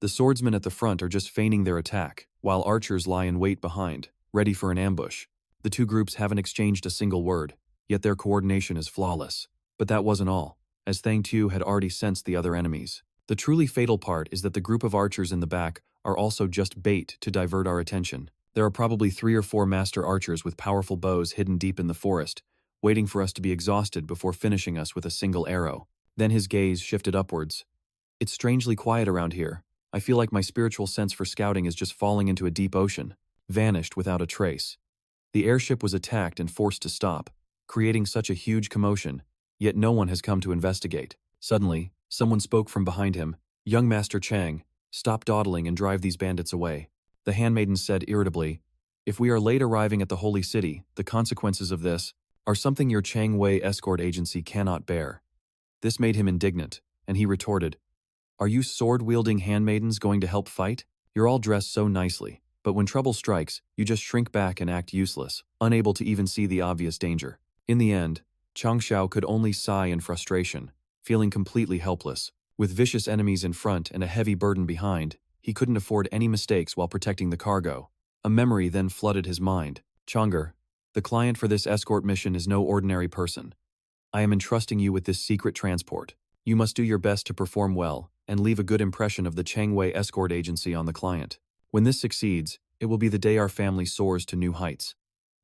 the swordsmen at the front are just feigning their attack, while archers lie in wait behind, ready for an ambush. The two groups haven't exchanged a single word, yet their coordination is flawless. But that wasn't all, as Thang Tu had already sensed the other enemies. The truly fatal part is that the group of archers in the back are also just bait to divert our attention. There are probably 3 or 4 master archers with powerful bows hidden deep in the forest, waiting for us to be exhausted before finishing us with a single arrow. Then his gaze shifted upwards. "It's strangely quiet around here. I feel like my spiritual sense for scouting is just falling into a deep ocean, vanished without a trace." The airship was attacked and forced to stop, creating such a huge commotion, yet no one has come to investigate. Suddenly, someone spoke from behind him. "Young Master Chang, stop dawdling and drive these bandits away." The handmaiden said irritably, "If we are late arriving at the Holy City, the consequences of this are something your Changwei escort agency cannot bear." This made him indignant, and he retorted, "Are you sword-wielding handmaidens going to help fight? You're all dressed so nicely, but when trouble strikes, you just shrink back and act useless, unable to even see the obvious danger." In the end, Chang Xiao could only sigh in frustration, feeling completely helpless. With vicious enemies in front and a heavy burden behind, he couldn't afford any mistakes while protecting the cargo. A memory then flooded his mind. "Changer, the client for this escort mission is no ordinary person. I am entrusting you with this secret transport. You must do your best to perform well and leave a good impression of the Changwei escort agency on the client. When this succeeds, it will be the day our family soars to new heights."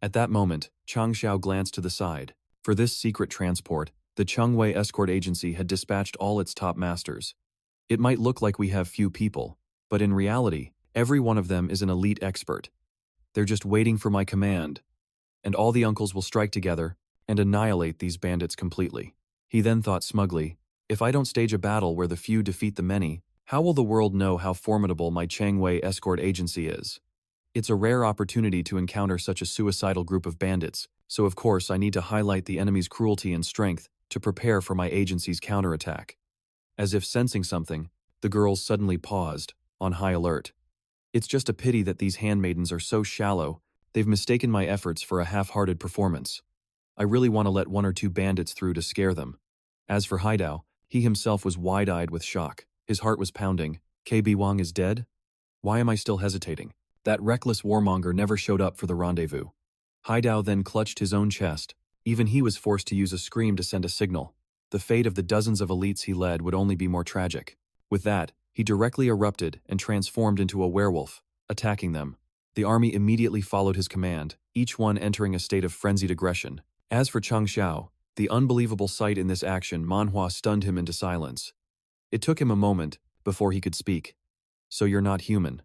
At that moment, Chang Xiao glanced to the side. For this secret transport, the Changwei escort agency had dispatched all its top masters. It might look like we have few people, but in reality, every one of them is an elite expert. They're just waiting for my command. And all the uncles will strike together and annihilate these bandits completely. He then thought smugly, if I don't stage a battle where the few defeat the many, how will the world know how formidable my Changwei escort agency is? It's a rare opportunity to encounter such a suicidal group of bandits, so of course I need to highlight the enemy's cruelty and strength to prepare for my agency's counterattack. As if sensing something, the girls suddenly paused. on high alert. It's just a pity that these handmaidens are so shallow, they've mistaken my efforts for a half-hearted performance. I really want to let one or two bandits through to scare them. As for Haidao, he himself was wide-eyed with shock. His heart was pounding. KB Wang is dead? Why am I still hesitating? That reckless warmonger never showed up for the rendezvous. Haidao then clutched his own chest. Even he was forced to use a scream to send a signal. The fate of the dozens of elites he led would only be more tragic. With that, he directly erupted and transformed into a werewolf, attacking them. The army immediately followed his command, each one entering a state of frenzied aggression. As for Chang Xiao, the unbelievable sight in this action Manhwa stunned him into silence. It took him a moment before he could speak. So you're not human.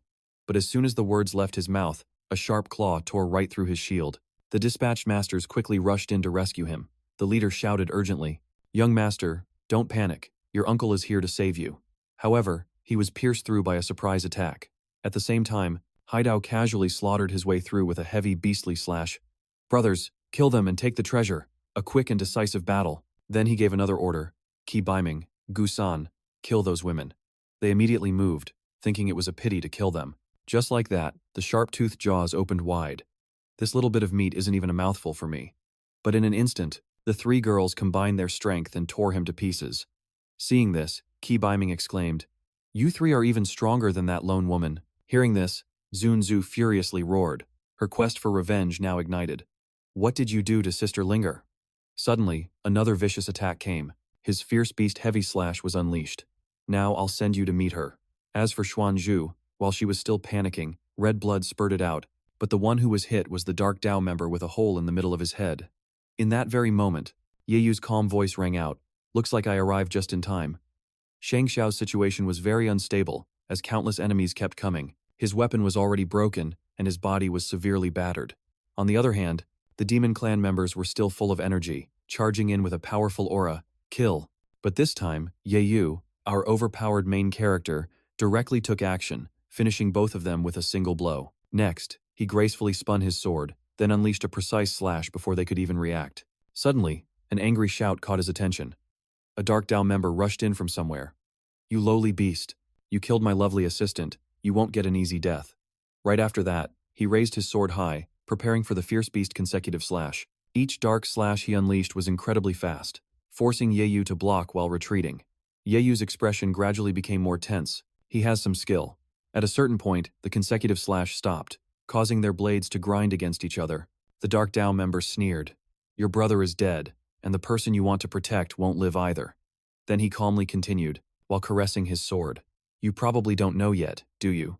But as soon as the words left his mouth, a sharp claw tore right through his shield. The dispatched masters quickly rushed in to rescue him. The leader shouted urgently, "Young master, don't panic. Your uncle is here to save you." However, he was pierced through by a surprise attack. At the same time, Haidao casually slaughtered his way through with a heavy beastly slash. "Brothers, kill them and take the treasure." A quick and decisive battle. Then he gave another order. "Qi Baiming, Gusan, kill those women." They immediately moved, thinking it was a pity to kill them. Just like that, the sharp-toothed jaws opened wide. This little bit of meat isn't even a mouthful for me. But in an instant, the three girls combined their strength and tore him to pieces. Seeing this, Qi Baiming exclaimed, "You three are even stronger than that lone woman." Hearing this, Zunzu furiously roared. Her quest for revenge now ignited. "What did you do to Sister Linger?" Suddenly, another vicious attack came. His fierce beast heavy slash was unleashed. "Now I'll send you to meet her." As for Xuanzhu, while she was still panicking, red blood spurted out, but the one who was hit was the Dark Dao member with a hole in the middle of his head. In that very moment, Yeyu's calm voice rang out, "Looks like I arrived just in time." Shang Xiao's situation was very unstable, as countless enemies kept coming. His weapon was already broken, and his body was severely battered. On the other hand, the Demon Clan members were still full of energy, charging in with a powerful aura, "Kill." But this time, Yeyu, our overpowered main character, directly took action, finishing both of them with a single blow. Next, he gracefully spun his sword, then unleashed a precise slash before they could even react. Suddenly, an angry shout caught his attention. A Dark Dao member rushed in from somewhere. "You lowly beast! You killed my lovely assistant. You won't get an easy death." Right after that, he raised his sword high, preparing for the fierce beast consecutive slash. Each dark slash he unleashed was incredibly fast, forcing Yeyu to block while retreating. Yeyu's expression gradually became more tense. He has some skill. At a certain point, the consecutive slash stopped, causing their blades to grind against each other. The Dark Dao member sneered, "Your brother is dead, and the person you want to protect won't live either." Then he calmly continued, while caressing his sword, "You probably don't know yet, do you?"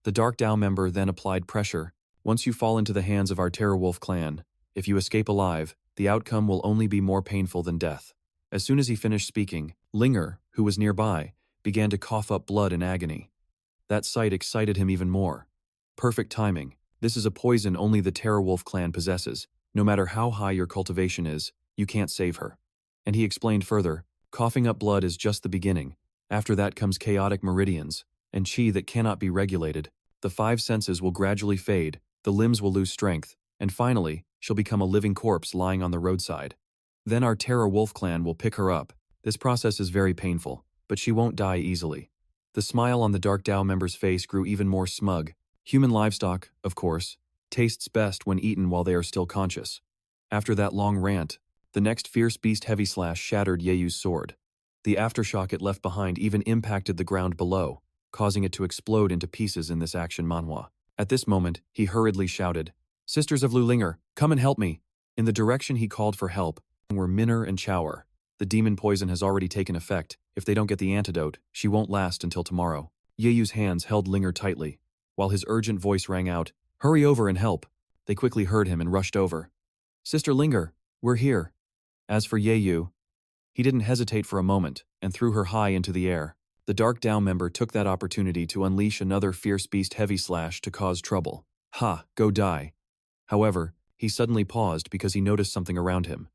The Dark Dao member then applied pressure. "Once you fall into the hands of our Terrorwolf clan, if you escape alive, the outcome will only be more painful than death." As soon as he finished speaking, Linger, who was nearby, began to cough up blood in agony. That sight excited him even more. Perfect timing. This is a poison only the Terrorwolf clan possesses. No matter how high your cultivation is, you can't save her. And he explained further, coughing up blood is just the beginning. After that comes chaotic meridians, and chi that cannot be regulated. The five senses will gradually fade, the limbs will lose strength, and finally, she'll become a living corpse lying on the roadside. Then our Terror Wolf clan will pick her up. This process is very painful, but she won't die easily. The smile on the Dark Dao member's face grew even more smug. Human livestock, of course, tastes best when eaten while they are still conscious. After that long rant, the next fierce beast heavy slash shattered Yeyu's sword. The aftershock it left behind even impacted the ground below, causing it to explode into pieces in this action manhwa. At this moment, he hurriedly shouted, "Sisters of Lulinger, come and help me." In the direction he called for help were Minner and Chower. The demon poison has already taken effect. If they don't get the antidote, she won't last until tomorrow. Yeyu's hands held Linger tightly, while his urgent voice rang out, "Hurry over and help." They quickly heard him and rushed over. "Sister Linger, we're here." As for Yeyu, he didn't hesitate for a moment and threw her high into the air. The Dark Dao member took that opportunity to unleash another fierce beast heavy slash to cause trouble. "Ha, go die." However, he suddenly paused because he noticed something around him.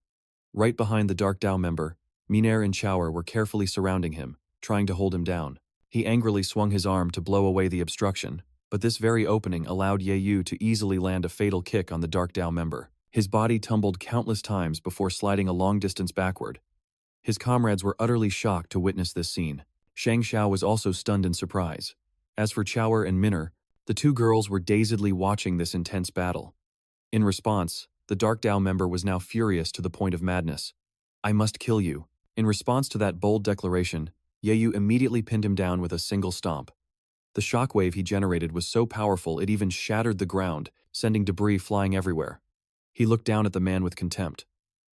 Right behind the Dark Dao member, Miner and Chower were carefully surrounding him, trying to hold him down. He angrily swung his arm to blow away the obstruction, but this very opening allowed Yeyu to easily land a fatal kick on the Dark Dao member. His body tumbled countless times before sliding a long distance backward. His comrades were utterly shocked to witness this scene. Shang Xiao was also stunned in surprise. As for Chower and Minner, the two girls were dazedly watching this intense battle. In response, the Dark Dao member was now furious to the point of madness. I must kill you. In response to that bold declaration, Yeyu immediately pinned him down with a single stomp. The shockwave he generated was so powerful it even shattered the ground, sending debris flying everywhere. He looked down at the man with contempt.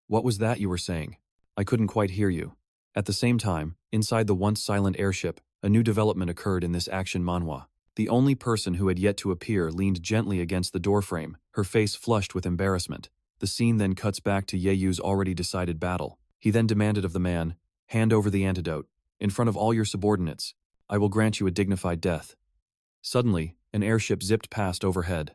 What was that you were saying? I couldn't quite hear you. At the same time, inside the once silent airship, a new development occurred in this action manhwa. The only person who had yet to appear leaned gently against the doorframe, her face flushed with embarrassment. The scene then cuts back to Yeyu's already decided battle. He then demanded of the man, hand over the antidote. In front of all your subordinates, I will grant you a dignified death. Suddenly, an airship zipped past overhead.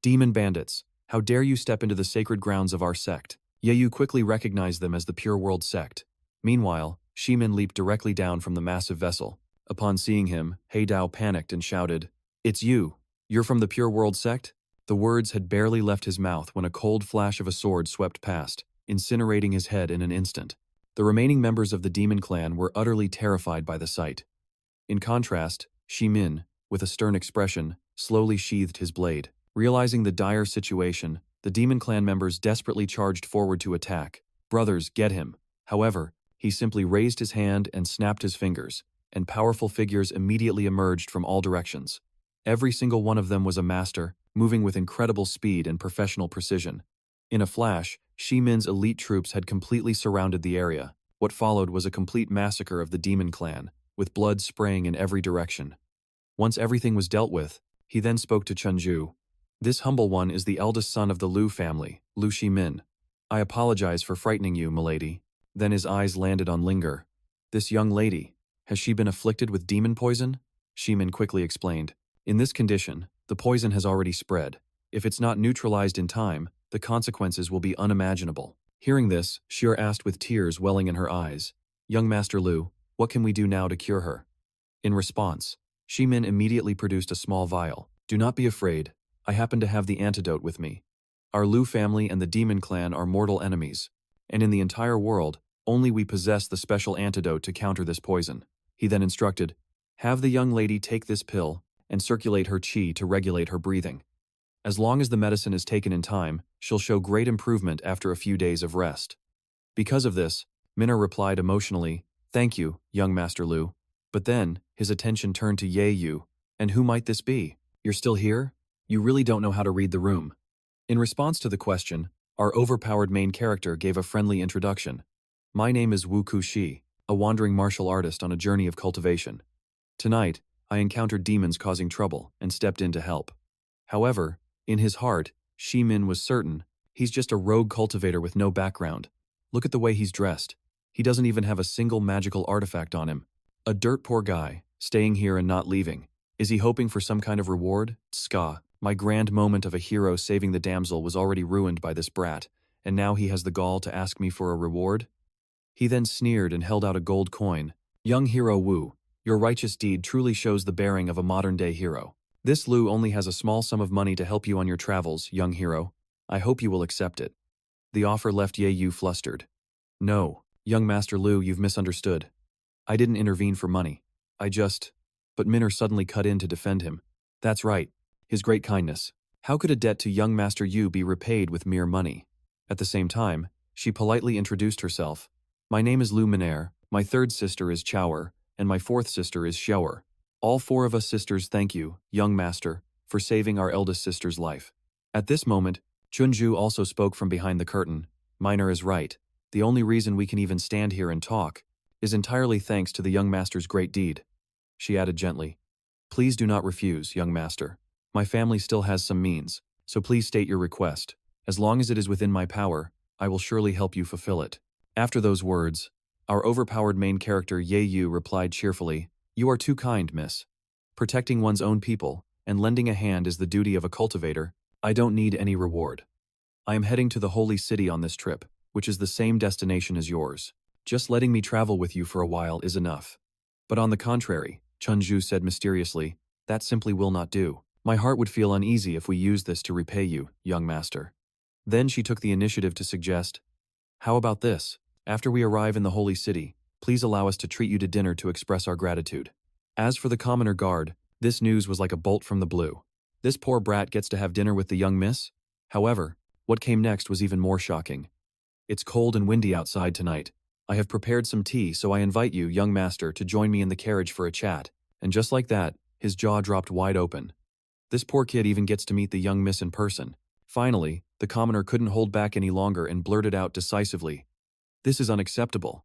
Demon bandits, how dare you step into the sacred grounds of our sect? Yeyu quickly recognized them as the Pure World sect. Meanwhile, Shimin leaped directly down from the massive vessel. Upon seeing him, He Dao panicked and shouted, It's you! You're from the Pure World sect? The words had barely left his mouth when a cold flash of a sword swept past, incinerating his head in an instant. The remaining members of the demon clan were utterly terrified by the sight. In contrast, Shimin, with a stern expression, slowly sheathed his blade. Realizing the dire situation, the demon clan members desperately charged forward to attack. Brothers, get him! However, he simply raised his hand and snapped his fingers, and powerful figures immediately emerged from all directions. Every single one of them was a master, moving with incredible speed and professional precision. In a flash, Shimin's elite troops had completely surrounded the area. What followed was a complete massacre of the demon clan, with blood spraying in every direction. Once everything was dealt with, he then spoke to Chunju. This humble one is the eldest son of the Liu family, Liu Shimin. I apologize for frightening you, milady. Then his eyes landed on Linger. This young lady, has she been afflicted with demon poison? Shimin quickly explained. In this condition, the poison has already spread. If it's not neutralized in time, the consequences will be unimaginable. Hearing this, Shir asked with tears welling in her eyes, Young Master Liu, what can we do now to cure her? In response, Shimin immediately produced a small vial. Do not be afraid, I happen to have the antidote with me. Our Liu family and the demon clan are mortal enemies, and in the entire world, only we possess the special antidote to counter this poison. He then instructed, have the young lady take this pill and circulate her qi to regulate her breathing. As long as the medicine is taken in time, she'll show great improvement after a few days of rest. Because of this, Minna replied emotionally, Thank you, young Master Liu. But then, his attention turned to Yeyu. And who might this be? You're still here? You really don't know how to read the room. In response to the question, our overpowered main character gave a friendly introduction. My name is Wu Kushi, a wandering martial artist on a journey of cultivation. Tonight, I encountered demons causing trouble and stepped in to help. However, in his heart, Shimin was certain, he's just a rogue cultivator with no background. Look at the way he's dressed. He doesn't even have a single magical artifact on him. A dirt poor guy, staying here and not leaving. Is he hoping for some kind of reward? Ska, my grand moment of a hero saving the damsel was already ruined by this brat, and now he has the gall to ask me for a reward? He then sneered and held out a gold coin. Young hero Wu, your righteous deed truly shows the bearing of a modern-day hero. This Liu only has a small sum of money to help you on your travels, young hero. I hope you will accept it. The offer left Yeyu flustered. No, young Master Liu, you've misunderstood. I didn't intervene for money. But Minner suddenly cut in to defend him. That's right, his great kindness. How could a debt to young Master Yu be repaid with mere money? At the same time, she politely introduced herself. My name is Liu Minner, my third sister is Chower, and my fourth sister is Xiaoer. All four of us sisters thank you, young master, for saving our eldest sister's life. At this moment, Chunju also spoke from behind the curtain. Minor is right. The only reason we can even stand here and talk is entirely thanks to the young master's great deed. She added gently, Please do not refuse, young master. My family still has some means, so please state your request. As long as it is within my power, I will surely help you fulfill it. After those words, our overpowered main character Yeyu replied cheerfully, You are too kind, miss. Protecting one's own people and lending a hand is the duty of a cultivator. I don't need any reward. I am heading to the holy city on this trip, which is the same destination as yours. Just letting me travel with you for a while is enough. But on the contrary, Chunju said mysteriously, that simply will not do. My heart would feel uneasy if we used this to repay you, young master. Then she took the initiative to suggest, How about this? After we arrive in the holy city, please allow us to treat you to dinner to express our gratitude. As for the commoner guard, This news was like a bolt from the blue. This poor brat gets to have dinner with the young miss? However, what came next was even more shocking. It's cold and windy outside tonight. I have prepared some tea, so I invite you, young master, to join me in the carriage for a chat. And just like that, his jaw dropped wide open. This poor kid even gets to meet the young miss in person. Finally, the commoner couldn't hold back any longer and blurted out decisively, "This is unacceptable.